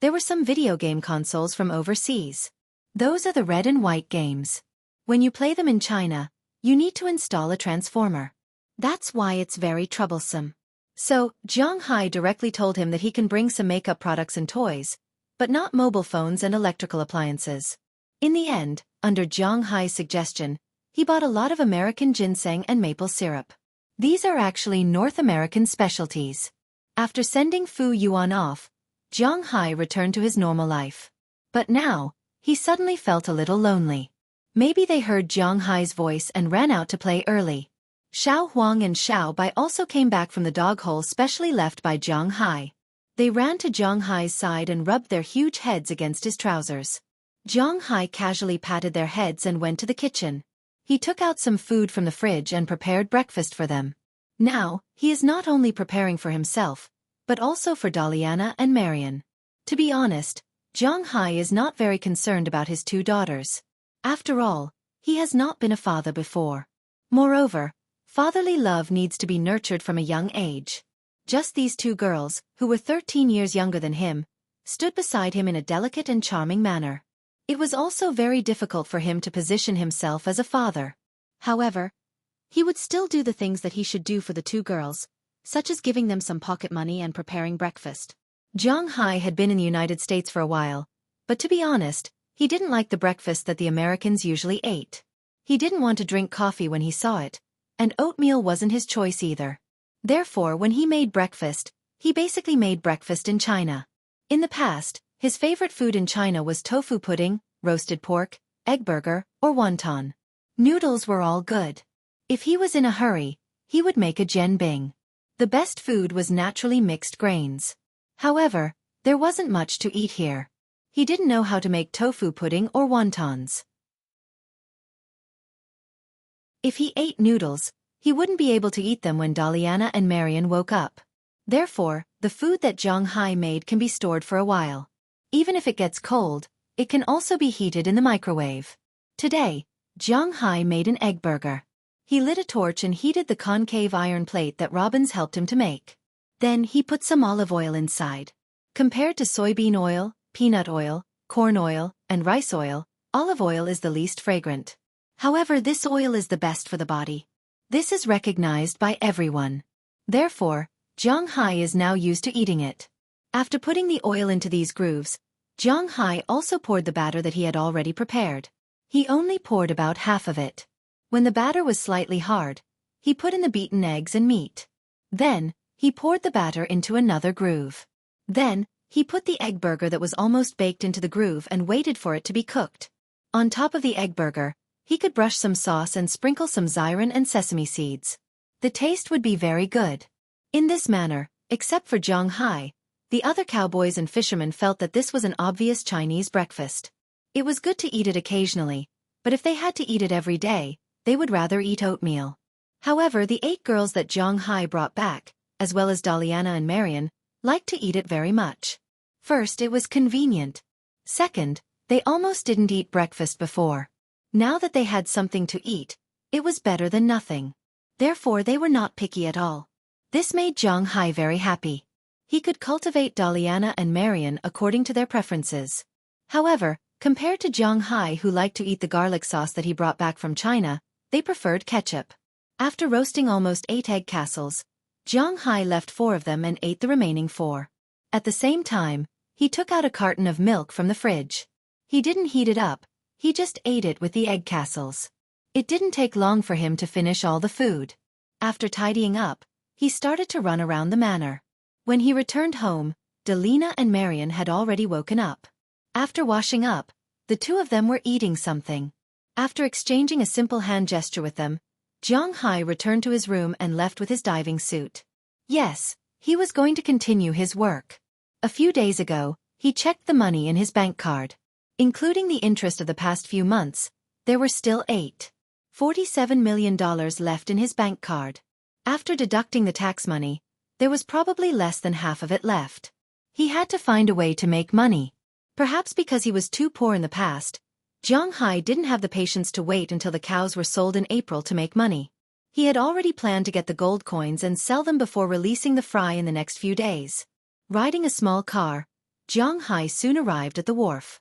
There were some video game consoles from overseas. Those are the red and white games. When you play them in China, you need to install a transformer. That's why it's very troublesome. So, Jiang Hai directly told him that he can bring some makeup products and toys, but not mobile phones and electrical appliances. In the end, under Jiang Hai's suggestion, he bought a lot of American ginseng and maple syrup. These are actually North American specialties. After sending Fu Yuan off, Jiang Hai returned to his normal life. But now, he suddenly felt a little lonely. Maybe they heard Jiang Hai's voice and ran out to play early. Xiao Huang and Xiao Bai also came back from the dog hole specially left by Jiang Hai. They ran to Jiang Hai's side and rubbed their huge heads against his trousers. Jiang Hai casually patted their heads and went to the kitchen. He took out some food from the fridge and prepared breakfast for them. Now, he is not only preparing for himself, but also for Daliana and Marian. To be honest, Jiang Hai is not very concerned about his two daughters. After all, he has not been a father before. Moreover, fatherly love needs to be nurtured from a young age. Just these two girls, who were 13 years younger than him, stood beside him in a delicate and charming manner. It was also very difficult for him to position himself as a father. However, he would still do the things that he should do for the two girls, such as giving them some pocket money and preparing breakfast. Jiang Hai had been in the United States for a while, but to be honest, he didn't like the breakfast that the Americans usually ate. He didn't want to drink coffee when he saw it, and oatmeal wasn't his choice either. Therefore, when he made breakfast, he basically made breakfast in China. In the past, his favorite food in China was tofu pudding, roasted pork, egg burger, or wonton. Noodles were all good. If he was in a hurry, he would make a jianbing. The best food was naturally mixed grains. However, there wasn't much to eat here. He didn't know how to make tofu pudding or wontons. If he ate noodles, he wouldn't be able to eat them when Daliana and Marian woke up. Therefore, the food that Jiang Hai made can be stored for a while. Even if it gets cold, it can also be heated in the microwave. Today, Jiang Hai made an egg burger. He lit a torch and heated the concave iron plate that Robbins helped him to make. Then he put some olive oil inside. Compared to soybean oil, peanut oil, corn oil, and rice oil, olive oil is the least fragrant. However, this oil is the best for the body. This is recognized by everyone. Therefore, Jiang Hai is now used to eating it. After putting the oil into these grooves, Jiang Hai also poured the batter that he had already prepared. He only poured about half of it. When the batter was slightly hard, he put in the beaten eggs and meat. Then, he poured the batter into another groove. Then, he put the egg burger that was almost baked into the groove and waited for it to be cooked. On top of the egg burger, he could brush some sauce and sprinkle some xyron and sesame seeds. The taste would be very good. In this manner, except for Jiang Hai, the other cowboys and fishermen felt that this was an obvious Chinese breakfast. It was good to eat it occasionally, but if they had to eat it every day, they would rather eat oatmeal. However, the 8 girls that Jiang Hai brought back, as well as Daliana and Marian, liked to eat it very much. First, it was convenient. Second, they almost didn't eat breakfast before. Now that they had something to eat, it was better than nothing. Therefore, they were not picky at all. This made Jiang Hai very happy. He could cultivate Daliana and Marian according to their preferences. However, compared to Jiang Hai, who liked to eat the garlic sauce that he brought back from China, they preferred ketchup. After roasting almost 8 egg castles, Jiang Hai left 4 of them and ate the remaining 4. At the same time, he took out a carton of milk from the fridge. He didn't heat it up, he just ate it with the egg castles. It didn't take long for him to finish all the food. After tidying up, he started to run around the manor. When he returned home, Delina and Marian had already woken up. After washing up, the 2 of them were eating something. After exchanging a simple hand gesture with them, Jiang Hai returned to his room and left with his diving suit. Yes, he was going to continue his work. A few days ago, he checked the money in his bank card. Including the interest of the past few months, there were still $47 million left in his bank card. After deducting the tax money, there was probably less than half of it left. He had to find a way to make money. Perhaps because he was too poor in the past, Jiang Hai didn't have the patience to wait until the cows were sold in April to make money. He had already planned to get the gold coins and sell them before releasing the fry in the next few days. Riding a small car, Jiang Hai soon arrived at the wharf.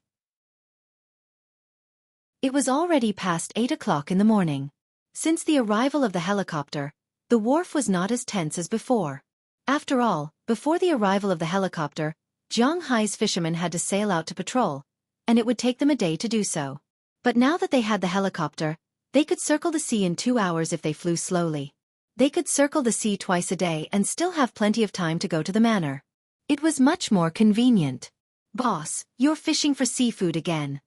It was already past 8 o'clock in the morning. Since the arrival of the helicopter, the wharf was not as tense as before. After all, before the arrival of the helicopter, Jiang Hai's fishermen had to sail out to patrol, and it would take them a day to do so. But now that they had the helicopter, they could circle the sea in 2 hours if they flew slowly. They could circle the sea twice a day and still have plenty of time to go to the manor. It was much more convenient. "Boss, you're fishing for seafood again."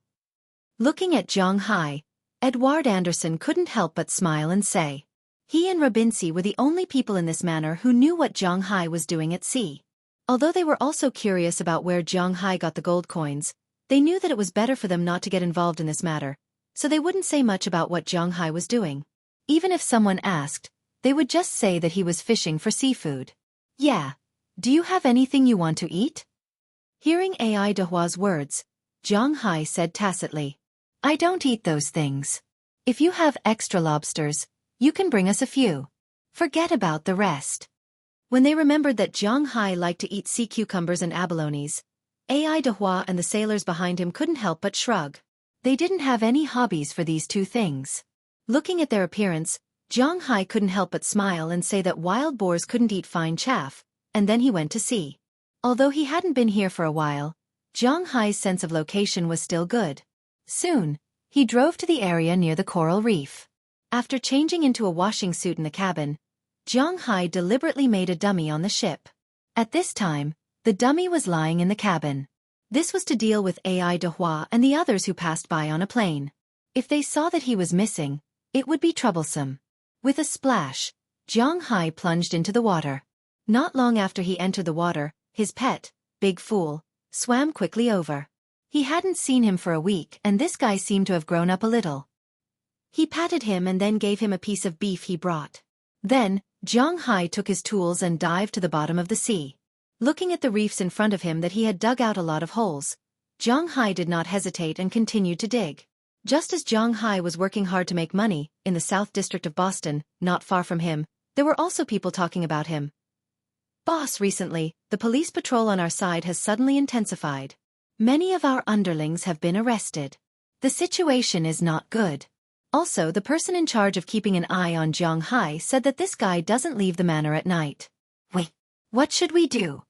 Looking at Jiang Hai, Edward Anderson couldn't help but smile and say. He and Rabinsi were the only people in this manor who knew what Jiang Hai was doing at sea. Although they were also curious about where Jiang Hai got the gold coins, they knew that it was better for them not to get involved in this matter, so they wouldn't say much about what Jiang Hai was doing. Even if someone asked, they would just say that he was fishing for seafood. "Yeah. Do you have anything you want to eat?" Hearing Ai Dehua's words, Jiang Hai said tacitly, "I don't eat those things. If you have extra lobsters, you can bring us a few. Forget about the rest." When they remembered that Jiang Hai liked to eat sea cucumbers and abalones, Ai Dehua and the sailors behind him couldn't help but shrug. They didn't have any hobbies for these two things. Looking at their appearance, Jiang Hai couldn't help but smile and say that wild boars couldn't eat fine chaff, and then he went to sea. Although he hadn't been here for a while, Jiang Hai's sense of location was still good. Soon, he drove to the area near the coral reef. After changing into a washing suit in the cabin, Jiang Hai deliberately made a dummy on the ship. At this time, the dummy was lying in the cabin. This was to deal with Ai Dehua and the others who passed by on a plane. If they saw that he was missing, it would be troublesome. With a splash, Jiang Hai plunged into the water. Not long after he entered the water, his pet, Big Fool, swam quickly over. He hadn't seen him for a week and this guy seemed to have grown up a little. He patted him and then gave him a piece of beef he brought. Then, Jiang Hai took his tools and dived to the bottom of the sea. Looking at the reefs in front of him that he had dug out a lot of holes, Jiang Hai did not hesitate and continued to dig. Just as Jiang Hai was working hard to make money, in the South District of Boston, not far from him, there were also people talking about him. "Boss, recently, the police patrol on our side has suddenly intensified. Many of our underlings have been arrested. The situation is not good. Also, the person in charge of keeping an eye on Jiang Hai said that this guy doesn't leave the manor at night. Wait, what should we do?"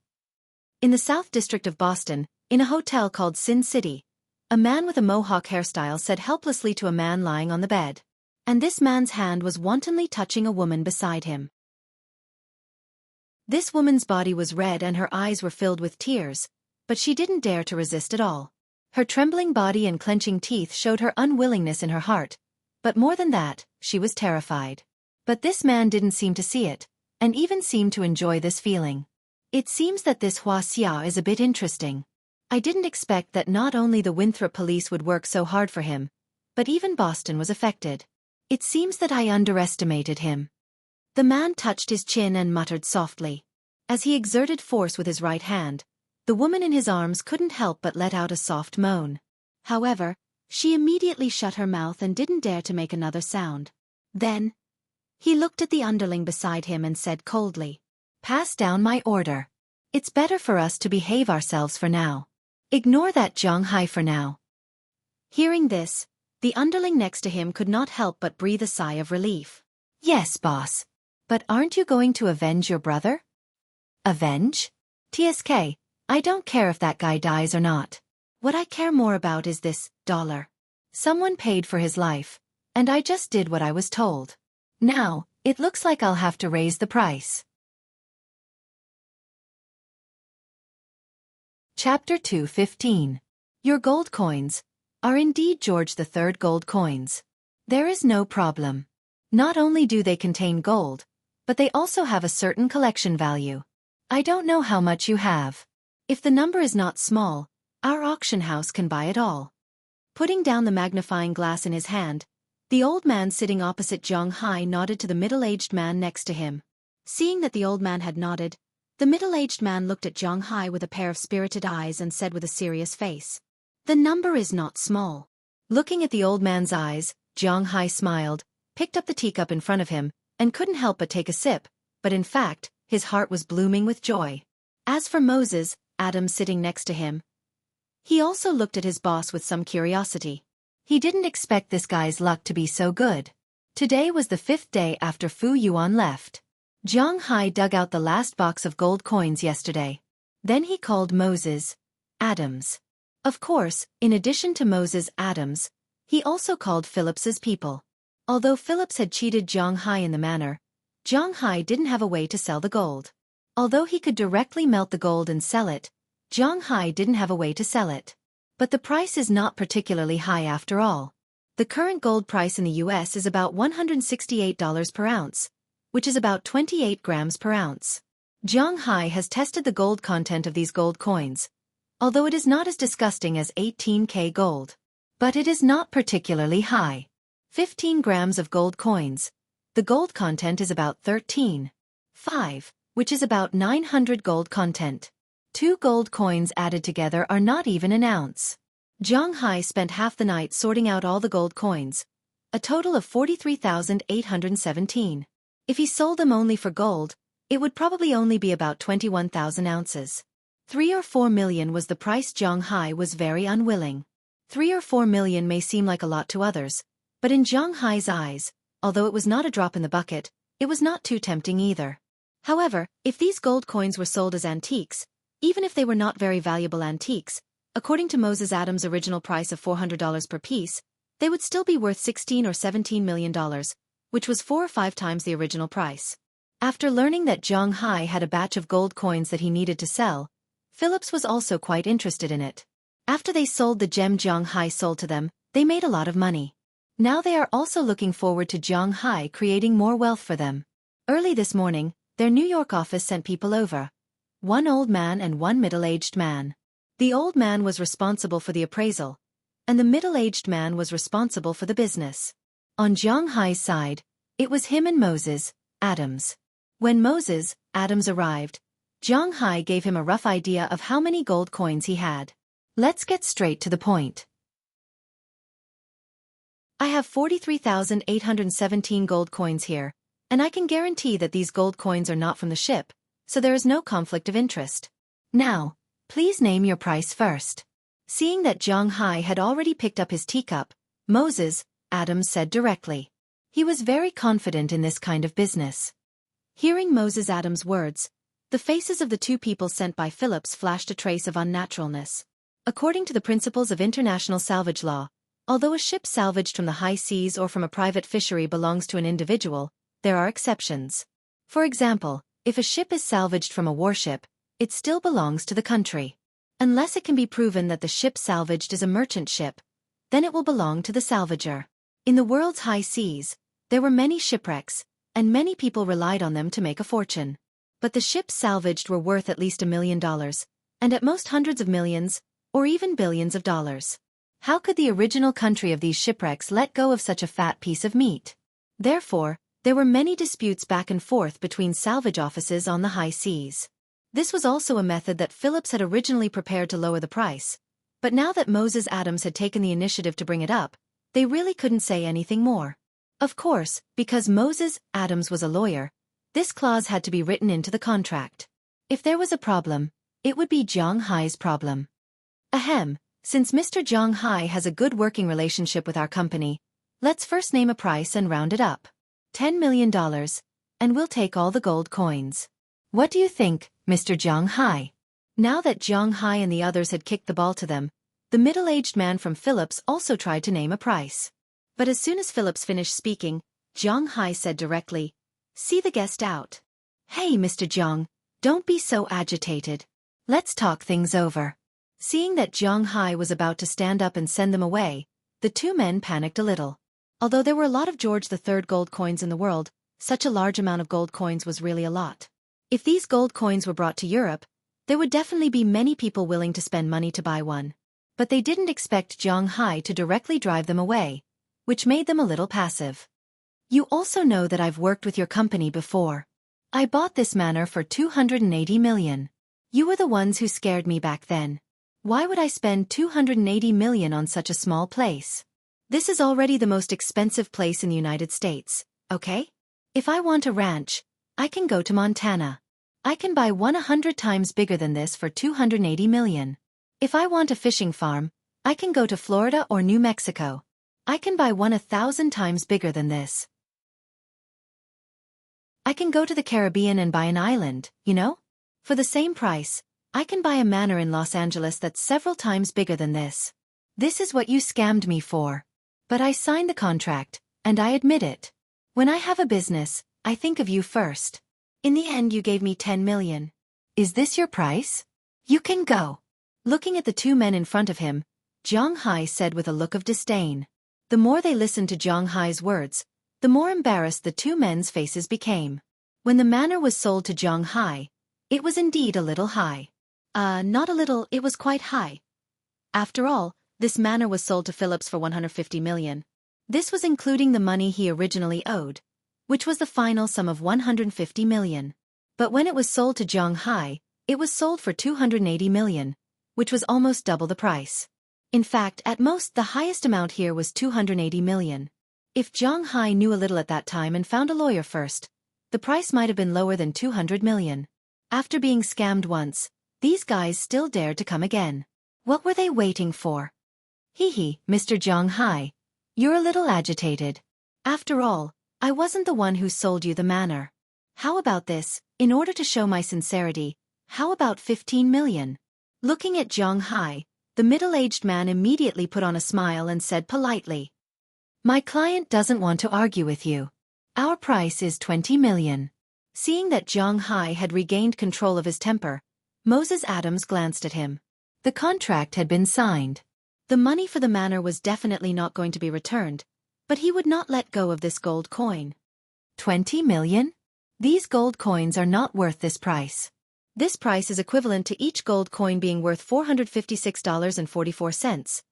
In the South District of Boston, in a hotel called Sin City, a man with a mohawk hairstyle said helplessly to a man lying on the bed. And this man's hand was wantonly touching a woman beside him. This woman's body was red and her eyes were filled with tears, but she didn't dare to resist at all. Her trembling body and clenching teeth showed her unwillingness in her heart, but more than that, she was terrified. But this man didn't seem to see it, and even seemed to enjoy this feeling. "It seems that this Hua Xia is a bit interesting. I didn't expect that not only the Winthrop police would work so hard for him, but even Boston was affected. It seems that I underestimated him." The man touched his chin and muttered softly. As he exerted force with his right hand, the woman in his arms couldn't help but let out a soft moan. However, she immediately shut her mouth and didn't dare to make another sound. Then, he looked at the underling beside him and said coldly, "Pass down my order. It's better for us to behave ourselves for now. Ignore that Jiang Hai for now." Hearing this, the underling next to him could not help but breathe a sigh of relief. "Yes, boss. But aren't you going to avenge your brother?" "Avenge? TSK, I don't care if that guy dies or not. What I care more about is this $. Someone paid for his life, and I just did what I was told. Now, it looks like I'll have to raise the price." Chapter 2:15. Your gold coins are indeed George III gold coins. There is no problem. Not only do they contain gold, but they also have a certain collection value. I don't know how much you have. If the number is not small, our auction house can buy it all. Putting down the magnifying glass in his hand, the old man sitting opposite Jiang Hai nodded to the middle-aged man next to him. Seeing that the old man had nodded, the middle-aged man looked at Jiang Hai with a pair of spirited eyes and said with a serious face, The number is not small. Looking at the old man's eyes, Jiang Hai smiled, picked up the teacup in front of him, and couldn't help but take a sip, but in fact, his heart was blooming with joy. As for Moses, Adams sitting next to him, he also looked at his boss with some curiosity. He didn't expect this guy's luck to be so good. Today was the 5th day after Fu Yuan left. Jiang Hai dug out the last box of gold coins yesterday. Then he called Moses, Adams. Of course, in addition to Moses Adams, he also called Phillips's people. Although Phillips had cheated Jiang Hai in the manner, Jiang Hai didn't have a way to sell the gold. Although he could directly melt the gold and sell it, Jiang Hai didn't have a way to sell it. But the price is not particularly high after all. The current gold price in the US is about $168 per ounce, which is about 28 grams per ounce. Jiang Hai has tested the gold content of these gold coins, although it is not as disgusting as 18K gold. But it is not particularly high. 15 grams of gold coins. The gold content is about 13.5, which is about 900 gold content. 2 gold coins added together are not even an ounce. Jiang Hai spent half the night sorting out all the gold coins, a total of 43,817. If he sold them only for gold, it would probably only be about 21,000 ounces. 3 or 4 million was the price. Jiang Hai was very unwilling. 3 or 4 million may seem like a lot to others, but in Jiang Hai's eyes, although it was not a drop in the bucket, it was not too tempting either. However, if these gold coins were sold as antiques, even if they were not very valuable antiques, according to Moses Adams' original price of $400 per piece, they would still be worth $16 or $17 million, which was 4 or 5 times the original price. After learning that Jiang Hai had a batch of gold coins that he needed to sell, Phillips was also quite interested in it. After they sold the gem Jiang Hai sold to them, they made a lot of money. Now they are also looking forward to Jiang Hai creating more wealth for them. Early this morning, their New York office sent people over. 1 old man and 1 middle-aged man. The old man was responsible for the appraisal, and the middle-aged man was responsible for the business. On Jiang Hai's side, it was him and Moses Adams. When Moses Adams arrived, Jiang Hai gave him a rough idea of how many gold coins he had. Let's get straight to the point. I have 43,817 gold coins here, and I can guarantee that these gold coins are not from the ship, so there is no conflict of interest. Now, please name your price first. Seeing that Jiang Hai had already picked up his teacup, Moses Adams said directly. He was very confident in this kind of business. Hearing Moses Adams' words, the faces of the 2 people sent by Phillips flashed a trace of unnaturalness. According to the principles of international salvage law, although a ship salvaged from the high seas or from a private fishery belongs to an individual, there are exceptions. For example, if a ship is salvaged from a warship, it still belongs to the country. Unless it can be proven that the ship salvaged is a merchant ship, then it will belong to the salvager. In the world's high seas, there were many shipwrecks, and many people relied on them to make a fortune. But the ships salvaged were worth at least $1 million, and at most hundreds of millions, or even billions of dollars. How could the original country of these shipwrecks let go of such a fat piece of meat? Therefore, there were many disputes back and forth between salvage offices on the high seas. This was also a method that Phillips had originally prepared to lower the price, but now that Moses Adams had taken the initiative to bring it up, they really couldn't say anything more. Of course, because Moses Adams was a lawyer, this clause had to be written into the contract. If there was a problem, it would be Jiang Hai's problem. Ahem, since Mr. Jiang Hai has a good working relationship with our company, let's first name a price and round it up. $10 million, and we'll take all the gold coins. What do you think, Mr. Jiang Hai? Now that Jiang Hai and the others had kicked the ball to them, the middle-aged man from Phillips also tried to name a price. But as soon as Phillips finished speaking, Jiang Hai said directly, "See the guest out." "Hey, Mr. Jiang, don't be so agitated. Let's talk things over." Seeing that Jiang Hai was about to stand up and send them away, the 2 men panicked a little. Although there were a lot of George III gold coins in the world, such a large amount of gold coins was really a lot. If these gold coins were brought to Europe, there would definitely be many people willing to spend money to buy one. But they didn't expect Jiang Hai to directly drive them away, which made them a little passive. "You also know that I've worked with your company before. I bought this manor for $280 million. You were the ones who scared me back then. Why would I spend 280 million on such a small place? This is already the most expensive place in the United States, okay? If I want a ranch, I can go to Montana. I can buy one 100 times bigger than this for 280 million. If I want a fishing farm, I can go to Florida or New Mexico. I can buy one 1,000 times bigger than this. I can go to the Caribbean and buy an island, you know? For the same price, I can buy a manor in Los Angeles that's several times bigger than this. This is what you scammed me for. But I signed the contract, and I admit it. When I have a business, I think of you first. In the end you gave me 10 million. Is this your price? You can go. Looking at the two men in front of him, Zhang Hai said with a look of disdain. The more they listened to Zhang Hai's words, the more embarrassed the two men's faces became. When the manor was sold to Zhang Hai, it was indeed a little high. Not a little, it was quite high. After all, this manor was sold to Phillips for 150 million. This was including the money he originally owed, which was the final sum of 150 million. But when it was sold to Zhang Hai, it was sold for 280 million, which was almost double the price. In fact, at most the highest amount here was 280 million. If Zhang Hai knew a little at that time and found a lawyer first, the price might have been lower than 200 million. After being scammed once, these guys still dared to come again. What were they waiting for? Hee, Mr. Zhang Hai. You're a little agitated. After all, I wasn't the one who sold you the manor. How about this, in order to show my sincerity, how about 15 million? Looking at Zhang Hai, the middle-aged man immediately put on a smile and said politely. My client doesn't want to argue with you. Our price is 20 million. Seeing that Zhang Hai had regained control of his temper, Moses Adams glanced at him. The contract had been signed. The money for the manor was definitely not going to be returned, but he would not let go of this gold coin. 20 million? These gold coins are not worth this price. This price is equivalent to each gold coin being worth $456.44,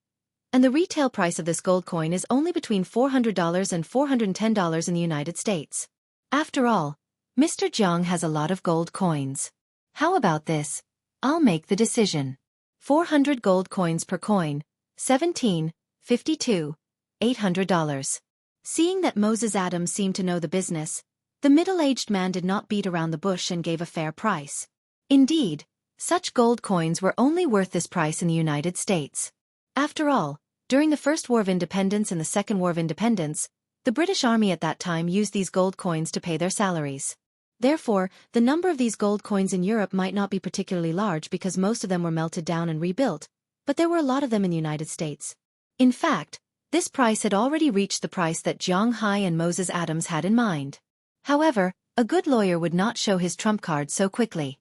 and the retail price of this gold coin is only between $400 and $410 in the United States. After all, Mr. Zhang has a lot of gold coins. How about this? I'll make the decision. 400 gold coins per coin, 17.52, $800. Seeing that Moses Adams seemed to know the business, the middle-aged man did not beat around the bush and gave a fair price. Indeed, such gold coins were only worth this price in the United States. After all, during the First War of Independence and the Second War of Independence, the British Army at that time used these gold coins to pay their salaries. Therefore, the number of these gold coins in Europe might not be particularly large because most of them were melted down and rebuilt, but there were a lot of them in the United States. In fact, this price had already reached the price that Zhang Hai and Moses Adams had in mind. However, a good lawyer would not show his trump card so quickly.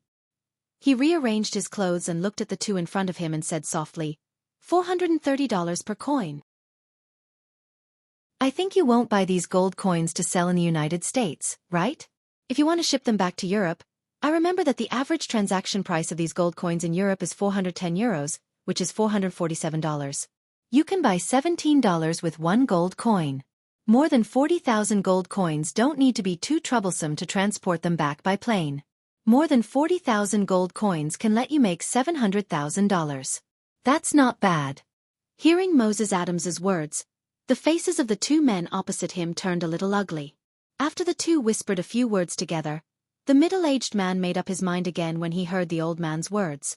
He rearranged his clothes and looked at the two in front of him and said softly, $430 per coin. I think you won't buy these gold coins to sell in the United States, right? If you want to ship them back to Europe, I remember that the average transaction price of these gold coins in Europe is 410 euros, which is $447. You can buy $17 with one gold coin. More than 40,000 gold coins don't need to be too troublesome to transport them back by plane. More than 40,000 gold coins can let you make $700,000. That's not bad. Hearing Moses Adams's words, the faces of the two men opposite him turned a little ugly. After the two whispered a few words together, the middle-aged man made up his mind again when he heard the old man's words.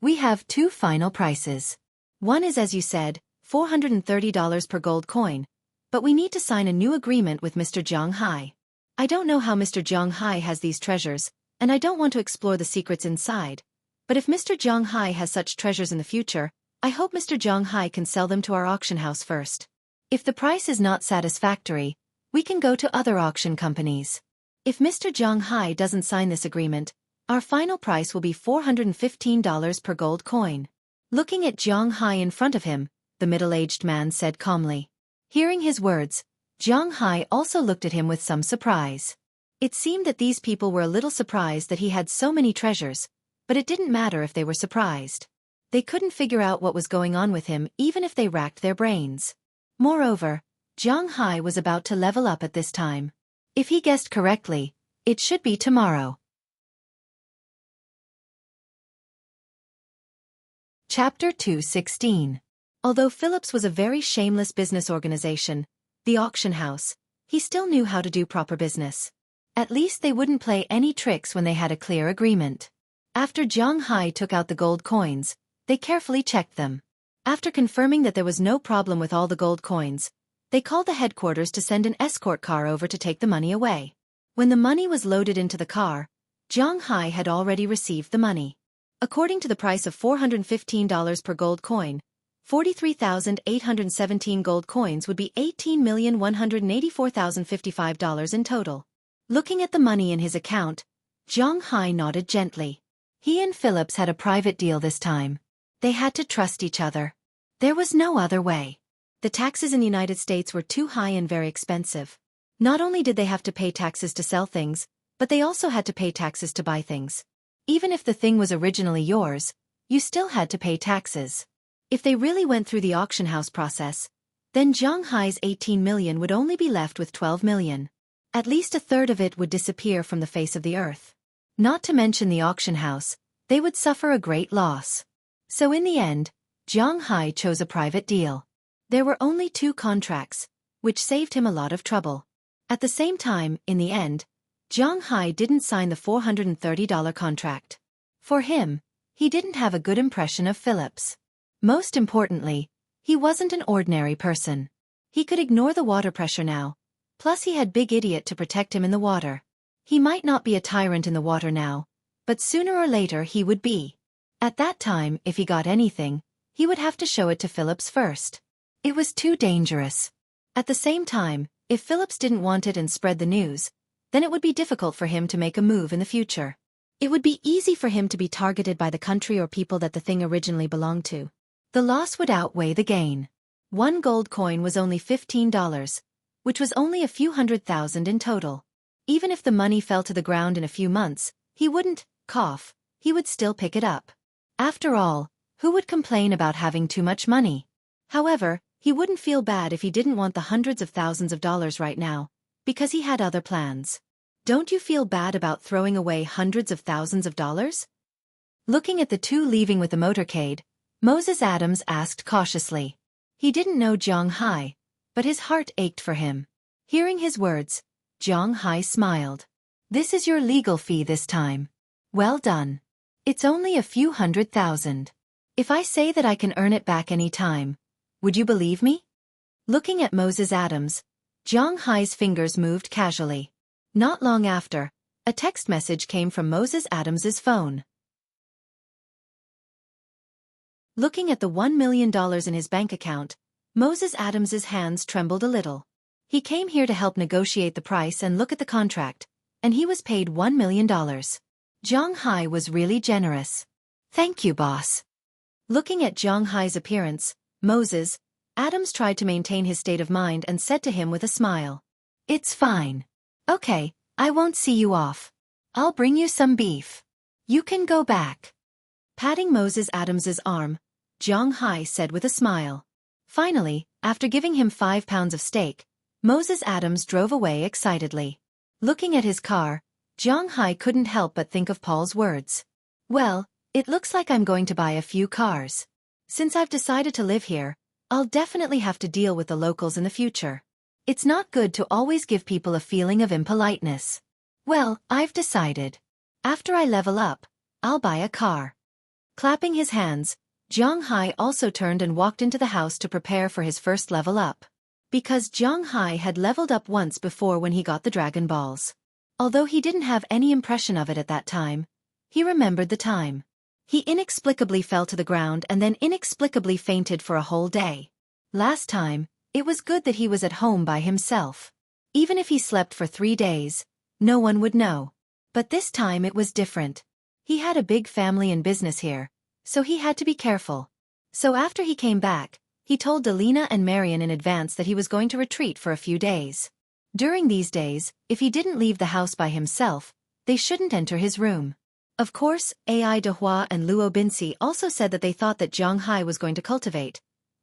We have two final prices. One is, as you said, $430 per gold coin, but we need to sign a new agreement with Mr. Zhang Hai. I don't know how Mr. Zhang Hai has these treasures, and I don't want to explore the secrets inside, but if Mr. Zhang Hai has such treasures in the future, I hope Mr. Zhang Hai can sell them to our auction house first. If the price is not satisfactory, we can go to other auction companies. If Mr. Zhang Hai doesn't sign this agreement, our final price will be $415 per gold coin. Looking at Zhang Hai in front of him, the middle-aged man said calmly. Hearing his words, Zhang Hai also looked at him with some surprise. It seemed that these people were a little surprised that he had so many treasures, but it didn't matter if they were surprised. They couldn't figure out what was going on with him even if they racked their brains. Moreover, Zhang Hai was about to level up at this time. If he guessed correctly, it should be tomorrow. Chapter 216. Although Phillips was a very shameless business organization, the auction house, he still knew how to do proper business. At least they wouldn't play any tricks when they had a clear agreement. After Zhang Hai took out the gold coins, they carefully checked them. After confirming that there was no problem with all the gold coins, they called the headquarters to send an escort car over to take the money away. When the money was loaded into the car, Zhang Hai had already received the money. According to the price of $415 per gold coin, 43,817 gold coins would be $18,184,055 in total. Looking at the money in his account, Zhang Hai nodded gently. He and Phillips had a private deal this time. They had to trust each other. There was no other way. The taxes in the United States were too high and very expensive. Not only did they have to pay taxes to sell things, but they also had to pay taxes to buy things. Even if the thing was originally yours, you still had to pay taxes. If they really went through the auction house process, then Zhang Hai's 18 million would only be left with 12 million. At least a third of it would disappear from the face of the earth. Not to mention the auction house, they would suffer a great loss. So in the end, Zhang Hai chose a private deal. There were only 2 contracts, which saved him a lot of trouble. At the same time, in the end, Zhang Hai didn't sign the $430 contract. For him, he didn't have a good impression of Phillips. Most importantly, he wasn't an ordinary person. He could ignore the water pressure now, plus he had Big Idiot to protect him in the water. He might not be a tyrant in the water now, but sooner or later he would be. At that time, if he got anything, he would have to show it to Phillips first. It was too dangerous. At the same time, if Phillips didn't want it and spread the news, then it would be difficult for him to make a move in the future. It would be easy for him to be targeted by the country or people that the thing originally belonged to. The loss would outweigh the gain. 1 gold coin was only $15, which was only a few $100,000 in total. Even if the money fell to the ground in a few months, he wouldn't, he would still pick it up. After all, who would complain about having too much money? However, he wouldn't feel bad if he didn't want the hundreds of thousands of dollars right now, because he had other plans. Don't you feel bad about throwing away hundreds of thousands of dollars? Looking at the 2 leaving with the motorcade, Moses Adams asked cautiously. He didn't know Zhang Hai, but his heart ached for him. Hearing his words, Zhang Hai smiled. This is your legal fee this time. Well done. It's only a few $100,000. If I say that I can earn it back any time, would you believe me? Looking at Moses Adams, Zhang Hai's fingers moved casually. Not long after, a text message came from Moses Adams's phone. Looking at the $1 million in his bank account, Moses Adams's hands trembled a little. He came here to help negotiate the price and look at the contract, and he was paid $1 million. Zhang Hai was really generous. Thank you, boss. Looking at Zhang Hai's appearance, Moses Adams tried to maintain his state of mind and said to him with a smile. It's fine. Okay, I won't see you off. I'll bring you some beef. You can go back. Patting Moses Adams's arm, Zhang Hai said with a smile. Finally, after giving him 5 pounds of steak, Moses Adams drove away excitedly. Looking at his car, Zhang Hai couldn't help but think of Paul's words. Well, it looks like I'm going to buy a few cars. Since I've decided to live here, I'll definitely have to deal with the locals in the future. It's not good to always give people a feeling of impoliteness. Well, I've decided. After I level up, I'll buy a car. Clapping his hands, Zhang Hai also turned and walked into the house to prepare for his first level up. Because Zhang Hai had leveled up once before when he got the Dragon Balls. Although he didn't have any impression of it at that time, he remembered the time. He inexplicably fell to the ground and then inexplicably fainted for a whole day. Last time, it was good that he was at home by himself. Even if he slept for 3 days, no one would know. But this time it was different. He had a big family and business here, so he had to be careful. So after he came back, he told Delina and Marion in advance that he was going to retreat for a few days. During these days, if he didn't leave the house by himself, they shouldn't enter his room. Of course, Ai Dehua and Luo Binsi also said that they thought that Zhang Hai was going to cultivate.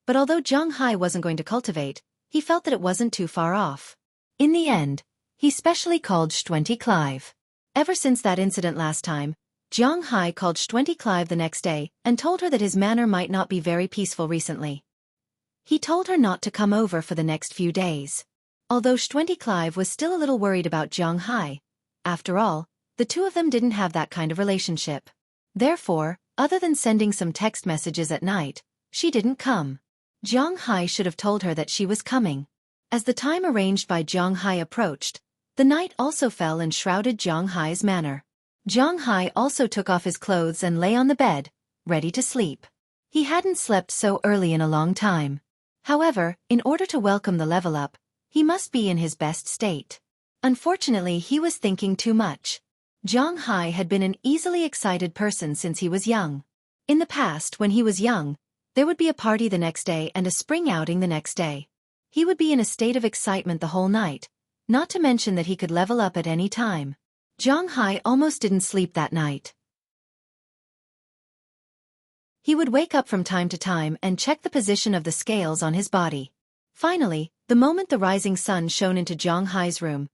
But although Zhang Hai wasn't going to cultivate, he felt that it wasn't too far off. In the end, he specially called Xueqi Clive. Ever since that incident last time, Jiang Hai called Xueqi the next day and told her that his manner might not be very peaceful recently. He told her not to come over for the next few days. Although Xueqi was still a little worried about Jiang Hai, after all, the two of them didn't have that kind of relationship. Therefore, other than sending some text messages at night, she didn't come. Jiang Hai should have told her that she was coming. As the time arranged by Jiang Hai approached, the night also fell and shrouded Jiang Hai's manner. Jiang Hai also took off his clothes and lay on the bed, ready to sleep. He hadn't slept so early in a long time. However, in order to welcome the level up, he must be in his best state. Unfortunately, he was thinking too much. Jiang Hai had been an easily excited person since he was young. In the past, when he was young, there would be a party the next day and a spring outing the next day. He would be in a state of excitement the whole night, not to mention that he could level up at any time. Jiang Hai almost didn't sleep that night. He would wake up from time to time and check the position of the scales on his body. Finally, the moment the rising sun shone into Jiang Hai's room,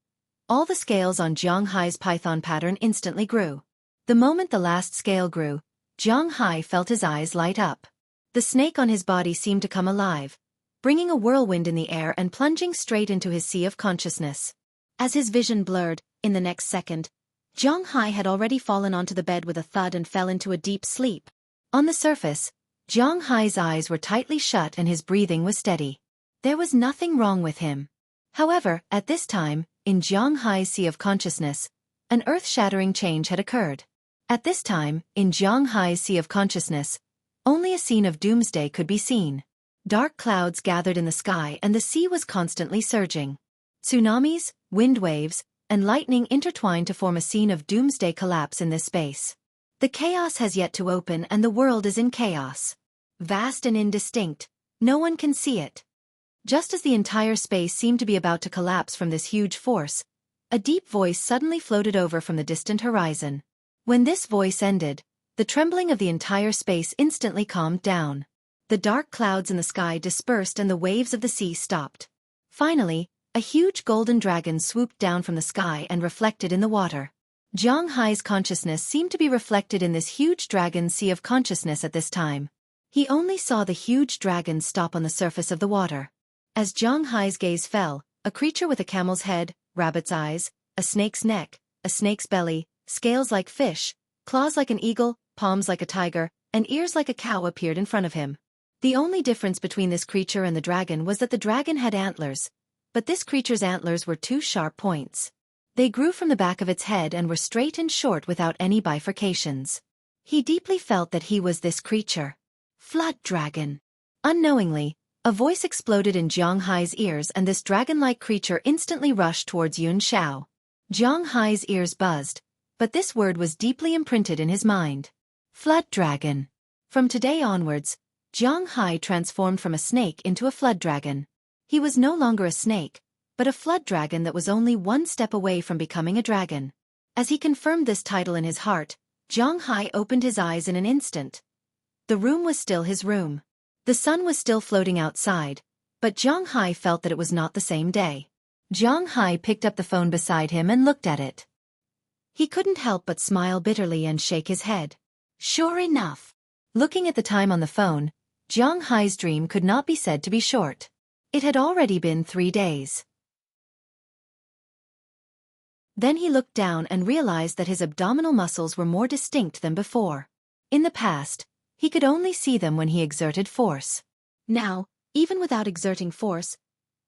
all the scales on Jiang Hai's python pattern instantly grew. The moment the last scale grew, Jiang Hai felt his eyes light up. The snake on his body seemed to come alive, bringing a whirlwind in the air and plunging straight into his sea of consciousness. As his vision blurred, in the next second, Jiang Hai had already fallen onto the bed with a thud and fell into a deep sleep. On the surface, Jiang Hai's eyes were tightly shut and his breathing was steady. There was nothing wrong with him. However, at this time, in Jiang Hai's sea of consciousness, an earth-shattering change had occurred. At this time, in Jiang Hai's sea of consciousness, only a scene of doomsday could be seen. Dark clouds gathered in the sky and the sea was constantly surging. Tsunamis, wind waves, and lightning intertwined to form a scene of doomsday collapse in this space. The chaos has yet to open and the world is in chaos. Vast and indistinct, no one can see it. Just as the entire space seemed to be about to collapse from this huge force, a deep voice suddenly floated over from the distant horizon. When this voice ended, the trembling of the entire space instantly calmed down. The dark clouds in the sky dispersed and the waves of the sea stopped. Finally, a huge golden dragon swooped down from the sky and reflected in the water. Jiang Hai's consciousness seemed to be reflected in this huge dragon's sea of consciousness at this time. He only saw the huge dragon stop on the surface of the water. As Jiang Hai's gaze fell, a creature with a camel's head, rabbit's eyes, a snake's neck, a snake's belly, scales like fish, claws like an eagle, palms like a tiger, and ears like a cow appeared in front of him. The only difference between this creature and the dragon was that the dragon had antlers, but this creature's antlers were two sharp points. They grew from the back of its head and were straight and short without any bifurcations. He deeply felt that he was this creature. Flood dragon. Unknowingly, a voice exploded in Jiang Hai's ears and this dragon-like creature instantly rushed towards Yun Xiao. Jiang Hai's ears buzzed, but this word was deeply imprinted in his mind. Flood dragon. From today onwards, Jiang Hai transformed from a snake into a flood dragon. He was no longer a snake, but a flood dragon that was only one step away from becoming a dragon. As he confirmed this title in his heart, Jiang Hai opened his eyes in an instant. The room was still his room. The sun was still floating outside, but Jiang Hai felt that it was not the same day. Jiang Hai picked up the phone beside him and looked at it. He couldn't help but smile bitterly and shake his head. Sure enough. Looking at the time on the phone, Jiang Hai's dream could not be said to be short. It had already been 3 days. Then he looked down and realized that his abdominal muscles were more distinct than before. In the past, he could only see them when he exerted force. Now, even without exerting force,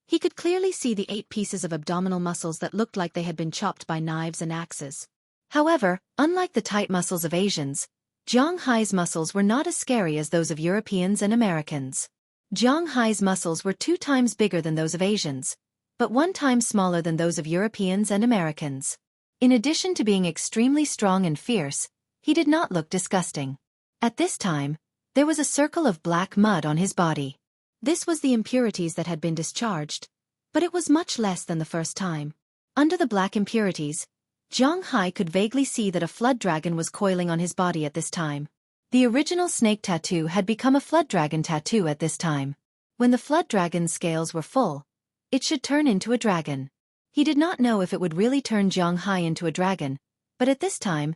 he could clearly see the 8 pieces of abdominal muscles that looked like they had been chopped by knives and axes. However, unlike the tight muscles of Asians, Jiang Hai's muscles were not as scary as those of Europeans and Americans. Jiang Hai's muscles were 2 times bigger than those of Asians, but 1 time smaller than those of Europeans and Americans. In addition to being extremely strong and fierce, he did not look disgusting. At this time, there was a circle of black mud on his body. This was the impurities that had been discharged, but it was much less than the first time. Under the black impurities, Jiang Hai could vaguely see that a flood dragon was coiling on his body at this time. The original snake tattoo had become a flood dragon tattoo at this time. When the flood dragon's scales were full, it should turn into a dragon. He did not know if it would really turn Jiang Hai into a dragon, but at this time,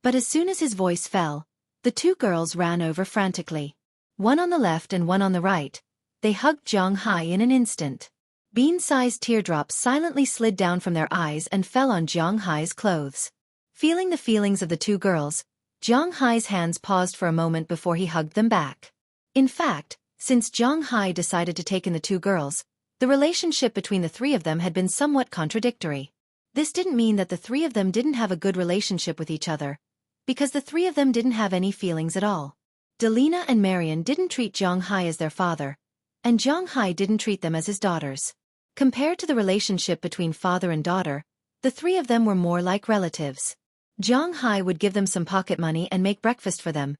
But as soon as his voice fell, the two girls ran over frantically. One on the left and one on the right. They hugged Zhang Hai in an instant. Bean-sized teardrops silently slid down from their eyes and fell on Zhang Hai's clothes. Feeling the feelings of the two girls, Zhang Hai's hands paused for a moment before he hugged them back. In fact, since Zhang Hai decided to take in the two girls, the relationship between the three of them had been somewhat contradictory. This didn't mean that the three of them didn't have a good relationship with each other, because the three of them didn't have any feelings at all. Delina and Marian didn't treat Zhang Hai as their father, and Zhang Hai didn't treat them as his daughters. Compared to the relationship between father and daughter, the three of them were more like relatives. Zhang Hai would give them some pocket money and make breakfast for them,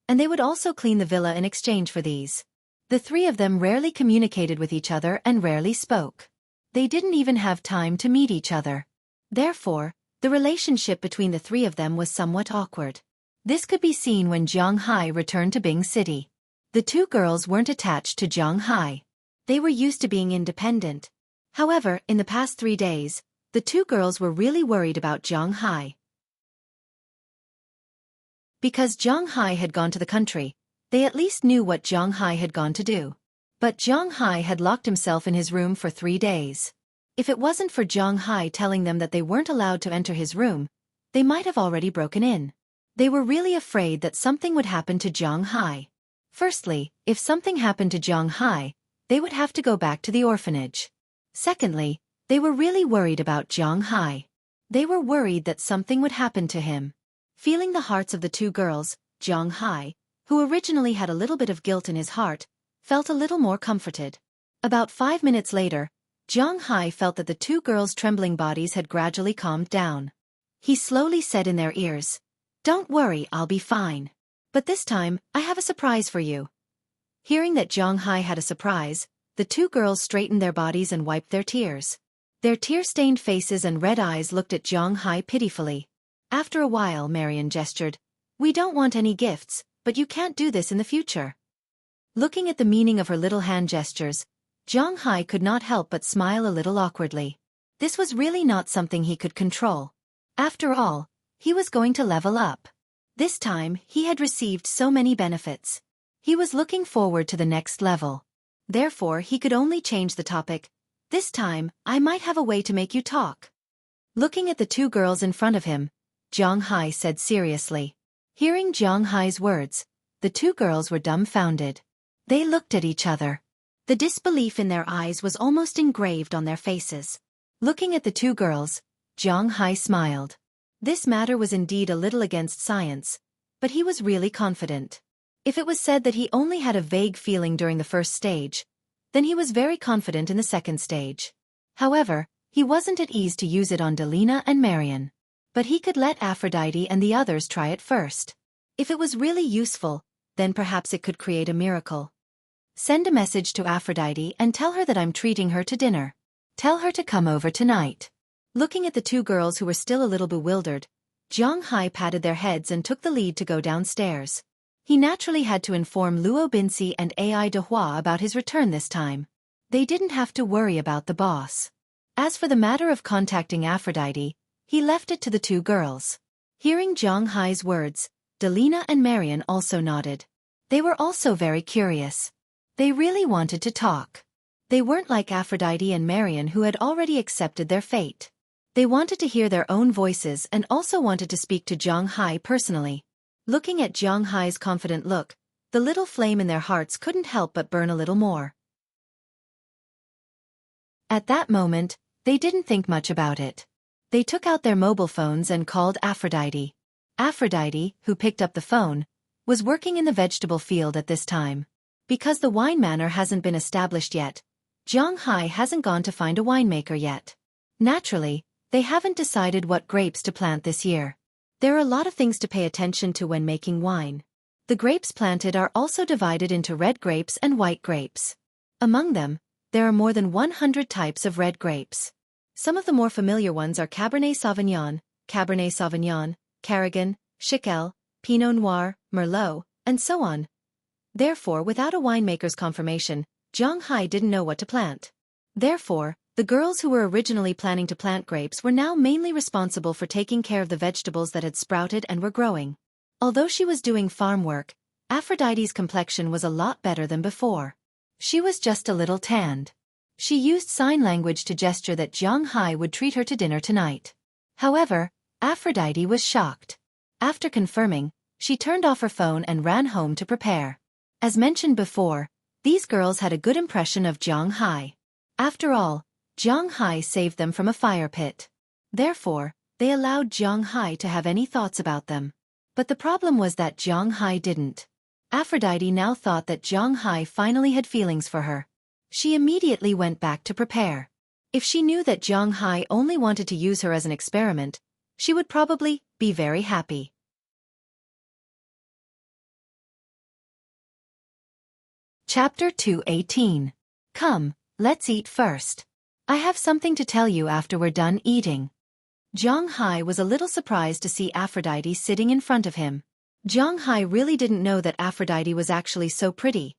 and they would also clean the villa in exchange for these. The three of them rarely communicated with each other and rarely spoke. They didn't even have time to meet each other. Therefore, the relationship between the three of them was somewhat awkward. This could be seen when Zhang Hai returned to Bing City. The two girls weren't attached to Zhang Hai. They were used to being independent. However, in the past 3 days, the two girls were really worried about Zhang Hai. Because Zhang Hai had gone to the country, they at least knew what Zhang Hai had gone to do. But Zhang Hai had locked himself in his room for 3 days. If it wasn't for Zhang Hai telling them that they weren't allowed to enter his room, they might have already broken in. They were really afraid that something would happen to Zhang Hai. Firstly, if something happened to Zhang Hai, they would have to go back to the orphanage. Secondly, they were really worried about Zhang Hai. They were worried that something would happen to him. Feeling the hearts of the two girls, Zhang Hai, who originally had a little bit of guilt in his heart, felt a little more comforted. About 5 minutes later, Zhang Hai felt that the two girls' trembling bodies had gradually calmed down. He slowly said in their ears, "Don't worry, I'll be fine. But this time, I have a surprise for you." Hearing that Zhang Hai had a surprise, the two girls straightened their bodies and wiped their tears. Their tear-stained faces and red eyes looked at Zhang Hai pitifully. After a while, Marian gestured, "We don't want any gifts, but you can't do this in the future." Looking at the meaning of her little hand gestures, Zhang Hai could not help but smile a little awkwardly. This was really not something he could control. After all, he was going to level up. This time, he had received so many benefits. He was looking forward to the next level. Therefore, he could only change the topic. "This time, I might have a way to make you talk." Looking at the two girls in front of him, Zhang Hai said seriously. Hearing Zhang Hai's words, the two girls were dumbfounded. They looked at each other. The disbelief in their eyes was almost engraved on their faces. Looking at the two girls, Zhang Hai smiled. This matter was indeed a little against science, but he was really confident. If it was said that he only had a vague feeling during the first stage, then he was very confident in the second stage. However, he wasn't at ease to use it on Delina and Marian. But he could let Aphrodite and the others try it first. If it was really useful, then perhaps it could create a miracle. Send a message to Aphrodite and tell her that I'm treating her to dinner. Tell her to come over tonight. Looking at the two girls who were still a little bewildered, Zhang Hai patted their heads and took the lead to go downstairs. He naturally had to inform Luo Binci and Ai Dehua about his return this time. They didn't have to worry about the boss. As for the matter of contacting Aphrodite, he left it to the two girls. Hearing Zhang Hai's words, Delina and Marian also nodded. They were also very curious. They really wanted to talk. They weren't like Aphrodite and Marian who had already accepted their fate. They wanted to hear their own voices and also wanted to speak to Zhang Hai personally. Looking at Zhang Hai's confident look, the little flame in their hearts couldn't help but burn a little more. At that moment, they didn't think much about it. They took out their mobile phones and called Aphrodite. Aphrodite, who picked up the phone, was working in the vegetable field at this time. Because the wine manor hasn't been established yet, Zhang Hai hasn't gone to find a winemaker yet. Naturally, they haven't decided what grapes to plant this year. There are a lot of things to pay attention to when making wine. The grapes planted are also divided into red grapes and white grapes. Among them, there are more than 100 types of red grapes. Some of the more familiar ones are Cabernet Sauvignon, Carignan, Xueqi, Pinot Noir, Merlot, and so on. Therefore, without a winemaker's confirmation, Zhang Hai didn't know what to plant. Therefore, The girls who were originally planning to plant grapes were now mainly responsible for taking care of the vegetables that had sprouted and were growing. Although she was doing farm work, Aphrodite's complexion was a lot better than before. She was just a little tanned. She used sign language to gesture that Jiang Hai would treat her to dinner tonight. However, Aphrodite was shocked. After confirming, she turned off her phone and ran home to prepare. As mentioned before, these girls had a good impression of Jiang Hai. After all, Jiang Hai saved them from a fire pit. Therefore, they allowed Jiang Hai to have any thoughts about them. But the problem was that Jiang Hai didn't. Aphrodite now thought that Jiang Hai finally had feelings for her. She immediately went back to prepare. If she knew that Jiang Hai only wanted to use her as an experiment, she would probably be very happy. Chapter 218. Come, let's eat first. I have something to tell you after we're done eating. Jiang Hai was a little surprised to see Aphrodite sitting in front of him. Jiang Hai really didn't know that Aphrodite was actually so pretty.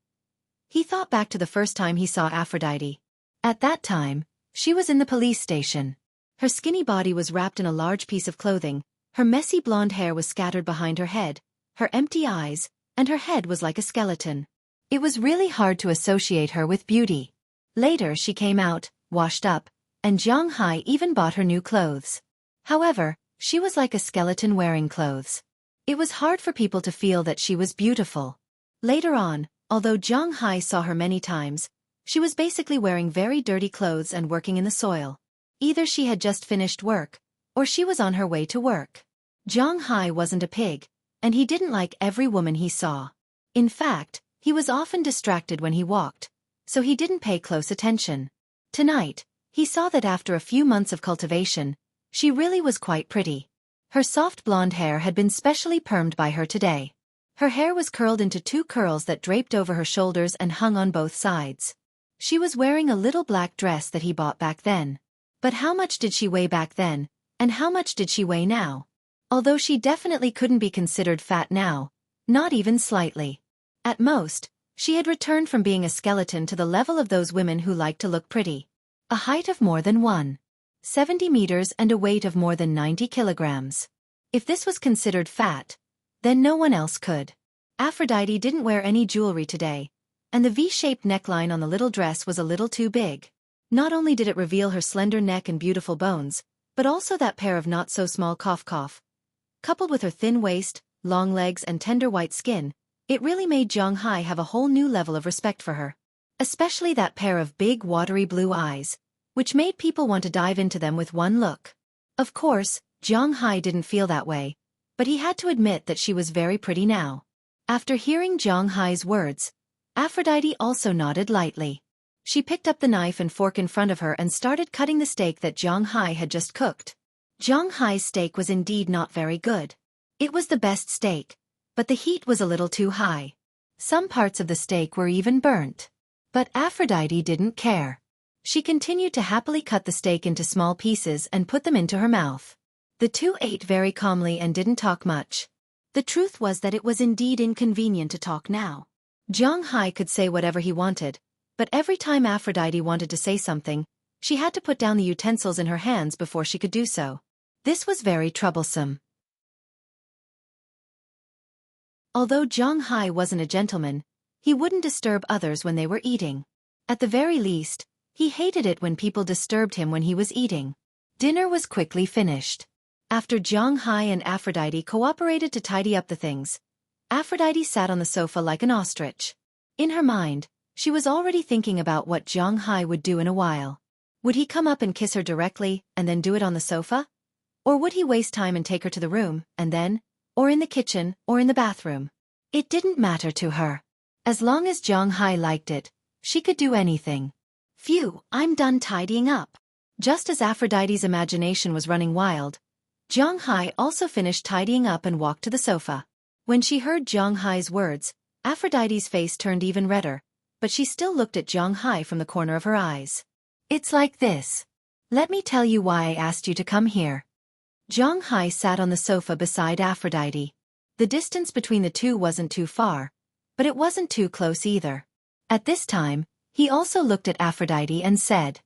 He thought back to the first time he saw Aphrodite. At that time, she was in the police station. Her skinny body was wrapped in a large piece of clothing, her messy blonde hair was scattered behind her head, her empty eyes, and her head was like a skeleton. It was really hard to associate her with beauty. Later she came out, washed up, and Jiang Hai even bought her new clothes. However, she was like a skeleton wearing clothes. It was hard for people to feel that she was beautiful. Later on, although Jiang Hai saw her many times, she was basically wearing very dirty clothes and working in the soil. Either she had just finished work, or she was on her way to work. Jiang Hai wasn't a pig, and he didn't like every woman he saw. In fact, he was often distracted when he walked, so he didn't pay close attention. Tonight, he saw that after a few months of cultivation, she really was quite pretty. Her soft blonde hair had been specially permed by her today. Her hair was curled into two curls that draped over her shoulders and hung on both sides. She was wearing a little black dress that he bought back then. But how much did she weigh back then, and how much did she weigh now? Although she definitely couldn't be considered fat now, not even slightly. At most, she had returned from being a skeleton to the level of those women who like to look pretty. A height of more than 170 meters and a weight of more than 90 kilograms. If this was considered fat, then no one else could. Aphrodite didn't wear any jewelry today, and the V-shaped neckline on the little dress was a little too big. Not only did it reveal her slender neck and beautiful bones, but also that pair of not-so-small cough. Coupled with her thin waist, long legs and tender white skin, it really made Jiang Hai have a whole new level of respect for her. Especially that pair of big watery blue eyes, which made people want to dive into them with one look. Of course, Jiang Hai didn't feel that way, but he had to admit that she was very pretty now. After hearing Jiang Hai's words, Aphrodite also nodded lightly. She picked up the knife and fork in front of her and started cutting the steak that Jiang Hai had just cooked. Jiang Hai's steak was indeed not very good. It was the best steak, but the heat was a little too high. Some parts of the steak were even burnt. But Aphrodite didn't care. She continued to happily cut the steak into small pieces and put them into her mouth. The two ate very calmly and didn't talk much. The truth was that it was indeed inconvenient to talk now. Jiang Hai could say whatever he wanted, but every time Aphrodite wanted to say something, she had to put down the utensils in her hands before she could do so. This was very troublesome. Although Jiang Hai wasn't a gentleman, he wouldn't disturb others when they were eating. At the very least, he hated it when people disturbed him when he was eating. Dinner was quickly finished. After Jiang Hai and Aphrodite cooperated to tidy up the things, Aphrodite sat on the sofa like an ostrich. In her mind, she was already thinking about what Jiang Hai would do in a while. Would he come up and kiss her directly, and then do it on the sofa? Or would he waste time and take her to the room, and then, or in the kitchen, or in the bathroom? It didn't matter to her. As long as Jiang Hai liked it, she could do anything. Phew, I'm done tidying up. Just as Aphrodite's imagination was running wild, Jiang Hai also finished tidying up and walked to the sofa. When she heard Jiang Hai's words, Aphrodite's face turned even redder, but she still looked at Jiang Hai from the corner of her eyes. It's like this. Let me tell you why I asked you to come here. Jiang Hai sat on the sofa beside Aphrodite. The distance between the two wasn't too far, but it wasn't too close either. At this time, he also looked at Aphrodite and said,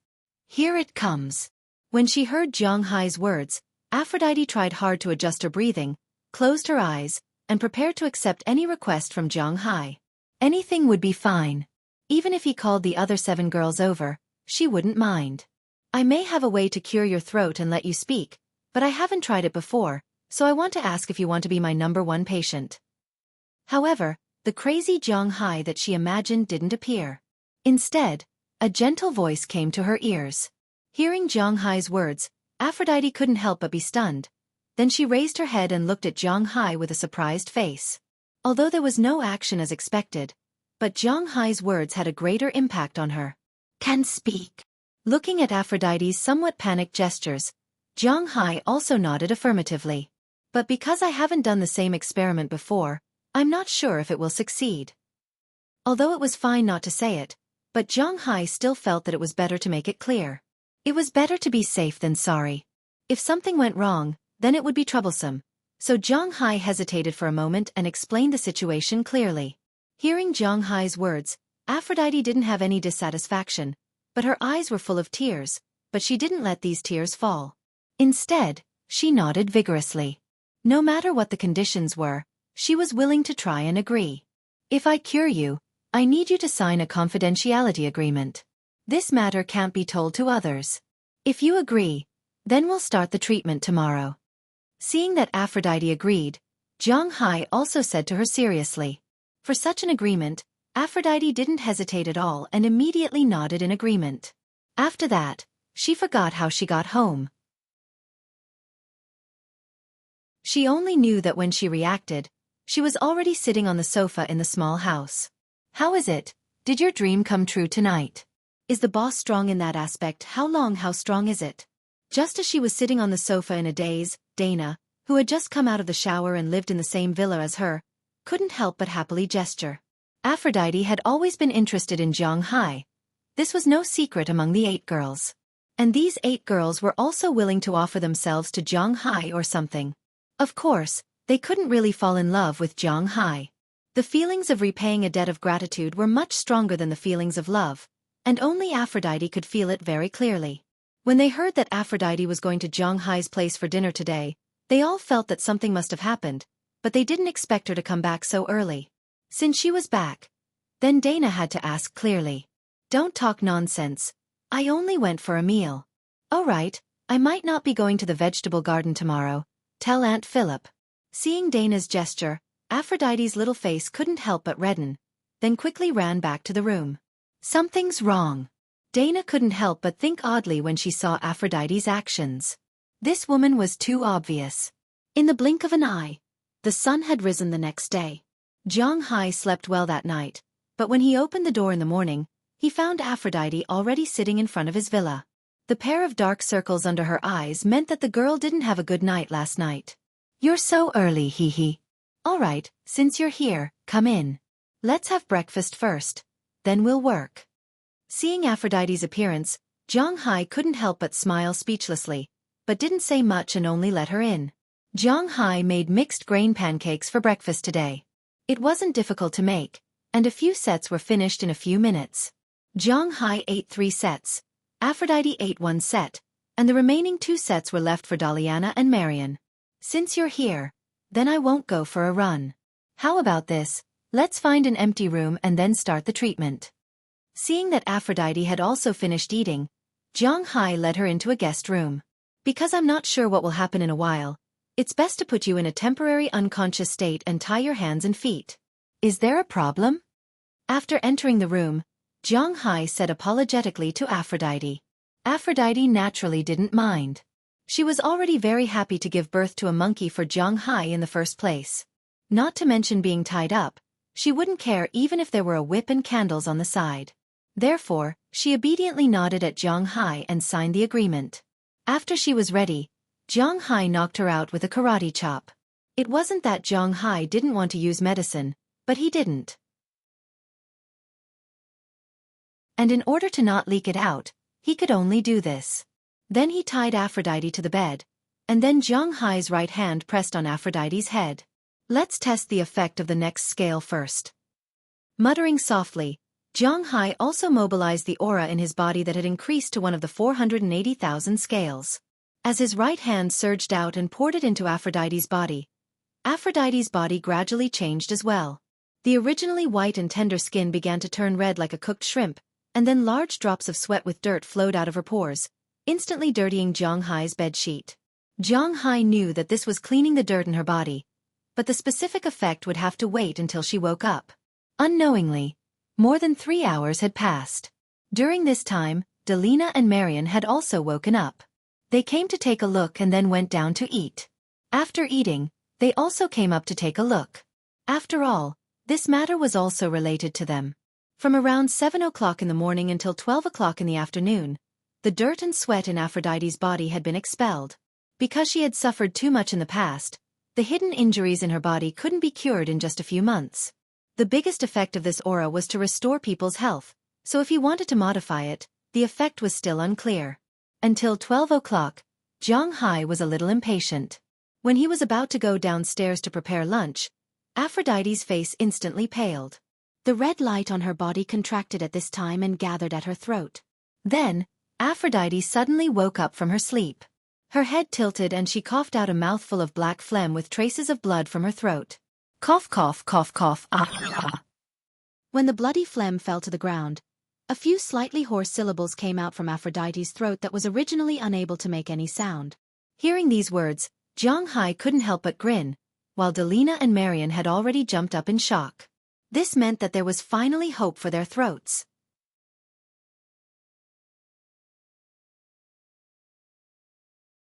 Here it comes. When she heard Jiang Hai's words, Aphrodite tried hard to adjust her breathing, closed her eyes, and prepared to accept any request from Jiang Hai. Anything would be fine. Even if he called the other 7 girls over, she wouldn't mind. I may have a way to cure your throat and let you speak, but I haven't tried it before, so I want to ask if you want to be my #1 patient. However, the crazy Jiang Hai that she imagined didn't appear. Instead, a gentle voice came to her ears. Hearing Jiang Hai's words, Aphrodite couldn't help but be stunned. Then she raised her head and looked at Jiang Hai with a surprised face. Although there was no action as expected, but Jiang Hai's words had a greater impact on her. Can speak. Looking at Aphrodite's somewhat panicked gestures, Jiang Hai also nodded affirmatively. But because I haven't done the same experiment before, I'm not sure if it will succeed. Although it was fine not to say it, but Jiang Hai still felt that it was better to make it clear. It was better to be safe than sorry. If something went wrong, then it would be troublesome. So Jiang Hai hesitated for a moment and explained the situation clearly. Hearing Jiang Hai's words, Aphrodite didn't have any dissatisfaction, but her eyes were full of tears, but she didn't let these tears fall. Instead, she nodded vigorously. No matter what the conditions were, she was willing to try and agree. If I cure you, I need you to sign a confidentiality agreement. This matter can't be told to others. If you agree, then we'll start the treatment tomorrow. Seeing that Aphrodite agreed, Jiang Hai also said to her seriously. For such an agreement, Aphrodite didn't hesitate at all and immediately nodded in agreement. After that, she forgot how she got home. She only knew that when she reacted, she was already sitting on the sofa in the small house. How is it? Did your dream come true tonight? Is the boss strong in that aspect? How strong is it? Just as she was sitting on the sofa in a daze, Dana, who had just come out of the shower and lived in the same villa as her, couldn't help but happily gesture. Aphrodite had always been interested in Jiang Hai. This was no secret among the 8 girls. And these 8 girls were also willing to offer themselves to Jiang Hai or something. Of course, they couldn't really fall in love with Jiang Hai. The feelings of repaying a debt of gratitude were much stronger than the feelings of love, and only Aphrodite could feel it very clearly. When they heard that Aphrodite was going to Jiang Hai's place for dinner today, they all felt that something must have happened, but they didn't expect her to come back so early. Since she was back, then Dana had to ask clearly. Don't talk nonsense. I only went for a meal. All right, I might not be going to the vegetable garden tomorrow. Tell Aunt Philip. Seeing Dana's gesture, Aphrodite's little face couldn't help but redden, then quickly ran back to the room. Something's wrong. Dana couldn't help but think oddly when she saw Aphrodite's actions. This woman was too obvious. In the blink of an eye, the sun had risen the next day. Jiang Hai slept well that night, but when he opened the door in the morning, he found Aphrodite already sitting in front of his villa. The pair of dark circles under her eyes meant that the girl didn't have a good night last night. You're so early, hee. All right, since you're here, come in. Let's have breakfast first, then we'll work. Seeing Aphrodite's appearance, Jiang Hai couldn't help but smile speechlessly, but didn't say much and only let her in. Jiang Hai made mixed grain pancakes for breakfast today. It wasn't difficult to make, and a few sets were finished in a few minutes. Jiang Hai ate 3 sets, Aphrodite ate 1 set, and the remaining 2 sets were left for Daliana and Marion. Since you're here, then I won't go for a run. How about this? Let's find an empty room and then start the treatment. Seeing that Aphrodite had also finished eating, Jiang Hai led her into a guest room. Because I'm not sure what will happen in a while, it's best to put you in a temporary unconscious state and tie your hands and feet. Is there a problem? After entering the room, Jiang Hai said apologetically to Aphrodite. Aphrodite naturally didn't mind. She was already very happy to give birth to a monkey for Jiang Hai in the first place. Not to mention being tied up, she wouldn't care even if there were a whip and candles on the side. Therefore, she obediently nodded at Jiang Hai and signed the agreement. After she was ready, Jiang Hai knocked her out with a karate chop. It wasn't that Jiang Hai didn't want to use medicine, but he didn't. And in order to not leak it out, he could only do this. Then he tied Aphrodite to the bed, and then Jiang Hai's right hand pressed on Aphrodite's head. Let's test the effect of the next scale first. Muttering softly, Jiang Hai also mobilized the aura in his body that had increased to one of the 480,000 scales. As his right hand surged out and poured it into Aphrodite's body gradually changed as well. The originally white and tender skin began to turn red like a cooked shrimp, and then large drops of sweat with dirt flowed out of her pores, instantly dirtying Jiang Hai's bedsheet. Jiang Hai knew that this was cleaning the dirt in her body, but the specific effect would have to wait until she woke up. Unknowingly, more than 3 hours had passed. During this time, Delina and Marion had also woken up. They came to take a look and then went down to eat. After eating, they also came up to take a look. After all, this matter was also related to them. From around 7 o'clock in the morning until 12 o'clock in the afternoon, the dirt and sweat in Aphrodite's body had been expelled. Because she had suffered too much in the past, the hidden injuries in her body couldn't be cured in just a few months. The biggest effect of this aura was to restore people's health, so if he wanted to modify it, the effect was still unclear. Until 12 o'clock, Jiang Hai was a little impatient. When he was about to go downstairs to prepare lunch, Aphrodite's face instantly paled. The red light on her body contracted at this time and gathered at her throat. Then, Aphrodite suddenly woke up from her sleep. Her head tilted and she coughed out a mouthful of black phlegm with traces of blood from her throat. Cough cough cough cough ah. When the bloody phlegm fell to the ground, a few slightly hoarse syllables came out from Aphrodite's throat that was originally unable to make any sound. Hearing these words, Jiang Hai couldn't help but grin, while Delina and Marion had already jumped up in shock. This meant that there was finally hope for their throats.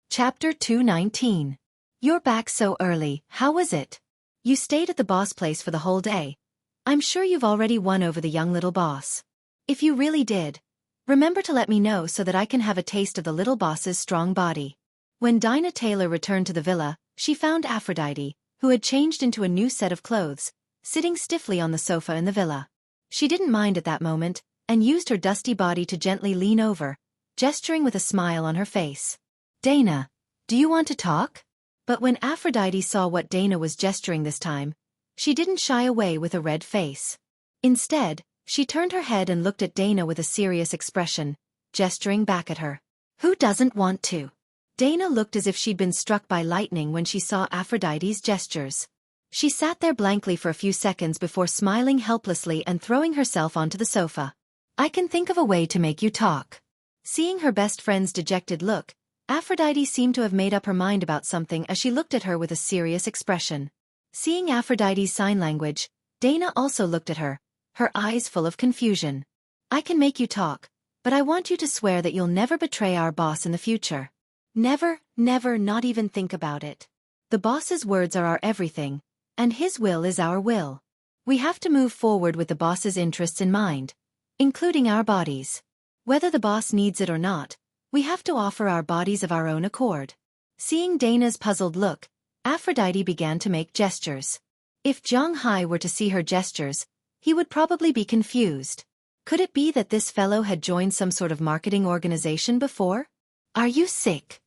Chapter 219. You're back so early, how was it? You stayed at the boss place for the whole day. I'm sure you've already won over the young little boss. If you really did, remember to let me know so that I can have a taste of the little boss's strong body. When Dinah Taylor returned to the villa, she found Aphrodite, who had changed into a new set of clothes, sitting stiffly on the sofa in the villa. She didn't mind at that moment, and used her dusty body to gently lean over, gesturing with a smile on her face. Dana, do you want to talk? But when Aphrodite saw what Dana was gesturing this time, she didn't shy away with a red face. Instead, she turned her head and looked at Dana with a serious expression, gesturing back at her. Who doesn't want to? Dana looked as if she'd been struck by lightning when she saw Aphrodite's gestures. She sat there blankly for a few seconds before smiling helplessly and throwing herself onto the sofa. I can think of a way to make you talk. Seeing her best friend's dejected look, Aphrodite seemed to have made up her mind about something as she looked at her with a serious expression. Seeing Aphrodite's sign language, Dana also looked at her, her eyes full of confusion. I can make you talk, but I want you to swear that you'll never betray our boss in the future. Never, never, not even think about it. The boss's words are our everything, and his will is our will. We have to move forward with the boss's interests in mind, including our bodies. Whether the boss needs it or not, we have to offer our bodies of our own accord. Seeing Dana's puzzled look, Aphrodite began to make gestures. If Jiang Hai were to see her gestures, he would probably be confused. Could it be that this fellow had joined some sort of marketing organization before? Are you sick?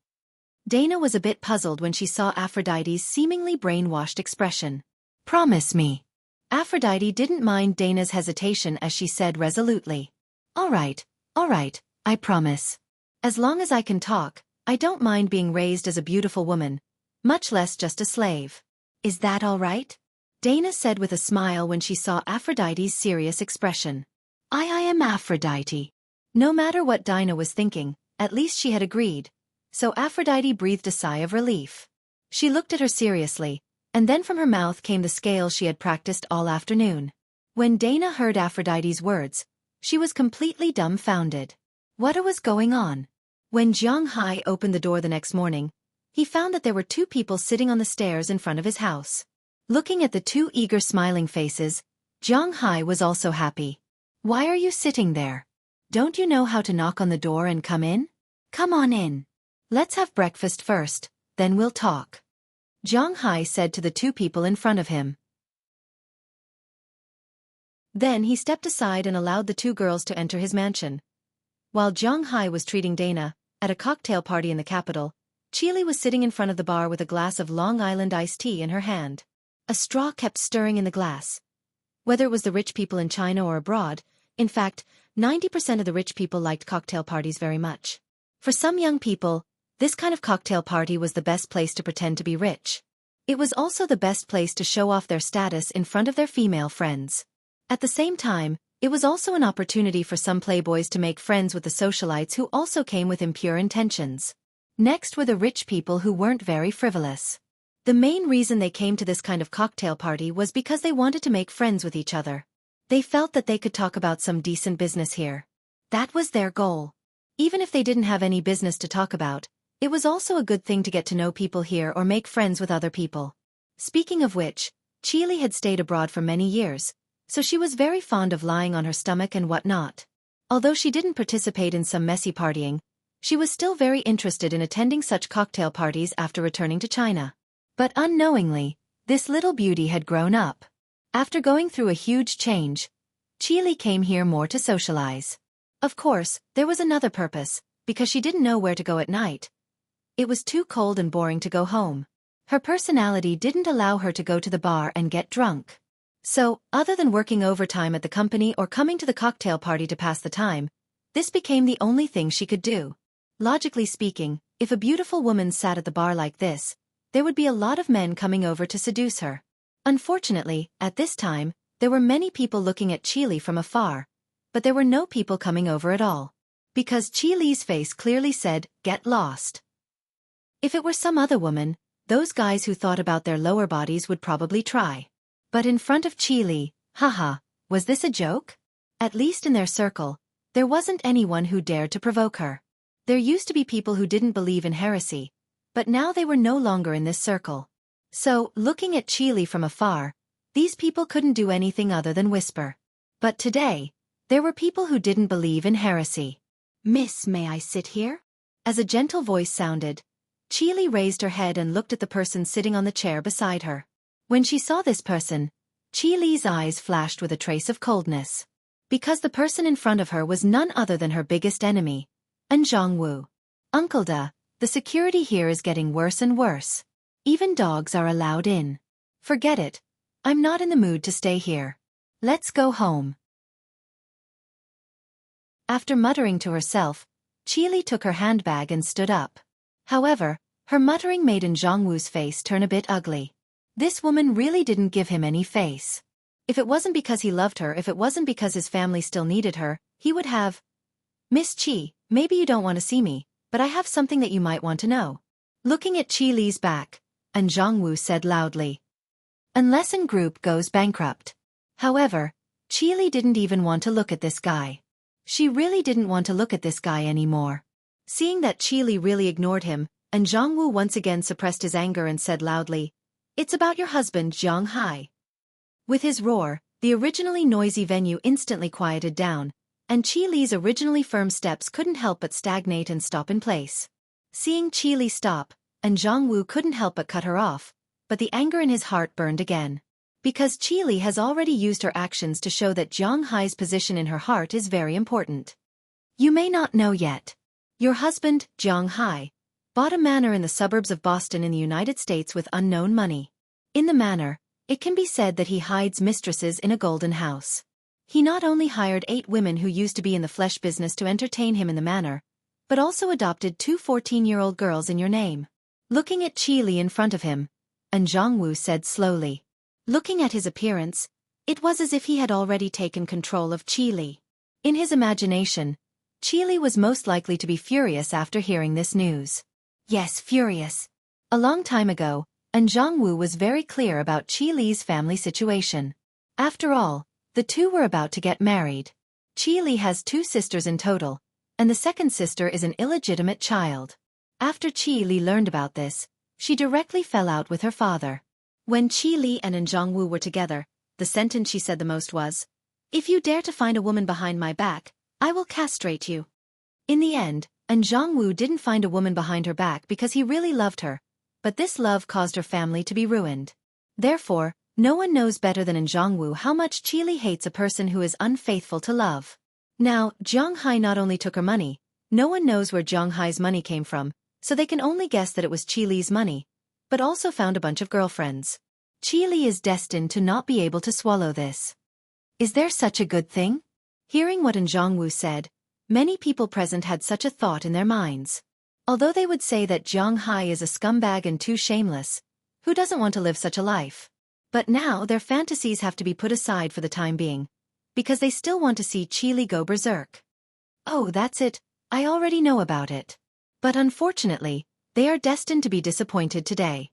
Dana was a bit puzzled when she saw Aphrodite's seemingly brainwashed expression. Promise me. Aphrodite didn't mind Dana's hesitation as she said resolutely. All right, I promise. As long as I can talk, I don't mind being raised as a beautiful woman, much less just a slave. Is that all right? Dana said with a smile when she saw Aphrodite's serious expression. I am Aphrodite. No matter what Dinah was thinking, at least she had agreed, so Aphrodite breathed a sigh of relief. She looked at her seriously, and then from her mouth came the scales she had practiced all afternoon. When Dana heard Aphrodite's words, she was completely dumbfounded. What was going on? When Jiang Hai opened the door the next morning, he found that there were 2 people sitting on the stairs in front of his house. Looking at the 2 eager smiling faces, Jiang Hai was also happy. Why are you sitting there? Don't you know how to knock on the door and come in? Come on in. Let's have breakfast first, then we'll talk. Jiang Hai said to the 2 people in front of him. Then he stepped aside and allowed the 2 girls to enter his mansion. While Jiang Hai was treating Dana, at a cocktail party in the capital, Xueqi was sitting in front of the bar with a glass of Long Island iced tea in her hand. A straw kept stirring in the glass. Whether it was the rich people in China or abroad, In fact, 90% of the rich people liked cocktail parties very much. For some young people, this kind of cocktail party was the best place to pretend to be rich. It was also the best place to show off their status in front of their female friends. At the same time, it was also an opportunity for some playboys to make friends with the socialites who also came with impure intentions. Next were the rich people who weren't very frivolous. The main reason they came to this kind of cocktail party was because they wanted to make friends with each other. They felt that they could talk about some decent business here. That was their goal. Even if they didn't have any business to talk about, it was also a good thing to get to know people here or make friends with other people. Speaking of which, Xueqi had stayed abroad for many years, so she was very fond of lying on her stomach and whatnot. Although she didn't participate in some messy partying, she was still very interested in attending such cocktail parties after returning to China. But unknowingly, this little beauty had grown up. After going through a huge change, Xueqi came here more to socialize. Of course, there was another purpose, because she didn't know where to go at night. It was too cold and boring to go home. Her personality didn't allow her to go to the bar and get drunk. So, other than working overtime at the company or coming to the cocktail party to pass the time, this became the only thing she could do. Logically speaking, if a beautiful woman sat at the bar like this, there would be a lot of men coming over to seduce her. Unfortunately, at this time, there were many people looking at Xueqi from afar, but there were no people coming over at all. Because Xueqi's face clearly said, "Get lost." If it were some other woman, those guys who thought about their lower bodies would probably try. But in front of Xueqi, haha, was this a joke? At least in their circle, there wasn't anyone who dared to provoke her. There used to be people who didn't believe in heresy, but now they were no longer in this circle. So, looking at Xueqi from afar, these people couldn't do anything other than whisper. But today, there were people who didn't believe in heresy. "Miss, may I sit here?" As a gentle voice sounded, Xueqi raised her head and looked at the person sitting on the chair beside her. When she saw this person, Xueqi's eyes flashed with a trace of coldness. Because the person in front of her was none other than her biggest enemy, Wu. "Uncle Da, the security here is getting worse and worse. Even dogs are allowed in. Forget it. I'm not in the mood to stay here. Let's go home." After muttering to herself, Xueqi took her handbag and stood up. However, her muttering made Wu's face turn a bit ugly. This woman really didn't give him any face. If it wasn't because he loved her, if it wasn't because his family still needed her, he would have. "Miss Qi, maybe you don't want to see me, but I have something that you might want to know." Looking at Xueqi's back, Wu said loudly, "Unless an group goes bankrupt." However, Xueqi didn't even want to look at this guy. She really didn't want to look at this guy anymore. Seeing that Xueqi really ignored him, Wu once again suppressed his anger and said loudly, "It's about your husband, Zhang Hai." With his roar, the originally noisy venue instantly quieted down, and Xueqi's originally firm steps couldn't help but stagnate and stop in place. Seeing Xueqi stop, Wu couldn't help but cut her off, but the anger in his heart burned again. Because Xueqi has already used her actions to show that Zhang Hai's position in her heart is very important. You may not know yet. Your husband, Zhang Hai, bought a manor in the suburbs of Boston in the United States with unknown money. In the manor, it can be said that he hides mistresses in a golden house. He not only hired 8 women who used to be in the flesh business to entertain him in the manor, but also adopted 2 14-year-old girls in your name. Looking at Xueqi in front of him, Wu said slowly. Looking at his appearance, it was as if he had already taken control of Xueqi. In his imagination, Xueqi was most likely to be furious after hearing this news. Yes, furious. A long time ago, Wu was very clear about Xueqi's family situation. After all, the two were about to get married. Xueqi has 2 sisters in total, and the second sister is an illegitimate child. After Xueqi learned about this, she directly fell out with her father. When Xueqi and Wu were together, the sentence she said the most was, "If you dare to find a woman behind my back, I will castrate you." In the end, Wu didn't find a woman behind her back because he really loved her, but this love caused her family to be ruined. Therefore, no one knows better than Wu how much Xueqi hates a person who is unfaithful to love. Now, Zhang Hai not only took her money, no one knows where Zhang Hai's money came from, so they can only guess that it was Xueqi's money, but also found a bunch of girlfriends. Xueqi is destined to not be able to swallow this. Is there such a good thing? Hearing what Zhongwu said, many people present had such a thought in their minds. Although they would say that Jiang Hai is a scumbag and too shameless, who doesn't want to live such a life? But now their fantasies have to be put aside for the time being, because they still want to see Qili go berserk. Oh, that's it, I already know about it. But unfortunately, they are destined to be disappointed today.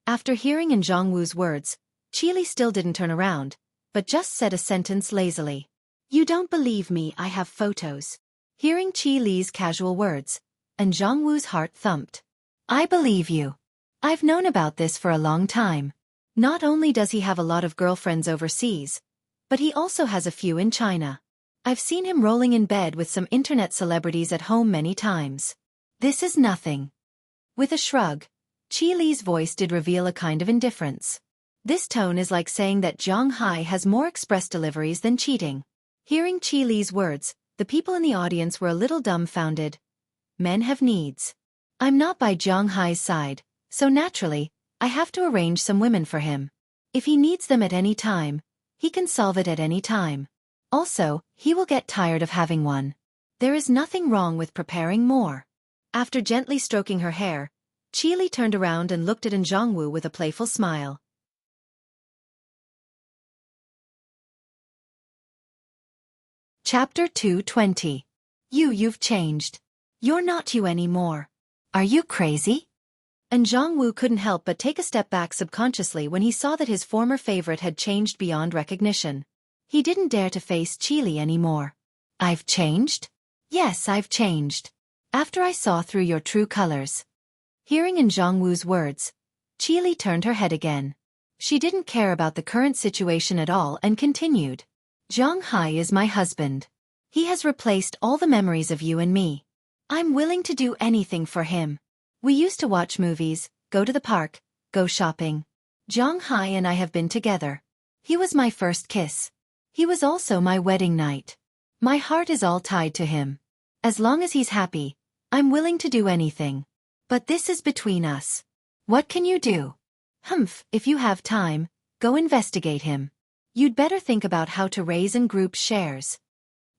After hearing Zhongwu's words, Qili still didn't turn around, but just said a sentence lazily. You don't believe me, I have photos. Hearing Qili's casual words, Zhongwu's heart thumped. I believe you. I've known about this for a long time. Not only does he have a lot of girlfriends overseas, but he also has a few in China. I've seen him rolling in bed with some internet celebrities at home many times. This is nothing. With a shrug, Qili's voice did reveal a kind of indifference. This tone is like saying that Jiang Hai has more express deliveries than cheating. Hearing Qili's words, the people in the audience were a little dumbfounded. Men have needs. I'm not by Jiang Hai's side, so naturally, I have to arrange some women for him. If he needs them at any time, he can solve it at any time. Also, he will get tired of having one. There is nothing wrong with preparing more. After gently stroking her hair, Qili turned around and looked at Zhongwu with a playful smile. Chapter 220. You've changed. You're not you anymore. Are you crazy? Zhongwu couldn't help but take a step back subconsciously when he saw that his former favorite had changed beyond recognition. He didn't dare to face Qili anymore. I've changed? Yes, I've changed. After I saw through your true colors. Hearing Zhongwu's words, Qili turned her head again. She didn't care about the current situation at all and continued. Jiang Hai is my husband. He has replaced all the memories of you and me. I'm willing to do anything for him. We used to watch movies, go to the park, go shopping. Jiang Hai and I have been together. He was my first kiss. He was also my wedding night. My heart is all tied to him. As long as he's happy, I'm willing to do anything. But this is between us. What can you do? If you have time, go investigate him. You'd better think about how to raise and group shares.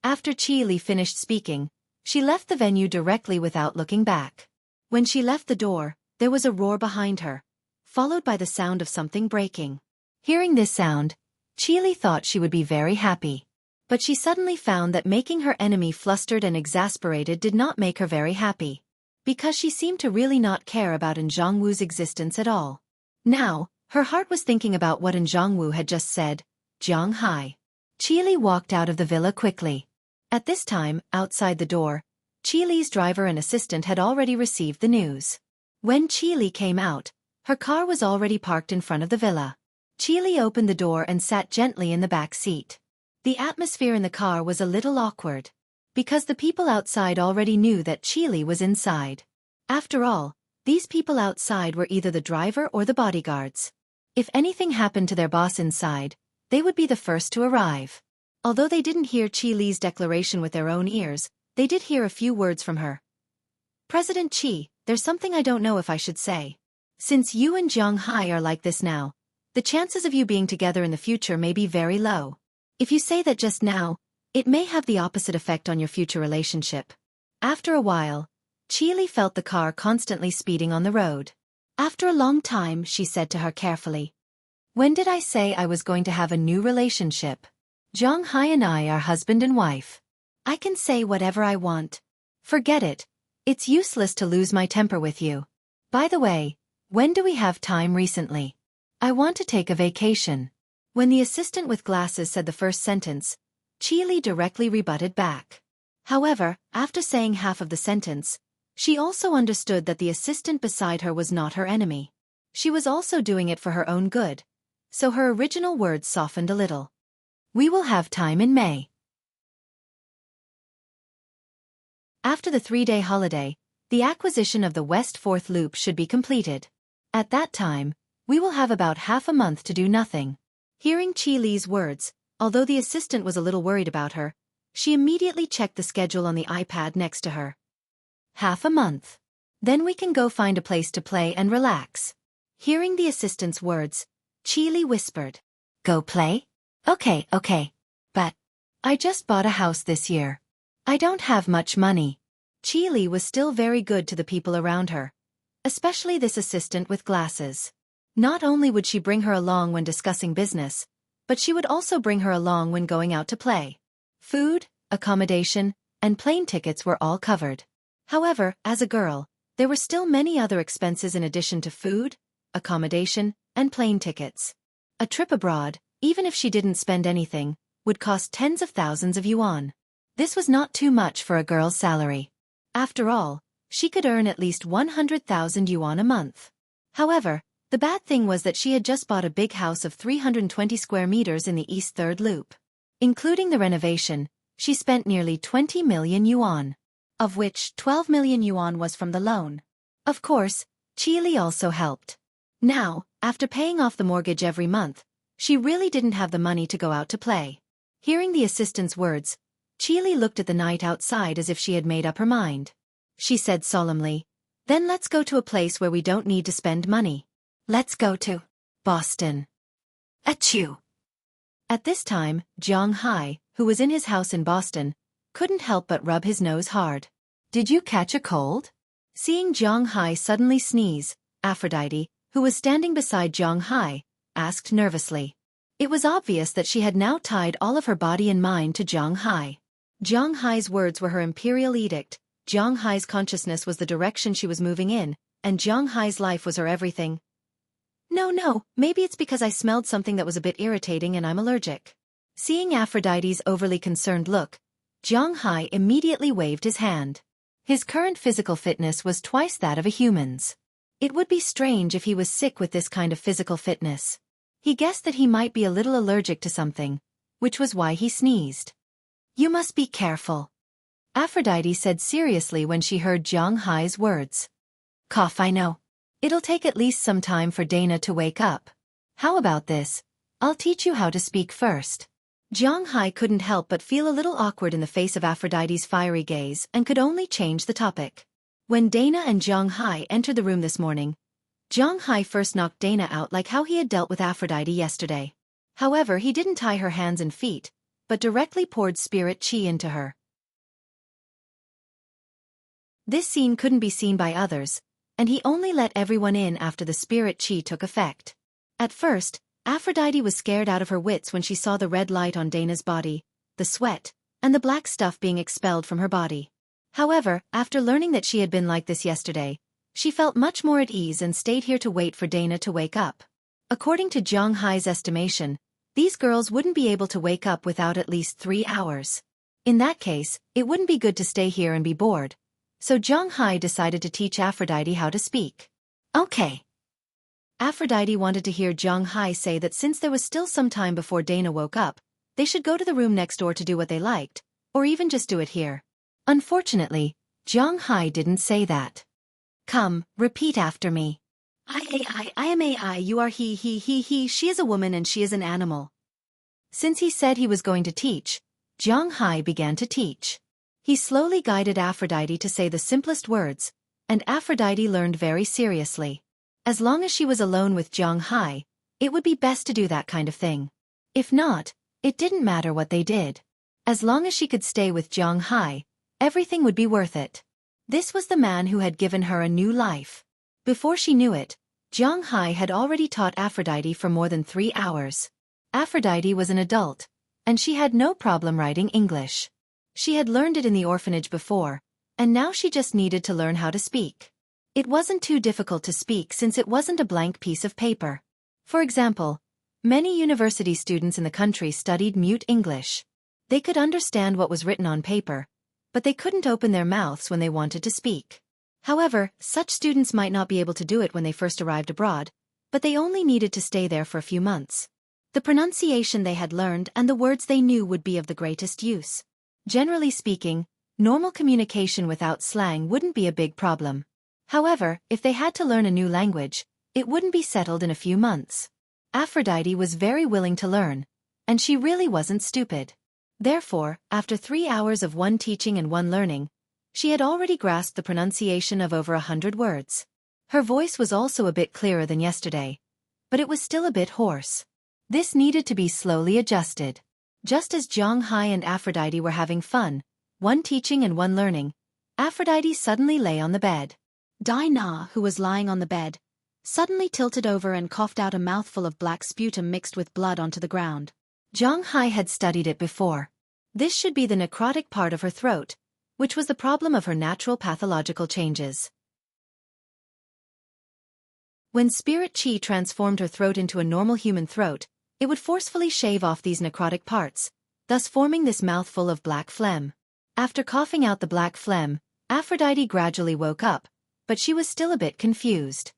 After Qili finished speaking, she left the venue directly without looking back. When she left the door, there was a roar behind her, followed by the sound of something breaking. Hearing this sound, Qili thought she would be very happy. But she suddenly found that making her enemy flustered and exasperated did not make her very happy. Because she seemed to really not care about Zhongwu's existence at all. Now, her heart was thinking about what Zhongwu had just said, Jiang Hai. Qili walked out of the villa quickly. At this time, outside the door, Qili's driver and assistant had already received the news. When Qili came out, her car was already parked in front of the villa. Qili opened the door and sat gently in the back seat. The atmosphere in the car was a little awkward, because the people outside already knew that Qili was inside. After all, these people outside were either the driver or the bodyguards. If anything happened to their boss inside, they would be the first to arrive. Although they didn't hear Qili's declaration with their own ears, they did hear a few words from her. President Qi, there's something I don't know if I should say. Since you and Jiang Hai are like this now, the chances of you being together in the future may be very low. If you say that just now, it may have the opposite effect on your future relationship. After a while, Qili felt the car constantly speeding on the road. After a long time, she said to her carefully. When did I say I was going to have a new relationship? Jiang Hai and I are husband and wife. I can say whatever I want. Forget it. It's useless to lose my temper with you. By the way, when do we have time recently? I want to take a vacation. When the assistant with glasses said the first sentence, Qili directly rebutted back. However, after saying half of the sentence, she also understood that the assistant beside her was not her enemy. She was also doing it for her own good, so her original words softened a little. We will have time in May. After the 3-day holiday, the acquisition of the West 4th Loop should be completed. At that time, we will have about half a month to do nothing. Hearing Qili's words, although the assistant was a little worried about her, she immediately checked the schedule on the iPad next to her. Half a month. Then we can go find a place to play and relax. Hearing the assistant's words, Qili whispered, Go play? Okay. But I just bought a house this year. I don't have much money. Xueqi was still very good to the people around her, especially this assistant with glasses. Not only would she bring her along when discussing business, but she would also bring her along when going out to play. Food, accommodation, and plane tickets were all covered. However, as a girl, there were still many other expenses in addition to food, accommodation, and plane tickets. A trip abroad, even if she didn't spend anything, would cost tens of thousands of yuan. This was not too much for a girl's salary. After all, she could earn at least 100,000 yuan a month. However, the bad thing was that she had just bought a big house of 320 square meters in the East Third Loop. Including the renovation, she spent nearly 20 million yuan, of which 12 million yuan was from the loan. Of course, Xueqi also helped. Now, after paying off the mortgage every month, she really didn't have the money to go out to play. Hearing the assistant's words, Xueqi looked at the night outside as if she had made up her mind. She said solemnly, "Then let's go to a place where we don't need to spend money. Let's go to Boston." Achoo! At this time, Jiang Hai, who was in his house in Boston, couldn't help but rub his nose hard. "Did you catch a cold?" Seeing Jiang Hai suddenly sneeze, Aphrodite, who was standing beside Jiang Hai, asked nervously. It was obvious that she had now tied all of her body and mind to Jiang Hai. Jiang Hai's words were her imperial edict, Jiang Hai's consciousness was the direction she was moving in, and Jiang Hai's life was her everything. No, maybe it's because I smelled something that was a bit irritating and I'm allergic." Seeing Aphrodite's overly concerned look, Jiang Hai immediately waved his hand. His current physical fitness was twice that of a human's. It would be strange if he was sick with this kind of physical fitness. He guessed that he might be a little allergic to something, which was why he sneezed. "You must be careful," Aphrodite said seriously when she heard Jiang Hai's words. "Cough, I know. It'll take at least some time for Dana to wake up. How about this? I'll teach you how to speak first." Jiang Hai couldn't help but feel a little awkward in the face of Aphrodite's fiery gaze and could only change the topic. When Dana and Jiang Hai entered the room this morning, Jiang Hai first knocked Dana out like how he had dealt with Aphrodite yesterday. However, he didn't tie her hands and feet, but directly poured spirit chi into her. This scene couldn't be seen by others, and he only let everyone in after the spirit chi took effect. At first, Aphrodite was scared out of her wits when she saw the red light on Dana's body, the sweat, and the black stuff being expelled from her body. However, after learning that she had been like this yesterday, she felt much more at ease and stayed here to wait for Dana to wake up. According to Jiang Hai's estimation, these girls wouldn't be able to wake up without at least 3 hours. In that case, it wouldn't be good to stay here and be bored. So Jiang Hai decided to teach Aphrodite how to speak. Okay. Aphrodite wanted to hear Jiang Hai say that since there was still some time before Dana woke up, they should go to the room next door to do what they liked, or even just do it here. Unfortunately, Jiang Hai didn't say that. "Come, repeat after me. I am AI, you are he, she is a woman and she is an animal." Since he said he was going to teach, Jiang Hai began to teach. He slowly guided Aphrodite to say the simplest words, and Aphrodite learned very seriously. As long as she was alone with Jiang Hai, it would be best to do that kind of thing. If not, it didn't matter what they did. As long as she could stay with Jiang Hai, everything would be worth it. This was the man who had given her a new life. Before she knew it, Jiang Hai had already taught Aphrodite for more than 3 hours. Aphrodite was an adult, and she had no problem writing English. She had learned it in the orphanage before, and now she just needed to learn how to speak. It wasn't too difficult to speak since it wasn't a blank piece of paper. For example, many university students in the country studied mute English. They could understand what was written on paper, but they couldn't open their mouths when they wanted to speak. However, such students might not be able to do it when they first arrived abroad, but they only needed to stay there for a few months. The pronunciation they had learned and the words they knew would be of the greatest use. Generally speaking, normal communication without slang wouldn't be a big problem. However, if they had to learn a new language, it wouldn't be settled in a few months. Aphrodite was very willing to learn, and she really wasn't stupid. Therefore, after 3 hours of one teaching and one learning, she had already grasped the pronunciation of over 100 words. Her voice was also a bit clearer than yesterday, but it was still a bit hoarse. This needed to be slowly adjusted. Just as Zhang Hai and Aphrodite were having fun, one teaching and one learning, Aphrodite suddenly lay on the bed. Dinah, who was lying on the bed, suddenly tilted over and coughed out a mouthful of black sputum mixed with blood onto the ground. Zhang Hai had studied it before. This should be the necrotic part of her throat, which was the problem of her natural pathological changes. When spirit qi transformed her throat into a normal human throat, it would forcefully shave off these necrotic parts, thus forming this mouthful of black phlegm. After coughing out the black phlegm, Aphrodite gradually woke up, but she was still a bit confused.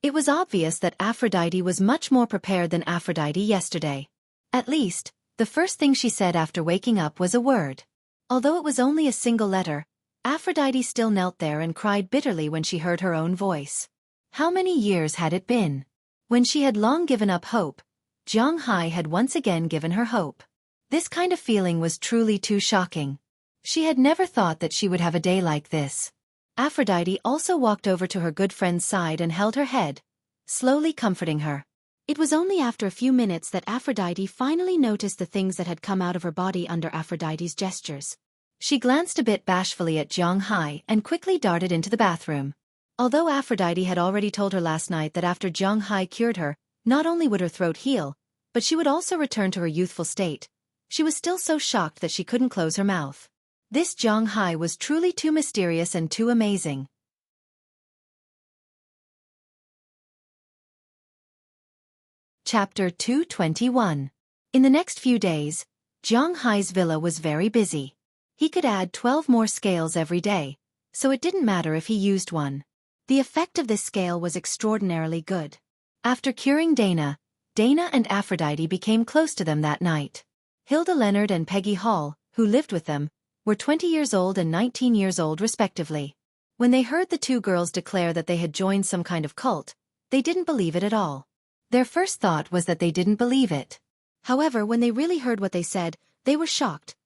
It was obvious that Aphrodite was much more prepared than Aphrodite yesterday. At least, the first thing she said after waking up was a word. Although it was only a single letter, Aphrodite still knelt there and cried bitterly when she heard her own voice. How many years had it been? When she had long given up hope, Zhang Hai had once again given her hope. This kind of feeling was truly too shocking. She had never thought that she would have a day like this. Aphrodite also walked over to her good friend's side and held her head, slowly comforting her. It was only after a few minutes that Aphrodite finally noticed the things that had come out of her body under Aphrodite's gestures. She glanced a bit bashfully at Zhang Hai and quickly darted into the bathroom. Although Aphrodite had already told her last night that after Zhang Hai cured her, not only would her throat heal, but she would also return to her youthful state, she was still so shocked that she couldn't close her mouth. This Zhang Hai was truly too mysterious and too amazing. Chapter 221. In the next few days, Zhang Hai's villa was very busy. He could add 12 more scales every day, so it didn't matter if he used one. The effect of this scale was extraordinarily good. After curing Dana and Aphrodite became close to them that night. Hilda Leonard and Peggy Hall, who lived with them, were 20 years old and 19 years old respectively. When they heard the two girls declare that they had joined some kind of cult, they didn't believe it at all. Their first thought was that they didn't believe it. However, when they really heard what they said, they were shocked.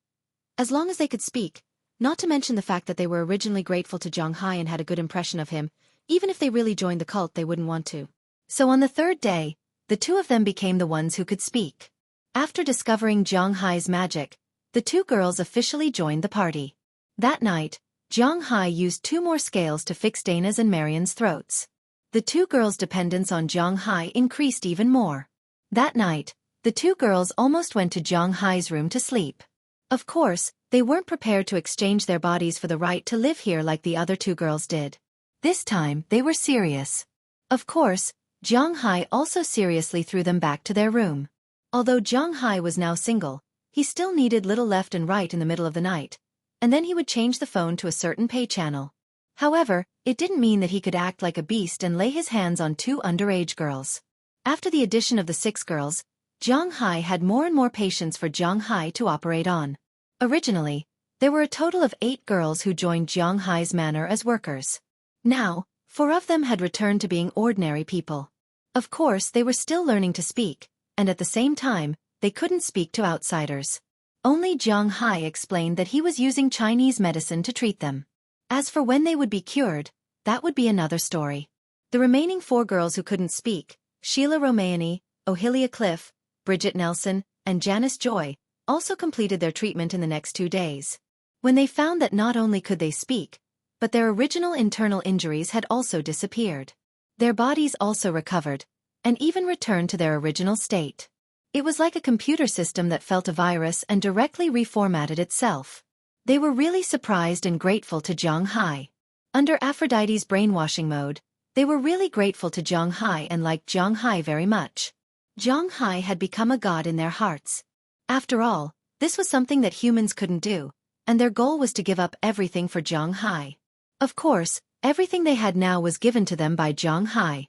As long as they could speak, not to mention the fact that they were originally grateful to Zhang Hai and had a good impression of him, even if they really joined the cult they wouldn't want to. So on the third day, the two of them became the ones who could speak. After discovering Zhang Hai's magic, the two girls officially joined the party. That night, Zhang Hai used 2 more scales to fix Dana's and Marian's throats. The two girls' dependence on Zhang Hai increased even more. That night, the two girls almost went to Zhang Hai's room to sleep. Of course, they weren't prepared to exchange their bodies for the right to live here like the other two girls did. This time, they were serious. Of course, Zhang Hai also seriously threw them back to their room. Although Zhang Hai was now single, he still needed little left and right in the middle of the night, and then he would change the phone to a certain pay channel. However, it didn't mean that he could act like a beast and lay his hands on 2 underage girls. After the addition of the 6 girls, Zhang Hai had more and more patience for Zhang Hai to operate on. Originally, there were a total of 8 girls who joined Zhang Hai's manor as workers. Now, 4 of them had returned to being ordinary people. Of course, they were still learning to speak, and at the same time, they couldn't speak to outsiders. Only Zhang Hai explained that he was using Chinese medicine to treat them. As for when they would be cured, that would be another story. The remaining 4 girls who couldn't speak, Sheila Romayani, Ohilia Cliff, Bridget Nelson, and Janice Joy, also completed their treatment in the next 2 days. When they found that not only could they speak, but their original internal injuries had also disappeared. Their bodies also recovered, and even returned to their original state. It was like a computer system that felt a virus and directly reformatted itself. They were really surprised and grateful to Zhang Hai. Under Aphrodite's brainwashing mode, they were really grateful to Zhang Hai and liked Zhang Hai very much. Zhang Hai had become a god in their hearts. After all, this was something that humans couldn't do, and their goal was to give up everything for Zhang Hai. Of course, everything they had now was given to them by Zhang Hai.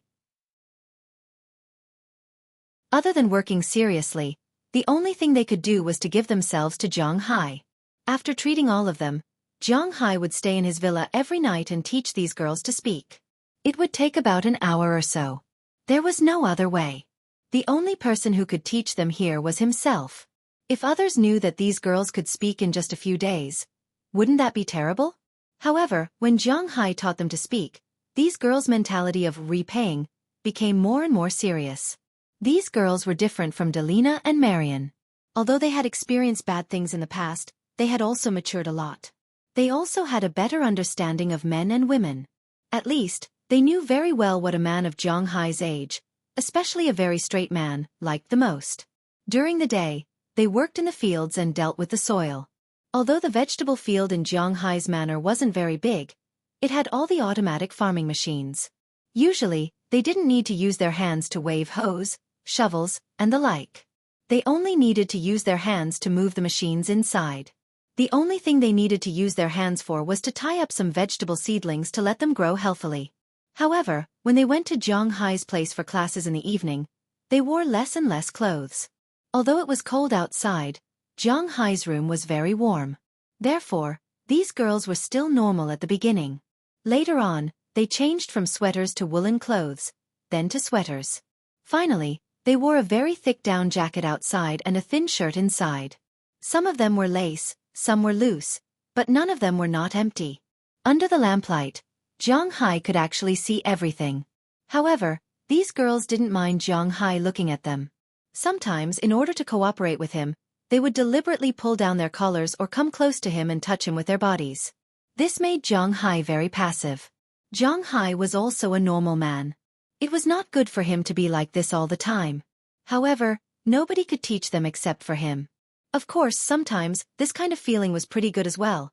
Other than working seriously, the only thing they could do was to give themselves to Zhang Hai. After treating all of them, Zhang Hai would stay in his villa every night and teach these girls to speak. It would take about an hour or so. There was no other way. The only person who could teach them here was himself. If others knew that these girls could speak in just a few days, wouldn't that be terrible? However, when Zhang Hai taught them to speak, these girls' mentality of repaying became more and more serious. These girls were different from Delina and Marion. Although they had experienced bad things in the past, they had also matured a lot. They also had a better understanding of men and women. At least, they knew very well what a man of Zhang Hai's age, especially a very straight man, liked the most. During the day, they worked in the fields and dealt with the soil. Although the vegetable field in Zhang Hai's manor wasn't very big, it had all the automatic farming machines. Usually, they didn't need to use their hands to wave hoes, shovels, and the like. They only needed to use their hands to move the machines inside. The only thing they needed to use their hands for was to tie up some vegetable seedlings to let them grow healthily. However, when they went to Zhang Hai's place for classes in the evening, they wore less and less clothes. Although it was cold outside, Zhang Hai's room was very warm. Therefore, these girls were still normal at the beginning. Later on, they changed from sweaters to woolen clothes, then to sweaters. Finally, they wore a very thick down jacket outside and a thin shirt inside. Some of them were lace, some were loose, but none of them were not empty. Under the lamplight, Zhang Hai could actually see everything. However, these girls didn't mind Zhang Hai looking at them. Sometimes, in order to cooperate with him, they would deliberately pull down their collars or come close to him and touch him with their bodies. This made Zhang Hai very passive. Zhang Hai was also a normal man. It was not good for him to be like this all the time. However, nobody could teach them except for him. Of course, sometimes, this kind of feeling was pretty good as well.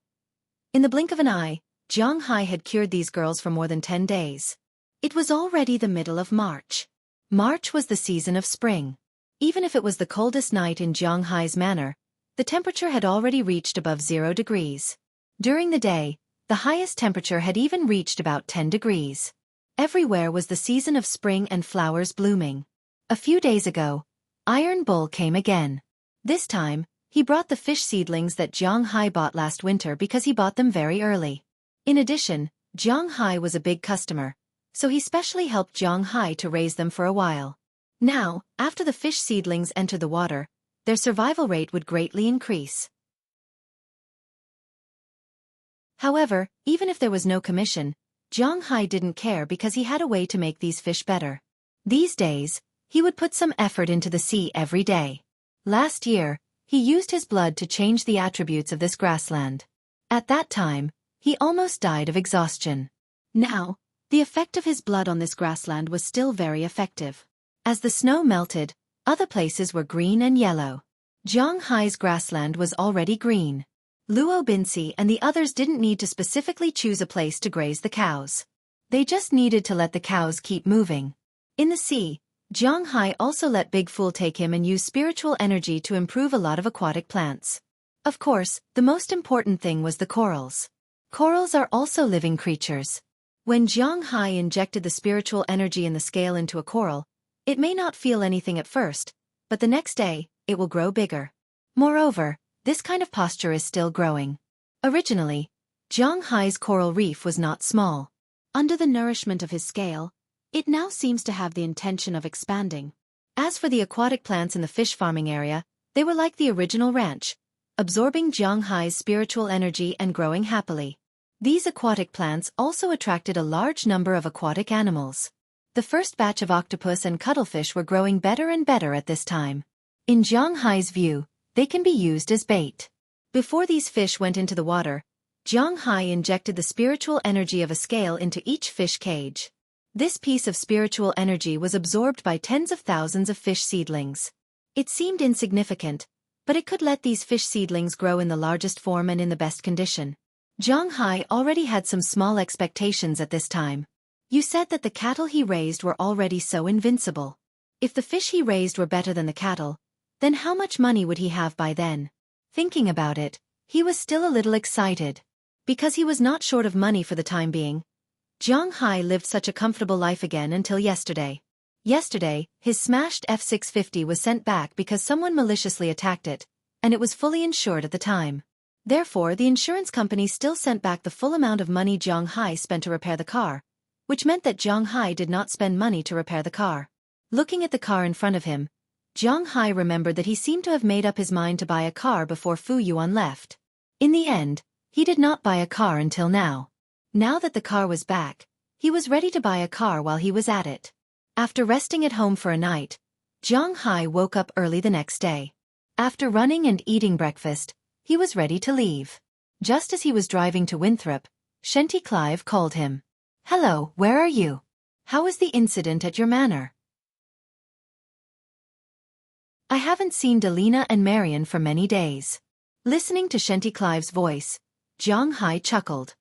In the blink of an eye, Zhang Hai had cured these girls for more than 10 days. It was already the middle of March. March was the season of spring. Even if it was the coldest night in Zhang Hai's manor, the temperature had already reached above 0 degrees. During the day, the highest temperature had even reached about 10 degrees. Everywhere was the season of spring and flowers blooming. A few days ago, Iron Bull came again. This time, he brought the fish seedlings that Zhang Hai bought last winter because he bought them very early. In addition, Zhang Hai was a big customer, so he specially helped Zhang Hai to raise them for a while. Now, after the fish seedlings entered the water, their survival rate would greatly increase. However, even if there was no commission, Zhang Hai didn't care because he had a way to make these fish better. These days, he would put some effort into the sea every day. Last year, he used his blood to change the attributes of this grassland. At that time, he almost died of exhaustion. Now, the effect of his blood on this grassland was still very effective. As the snow melted, other places were green and yellow. Zhang Hai's grassland was already green. Luo Binci and the others didn't need to specifically choose a place to graze the cows. They just needed to let the cows keep moving. In the sea, Zhang Hai also let Big Fool take him and use spiritual energy to improve a lot of aquatic plants. Of course, the most important thing was the corals. Corals are also living creatures. When Zhang Hai injected the spiritual energy in the scale into a coral, it may not feel anything at first, but the next day, it will grow bigger. Moreover, this kind of posture is still growing. Originally, Zhang Hai's coral reef was not small. Under the nourishment of his scale, it now seems to have the intention of expanding. As for the aquatic plants in the fish farming area, they were like the original ranch, absorbing Zhang Hai's spiritual energy and growing happily. These aquatic plants also attracted a large number of aquatic animals. The first batch of octopus and cuttlefish were growing better and better at this time. In Zhang Hai's view, they can be used as bait. Before these fish went into the water, Zhang Hai injected the spiritual energy of a scale into each fish cage. This piece of spiritual energy was absorbed by tens of thousands of fish seedlings. It seemed insignificant, but it could let these fish seedlings grow in the largest form and in the best condition. Zhang Hai already had some small expectations at this time. You said that the cattle he raised were already so invincible. If the fish he raised were better than the cattle, then how much money would he have by then? Thinking about it, he was still a little excited. Because he was not short of money for the time being, Zhang Hai lived such a comfortable life again until yesterday. Yesterday, his smashed F-650 was sent back because someone maliciously attacked it, and it was fully insured at the time. Therefore, the insurance company still sent back the full amount of money Zhang Hai spent to repair the car, which meant that Zhang Hai did not spend money to repair the car. Looking at the car in front of him, Zhang Hai remembered that he seemed to have made up his mind to buy a car before Fu Yuan left. In the end, he did not buy a car until now. Now that the car was back, he was ready to buy a car while he was at it. After resting at home for a night, Jiang Hai woke up early the next day. After running and eating breakfast, he was ready to leave. Just as he was driving to Winthrop, Shenty Clive called him. "Hello, where are you? How was the incident at your manor?" "I haven't seen Delina and Marion for many days." Listening to Shenty Clive's voice, Jiang Hai chuckled.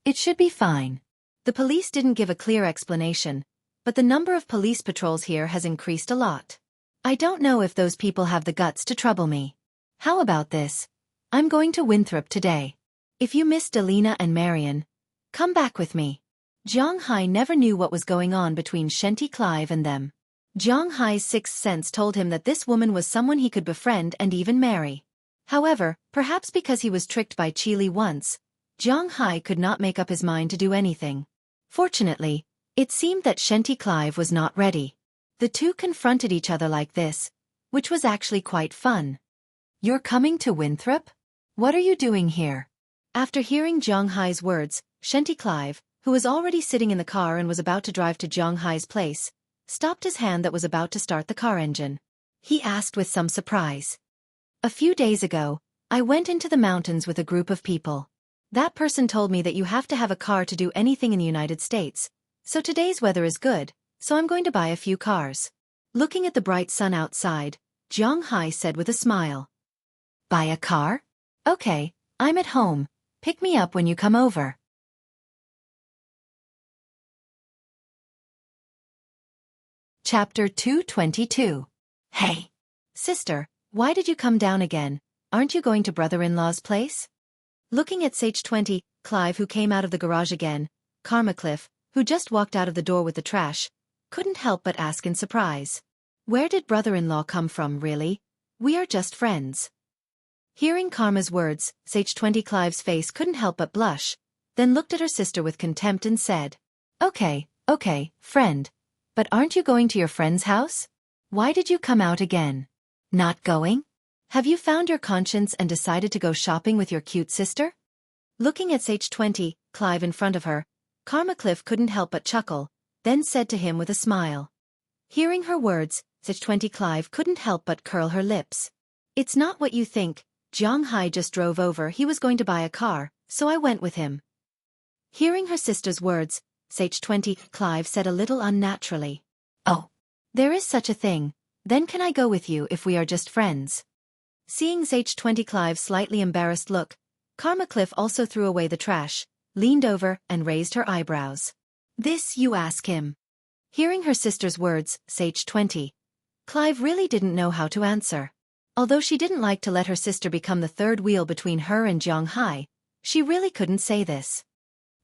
"It should be fine." The police didn't give a clear explanation, but the number of police patrols here has increased a lot. "I don't know if those people have the guts to trouble me. How about this? I'm going to Winthrop today. If you miss Delina and Marion, come back with me." Jiang Hai never knew what was going on between Shenty Clive and them. Jiang Hai's sixth sense told him that this woman was someone he could befriend and even marry. However, perhaps because he was tricked by Chili once, Jiang Hai could not make up his mind to do anything. Fortunately, it seemed that Shenty Clive was not ready. The two confronted each other like this, which was actually quite fun. "You're coming to Winthrop? What are you doing here?" After hearing Jiang Hai's words, Shenty Clive, who was already sitting in the car and was about to drive to Jiang Hai's place, stopped his hand that was about to start the car engine. He asked with some surprise. "A few days ago, I went into the mountains with a group of people. That person told me that you have to have a car to do anything in the United States, so today's weather is good, so I'm going to buy a few cars." Looking at the bright sun outside, Jiang Hai said with a smile. "Buy a car? Okay, I'm at home. Pick me up when you come over." Chapter 222. "Hey, sister, why did you come down again? Aren't you going to brother-in-law's place?" Looking at Xueqi, Clive, who came out of the garage again, Cliff, who just walked out of the door with the trash, couldn't help but ask in surprise. "Where did brother-in-law come from, really? We are just friends." Hearing Karma's words, Xueqi Clive's face couldn't help but blush, then looked at her sister with contempt and said, Okay, friend. But aren't you going to your friend's house? Why did you come out again? Not going? Have you found your conscience and decided to go shopping with your cute sister?" Looking at Xueqi Clive in front of her, Cliff couldn't help but chuckle, then said to him with a smile. Hearing her words, Xueqi Clive couldn't help but curl her lips. "It's not what you think. Jiang Hai just drove over. He was going to buy a car, so I went with him." Hearing her sister's words, Xueqi Clive said a little unnaturally, "Oh, there is such a thing. Then can I go with you if we are just friends?" Seeing Xueqi Clive's slightly embarrassed look, Cliff also threw away the trash, leaned over and raised her eyebrows. "This you ask him?" Hearing her sister's words, Xueqi Clive really didn't know how to answer. Although she didn't like to let her sister become the third wheel between her and Jiang Hai, she really couldn't say this.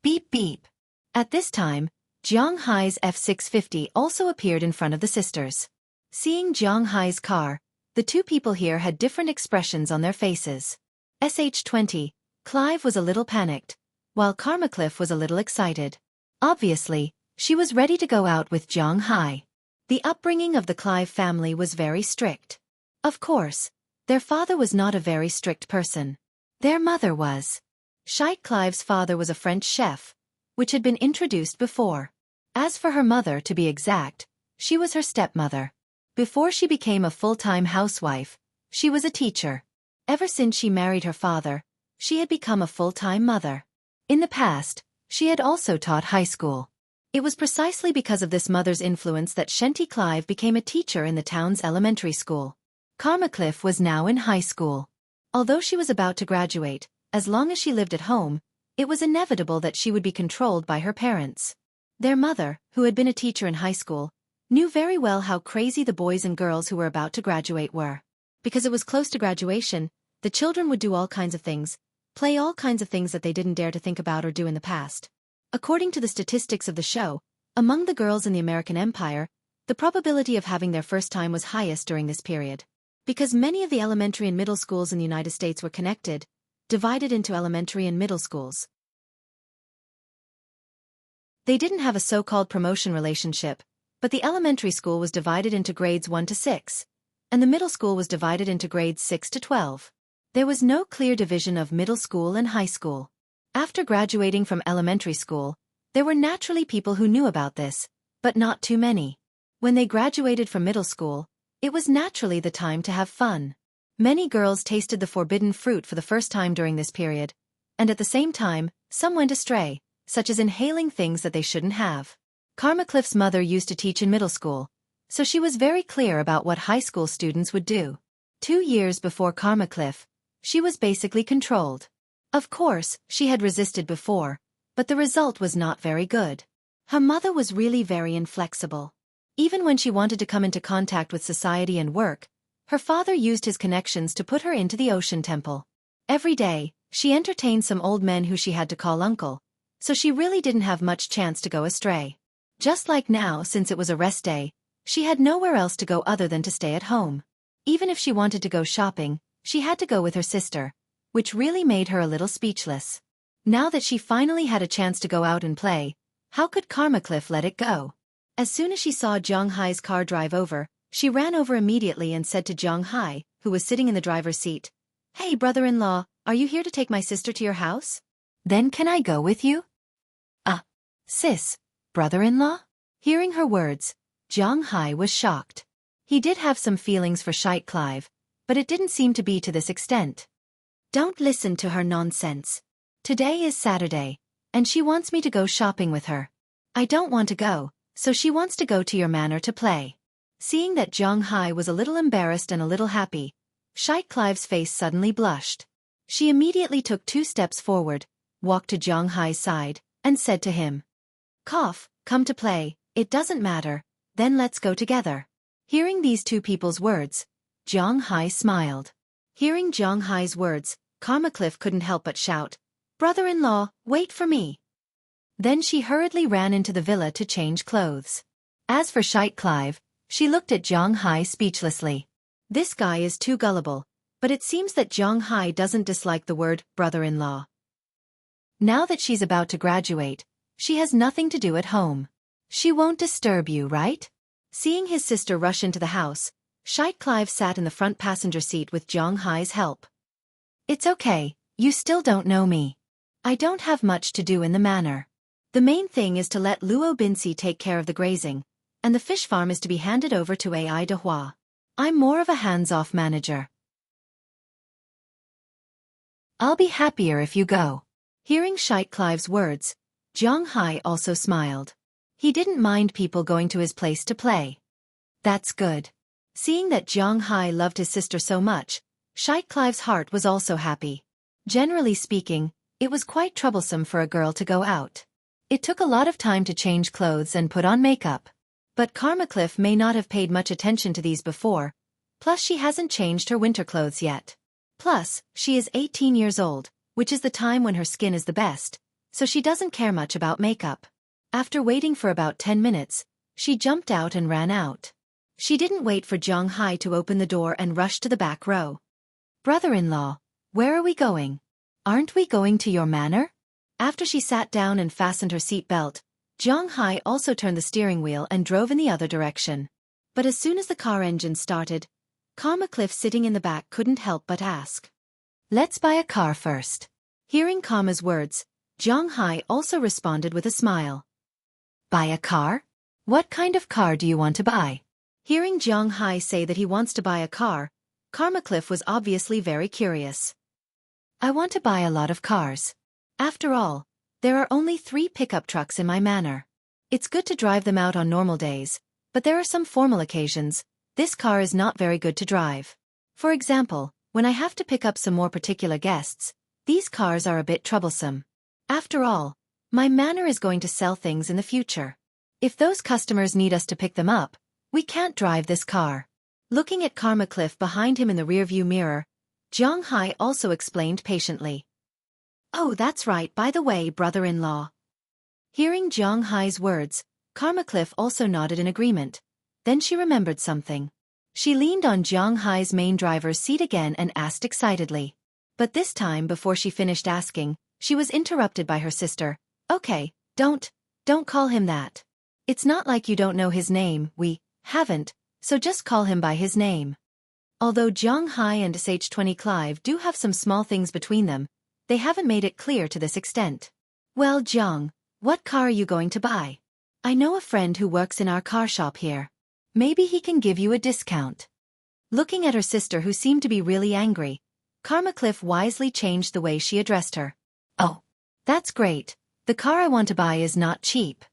Beep beep. At this time, Jiang Hai's F650 also appeared in front of the sisters. Seeing Jiang Hai's car, the two people here had different expressions on their faces. Xueqi Clive was a little panicked, while Cliff was a little excited. Obviously, she was ready to go out with Jiang Hai. The upbringing of the Clive family was very strict. Of course, their father was not a very strict person. Their mother was. Xueqi Clive's father was a French chef, which had been introduced before. As for her mother, to be exact, she was her stepmother. Before she became a full-time housewife, she was a teacher. Ever since she married her father, she had become a full-time mother. In the past, she had also taught high school. It was precisely because of this mother's influence that Shenty Clive became a teacher in the town's elementary school. Cliff was now in high school. Although she was about to graduate, as long as she lived at home, it was inevitable that she would be controlled by her parents. Their mother, who had been a teacher in high school, knew very well how crazy the boys and girls who were about to graduate were. Because it was close to graduation, the children would do all kinds of things, play all kinds of things that they didn't dare to think about or do in the past. According to the statistics of the show, among the girls in the American Empire, the probability of having their first time was highest during this period. Because many of the elementary and middle schools in the United States were connected, divided into elementary and middle schools. They didn't have a so-called promotion relationship, but the elementary school was divided into grades 1 to 6, and the middle school was divided into grades 6 to 12. There was no clear division of middle school and high school. After graduating from elementary school, there were naturally people who knew about this, but not too many. When they graduated from middle school, It was naturally the time to have fun. Many girls tasted the forbidden fruit for the first time during this period, and at the same time, some went astray, such as inhaling things that they shouldn't have. Carmacliff's mother used to teach in middle school, so she was very clear about what high school students would do. 2 years before Carmacliff, she was basically controlled. Of course, she had resisted before, but the result was not very good. Her mother was really very inflexible. Even when she wanted to come into contact with society and work, her father used his connections to put her into the ocean temple. Every day, she entertained some old men who she had to call uncle, so she really didn't have much chance to go astray. Just like now, since it was a rest day, she had nowhere else to go other than to stay at home. Even if she wanted to go shopping, she had to go with her sister, which really made her a little speechless. Now that she finally had a chance to go out and play, how could Carmacliff let it go? As soon as she saw Zhang Hai's car drive over, she ran over immediately and said to Zhang Hai, who was sitting in the driver's seat, "Hey, brother-in-law, are you here to take my sister to your house? Then can I go with you?" Sis, brother-in-law?" Hearing her words, Zhang Hai was shocked. He did have some feelings for Xueqi, but it didn't seem to be to this extent. "Don't listen to her nonsense. Today is Saturday, and she wants me to go shopping with her. I don't want to go, so she wants to go to your manor to play." Seeing that Zhang Hai was a little embarrassed and a little happy, Xueqi's face suddenly blushed. She immediately took 2 steps forward, walked to Zhang Hai's side, and said to him, "Come to play, it doesn't matter, then let's go together." Hearing these 2 people's words, Zhang Hai smiled. Hearing Zhang Hai's words, Carmacliff couldn't help but shout, "Brother-in-law, wait for me." Then she hurriedly ran into the villa to change clothes. As for Xueqi, she looked at Zhang Hai speechlessly. This guy is too gullible, but it seems that Zhang Hai doesn't dislike the word brother-in-law. Now that she's about to graduate, she has nothing to do at home. She won't disturb you, right? Seeing his sister rush into the house, Xueqi sat in the front passenger seat with Zhang Hai's help. "It's okay, you still don't know me. I don't have much to do in the manor. The main thing is to let Luo Binsi take care of the grazing, and the fish farm is to be handed over to Ai De Hua. I'm more of a hands-off manager. I'll be happier if you go." Hearing Xueqi's words, Zhang Hai also smiled. He didn't mind people going to his place to play. That's good. Seeing that Zhang Hai loved his sister so much, Xueqi's heart was also happy. Generally speaking, it was quite troublesome for a girl to go out. It took a lot of time to change clothes and put on makeup. But Carmacliff may not have paid much attention to these before, plus she hasn't changed her winter clothes yet. Plus, she is 18 years old, which is the time when her skin is the best, so she doesn't care much about makeup. After waiting for about 10 minutes, she jumped out and ran out. She didn't wait for Zhang Hai to open the door and rushed to the back row. "Brother-in-law, where are we going? Aren't we going to your manor?" After she sat down and fastened her seat belt, Zhang Hai also turned the steering wheel and drove in the other direction. But as soon as the car engine started, Carmacliff sitting in the back couldn't help but ask, "Let's buy a car first." Hearing Karma's words, Zhang Hai also responded with a smile. "Buy a car? What kind of car do you want to buy?" Hearing Zhang Hai say that he wants to buy a car, Carmacliff was obviously very curious. "I want to buy a lot of cars. After all, there are only 3 pickup trucks in my manor. It's good to drive them out on normal days, but there are some formal occasions. This car is not very good to drive. For example, when I have to pick up some more particular guests, these cars are a bit troublesome. After all, my manor is going to sell things in the future. If those customers need us to pick them up, we can't drive this car." Looking at Carmacliff behind him in the rearview mirror, Zhang Hai also explained patiently. "Oh, that's right, by the way, brother-in-law." Hearing Zhang Hai's words, Carmacliff also nodded in agreement. Then she remembered something. She leaned on Zhang Hai's main driver's seat again and asked excitedly. But this time before she finished asking, she was interrupted by her sister. "Okay, don't call him that. It's not like you don't know his name, we haven't, so just call him by his name." Although Zhang Hai and Xueqi do have some small things between them, they haven't made it clear to this extent. "Well, Zhang, what car are you going to buy? I know a friend who works in our car shop here. Maybe he can give you a discount. Looking at her sister who seemed to be really angry, Karma Cliff wisely changed the way she addressed her. Oh, that's great. The car I want to buy is not cheap.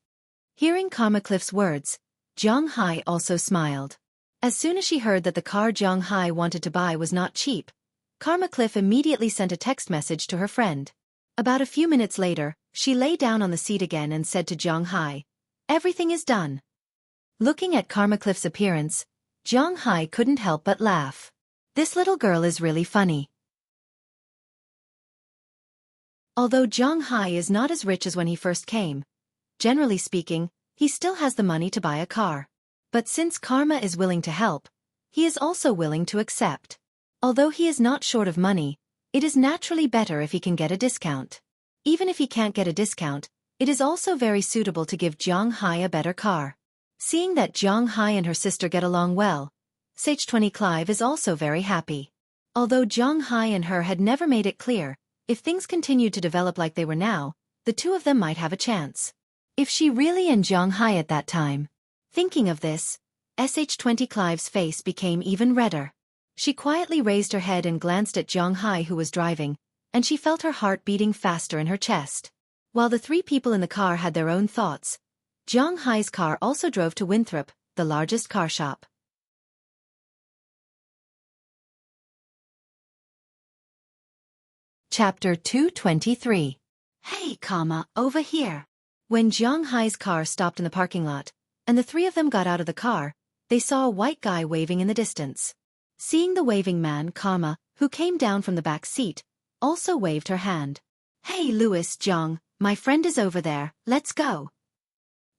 Hearing Karma Cliff's words, Zhang Hai also smiled. As soon as she heard that the car Zhang Hai wanted to buy was not cheap, Karma Cliff immediately sent a text message to her friend. About a few minutes later, she lay down on the seat again and said to Zhang Hai, "Everything is done." Looking at Karma Cliff's appearance, Zhang Hai couldn't help but laugh. This little girl is really funny. Although Zhang Hai is not as rich as when he first came, generally speaking, he still has the money to buy a car. But since Karma is willing to help, he is also willing to accept. Although he is not short of money, it is naturally better if he can get a discount. Even if he can't get a discount, it is also very suitable to give Zhang Hai a better car. Seeing that Zhang Hai and her sister get along well, Xueqi Clive is also very happy. Although Zhang Hai and her had never made it clear, if things continued to develop like they were now, the two of them might have a chance. If she really and Zhang Hai at that time. Thinking of this, Xueqi Clive's face became even redder. She quietly raised her head and glanced at Zhang Hai who was driving, and she felt her heart beating faster in her chest. While the three people in the car had their own thoughts, Zhang Hai's car also drove to Winthrop, the largest car shop. Chapter 223. Hey, Karma, over here. When Zhang Hai's car stopped in the parking lot, and the three of them got out of the car, they saw a white guy waving in the distance. Seeing the waving man, Karma, who came down from the back seat, also waved her hand. Hey Louis, Zhang, my friend is over there, let's go.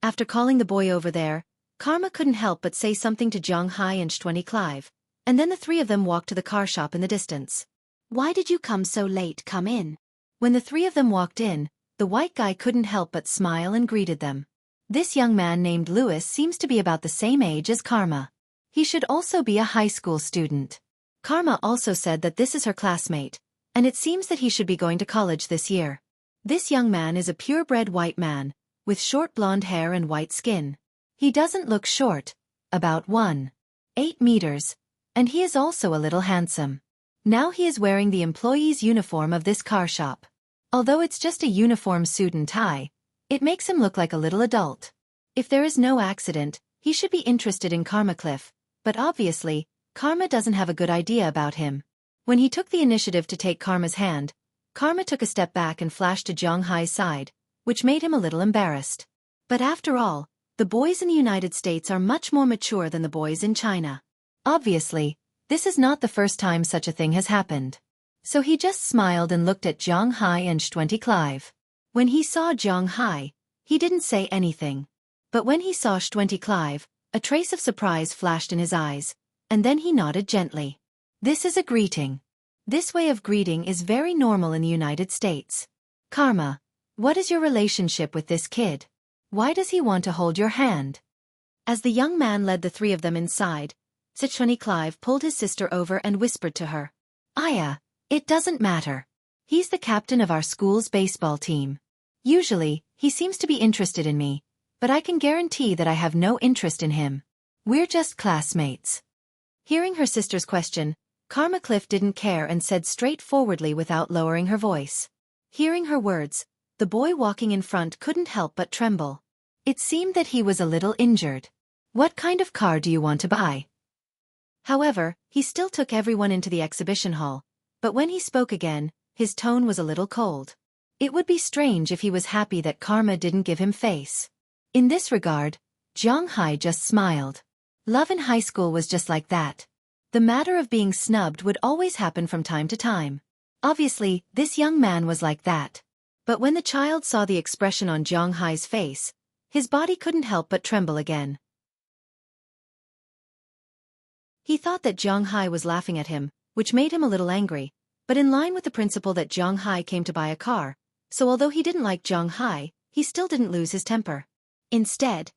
After calling the boy over there, Karma couldn't help but say something to Zhang Hai and Xueqi Clive, and then the three of them walked to the car shop in the distance. Why did you come so late? Come in. When the three of them walked in, the white guy couldn't help but smile and greeted them. This young man named Louis seems to be about the same age as Karma. He should also be a high school student. Karma also said that this is her classmate, and it seems that he should be going to college this year. This young man is a purebred white man, with short blonde hair and white skin. He doesn't look short, about 1.8 meters, and he is also a little handsome. Now he is wearing the employee's uniform of this car shop. Although it's just a uniform suit and tie, it makes him look like a little adult. If there is no accident, he should be interested in Karma Cliff, but obviously, Karma doesn't have a good idea about him. When he took the initiative to take Karma's hand, Karma took a step back and flashed to Zhang Hai's side, which made him a little embarrassed. But after all, the boys in the United States are much more mature than the boys in China. Obviously, this is not the first time such a thing has happened. So he just smiled and looked at Zhang Hai and Xueqi Clive. When he saw Zhang Hai, he didn't say anything. But when he saw Xueqi Clive, a trace of surprise flashed in his eyes, and then he nodded gently. This is a greeting. This way of greeting is very normal in the United States. Karma, what is your relationship with this kid? Why does he want to hold your hand? As the young man led the three of them inside, Xueqi Clive pulled his sister over and whispered to her. Aya, it doesn't matter. He's the captain of our school's baseball team. Usually, he seems to be interested in me, but I can guarantee that I have no interest in him. We're just classmates. Hearing her sister's question, Karma Cliff didn't care and said straightforwardly without lowering her voice. Hearing her words, the boy walking in front couldn't help but tremble. It seemed that he was a little injured. What kind of car do you want to buy? However, he still took everyone into the exhibition hall, but when he spoke again, his tone was a little cold. It would be strange if he was happy that Karma didn't give him face. In this regard, Zhang Hai just smiled. Love in high school was just like that. The matter of being snubbed would always happen from time to time. Obviously, this young man was like that. But when the child saw the expression on Zhang Hai's face, his body couldn't help but tremble again. He thought that Zhang Hai was laughing at him, which made him a little angry, but in line with the principle that Zhang Hai came to buy a car, so although he didn't like Zhang Hai, he still didn't lose his temper. Instead,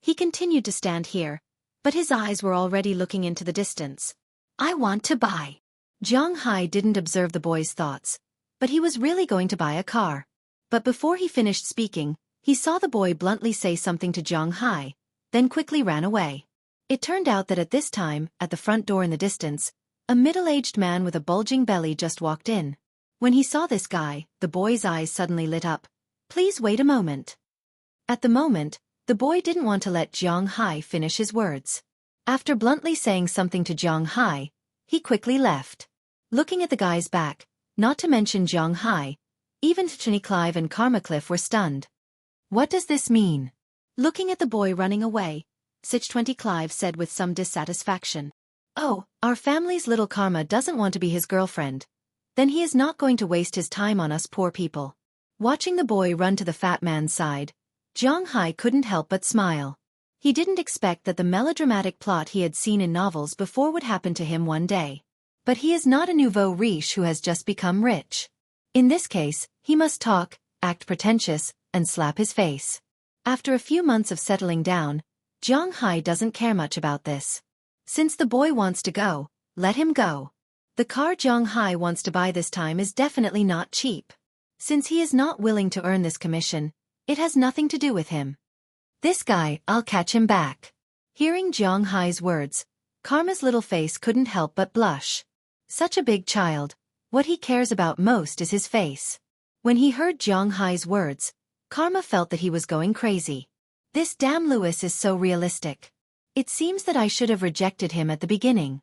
he continued to stand here, but his eyes were already looking into the distance. I want to buy. Zhang Hai didn't observe the boy's thoughts, but he was really going to buy a car. But before he finished speaking, he saw the boy bluntly say something to Zhang Hai, then quickly ran away. It turned out that at this time, at the front door in the distance, a middle-aged man with a bulging belly just walked in. When he saw this guy, the boy's eyes suddenly lit up. "Please wait a moment." At the moment, the boy didn't want to let Jiang Hai finish his words. After bluntly saying something to Jiang Hai, he quickly left. Looking at the guy's back, not to mention Jiang Hai, even Xueqi Clive and Karma Cliff were stunned. "What does this mean?" Looking at the boy running away, Xueqi Clive said with some dissatisfaction. "Oh, our family's little Karma doesn't want to be his girlfriend. Then he is not going to waste his time on us poor people." Watching the boy run to the fat man's side, Jiang Hai couldn't help but smile. He didn't expect that the melodramatic plot he had seen in novels before would happen to him one day. But he is not a nouveau riche who has just become rich. In this case, he must talk, act pretentious, and slap his face. After a few months of settling down, Jiang Hai doesn't care much about this. Since the boy wants to go, let him go. The car Jiang Hai wants to buy this time is definitely not cheap. Since he is not willing to earn this commission, it has nothing to do with him. "This guy, I'll catch him back." Hearing Jiang Hai's words, Karma's little face couldn't help but blush. Such a big child, what he cares about most is his face. When he heard Jiang Hai's words, Karma felt that he was going crazy. "This damn Louis is so realistic. It seems that I should have rejected him at the beginning."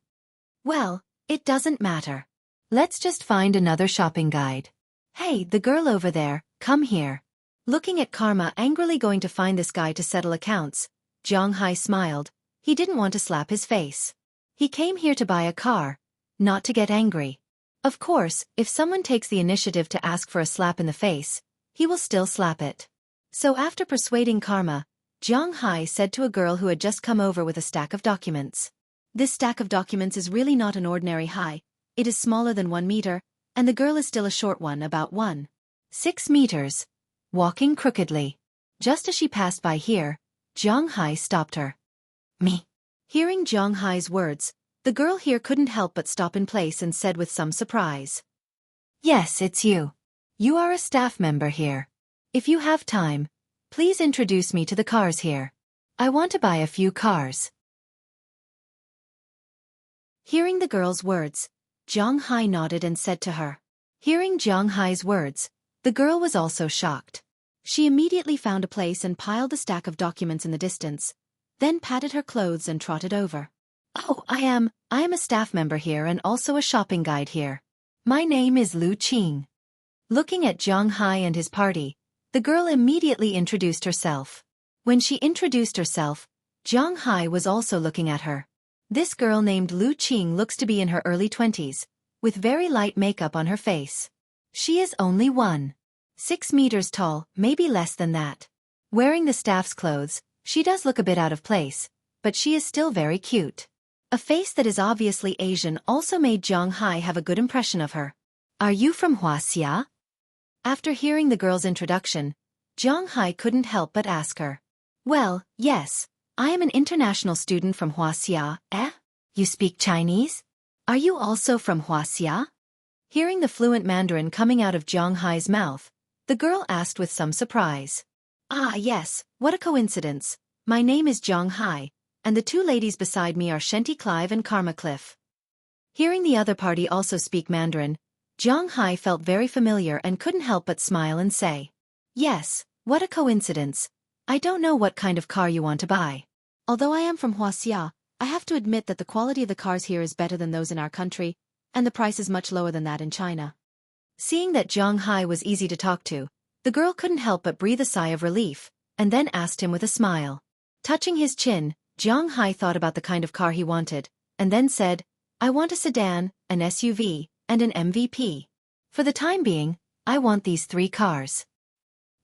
"Well, it doesn't matter. Let's just find another shopping guide. Hey, the girl over there, come here." Looking at Karma angrily going to find this guy to settle accounts, Jiang Hai smiled. He didn't want to slap his face. He came here to buy a car, not to get angry. Of course, if someone takes the initiative to ask for a slap in the face, he will still slap it. So after persuading Karma, Jiang Hai said to a girl who had just come over with a stack of documents. This stack of documents is really not an ordinary high. It is smaller than 1 meter, and the girl is still a short one, about 1.6 meters, walking crookedly. Just as she passed by here, Jiang Hai stopped her. "Me." Hearing Jiang Hai's words, the girl here couldn't help but stop in place and said with some surprise. "Yes, it's you. You are a staff member here. If you have time, please introduce me to the cars here. I want to buy a few cars." Hearing the girl's words, Jiang Hai nodded and said to her. Hearing Jiang Hai's words, the girl was also shocked. She immediately found a place and piled a stack of documents in the distance, then patted her clothes and trotted over. "Oh, I am a staff member here and also a shopping guide here. My name is Lu Qing." Looking at Jiang Hai and his party, the girl immediately introduced herself. When she introduced herself, Jiang Hai was also looking at her. This girl named Lu Qing looks to be in her early 20s, with very light makeup on her face. She is only 1.6 meters tall, maybe less than that. Wearing the staff's clothes, she does look a bit out of place, but she is still very cute. A face that is obviously Asian also made Jiang Hai have a good impression of her. "Are you from Huaxia?" After hearing the girl's introduction, Jiang Hai couldn't help but ask her. "Well, yes, I am an international student from Huaxia." "Eh? You speak Chinese? Are you also from Huaxia?" Hearing the fluent Mandarin coming out of Jiang Hai's mouth, the girl asked with some surprise. "Ah yes, what a coincidence. My name is Jiang Hai, and the two ladies beside me are Xueqi Clive and Karma Cliff." Hearing the other party also speak Mandarin, Jiang Hai felt very familiar and couldn't help but smile and say, "Yes, what a coincidence. I don't know what kind of car you want to buy. Although I am from Huaxia, I have to admit that the quality of the cars here is better than those in our country, and the price is much lower than that in China." Seeing that Jiang Hai was easy to talk to, the girl couldn't help but breathe a sigh of relief, and then asked him with a smile. Touching his chin, Jiang Hai thought about the kind of car he wanted, and then said, "I want a sedan, an SUV, and an MVP. For the time being, I want these 3 cars."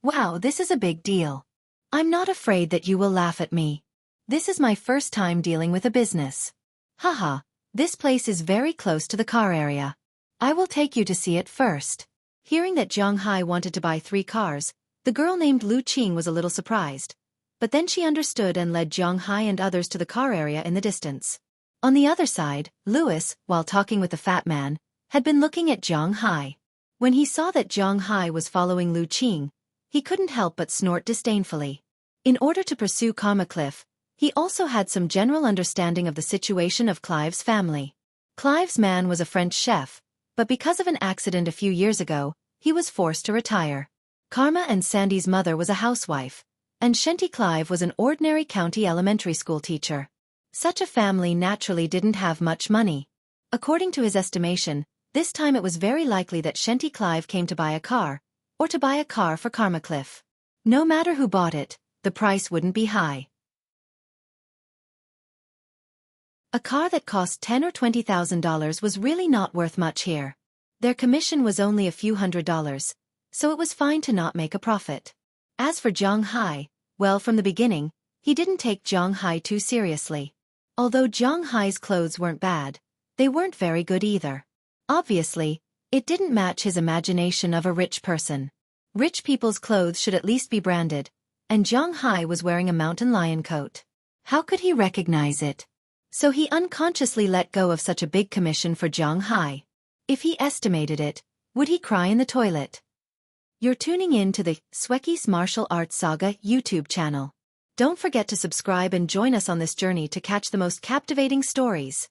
"Wow, this is a big deal. I'm not afraid that you will laugh at me. This is my first time dealing with a business. Haha, this place is very close to the car area. I will take you to see it first." Hearing that Jiang Hai wanted to buy 3 cars, the girl named Lu Qing was a little surprised, but then she understood and led Jiang Hai and others to the car area in the distance. On the other side, Louis, while talking with the fat man, had been looking at Jiang Hai. When he saw that Jiang Hai was following Lu Qing, he couldn't help but snort disdainfully. In order to pursue Karma Cliff, He also had some general understanding of the situation of Clive's family. Clive's man was a French chef, but because of an accident a few years ago, he was forced to retire. Karma and Sandy's mother was a housewife, and Shenty Clive was an ordinary county elementary school teacher. Such a family naturally didn't have much money. According to his estimation, this time it was very likely that Shenty Clive came to buy a car, or to buy a car for Karma Cliff. No matter who bought it, the price wouldn't be high. A car that cost $10,000 or $20,000 was really not worth much here. Their commission was only a few $100s, so it was fine to not make a profit. As for Zhang Hai, well, from the beginning, he didn't take Zhang Hai too seriously. Although Zhang Hai's clothes weren't bad, they weren't very good either. Obviously, it didn't match his imagination of a rich person. Rich people's clothes should at least be branded, and Zhang Hai was wearing a mountain lion coat. How could he recognize it? So he unconsciously let go of such a big commission for Zhang Hai. If he estimated it, would he cry in the toilet? You're tuning in to the Xueqi's Martial Arts Saga YouTube channel. Don't forget to subscribe and join us on this journey to catch the most captivating stories.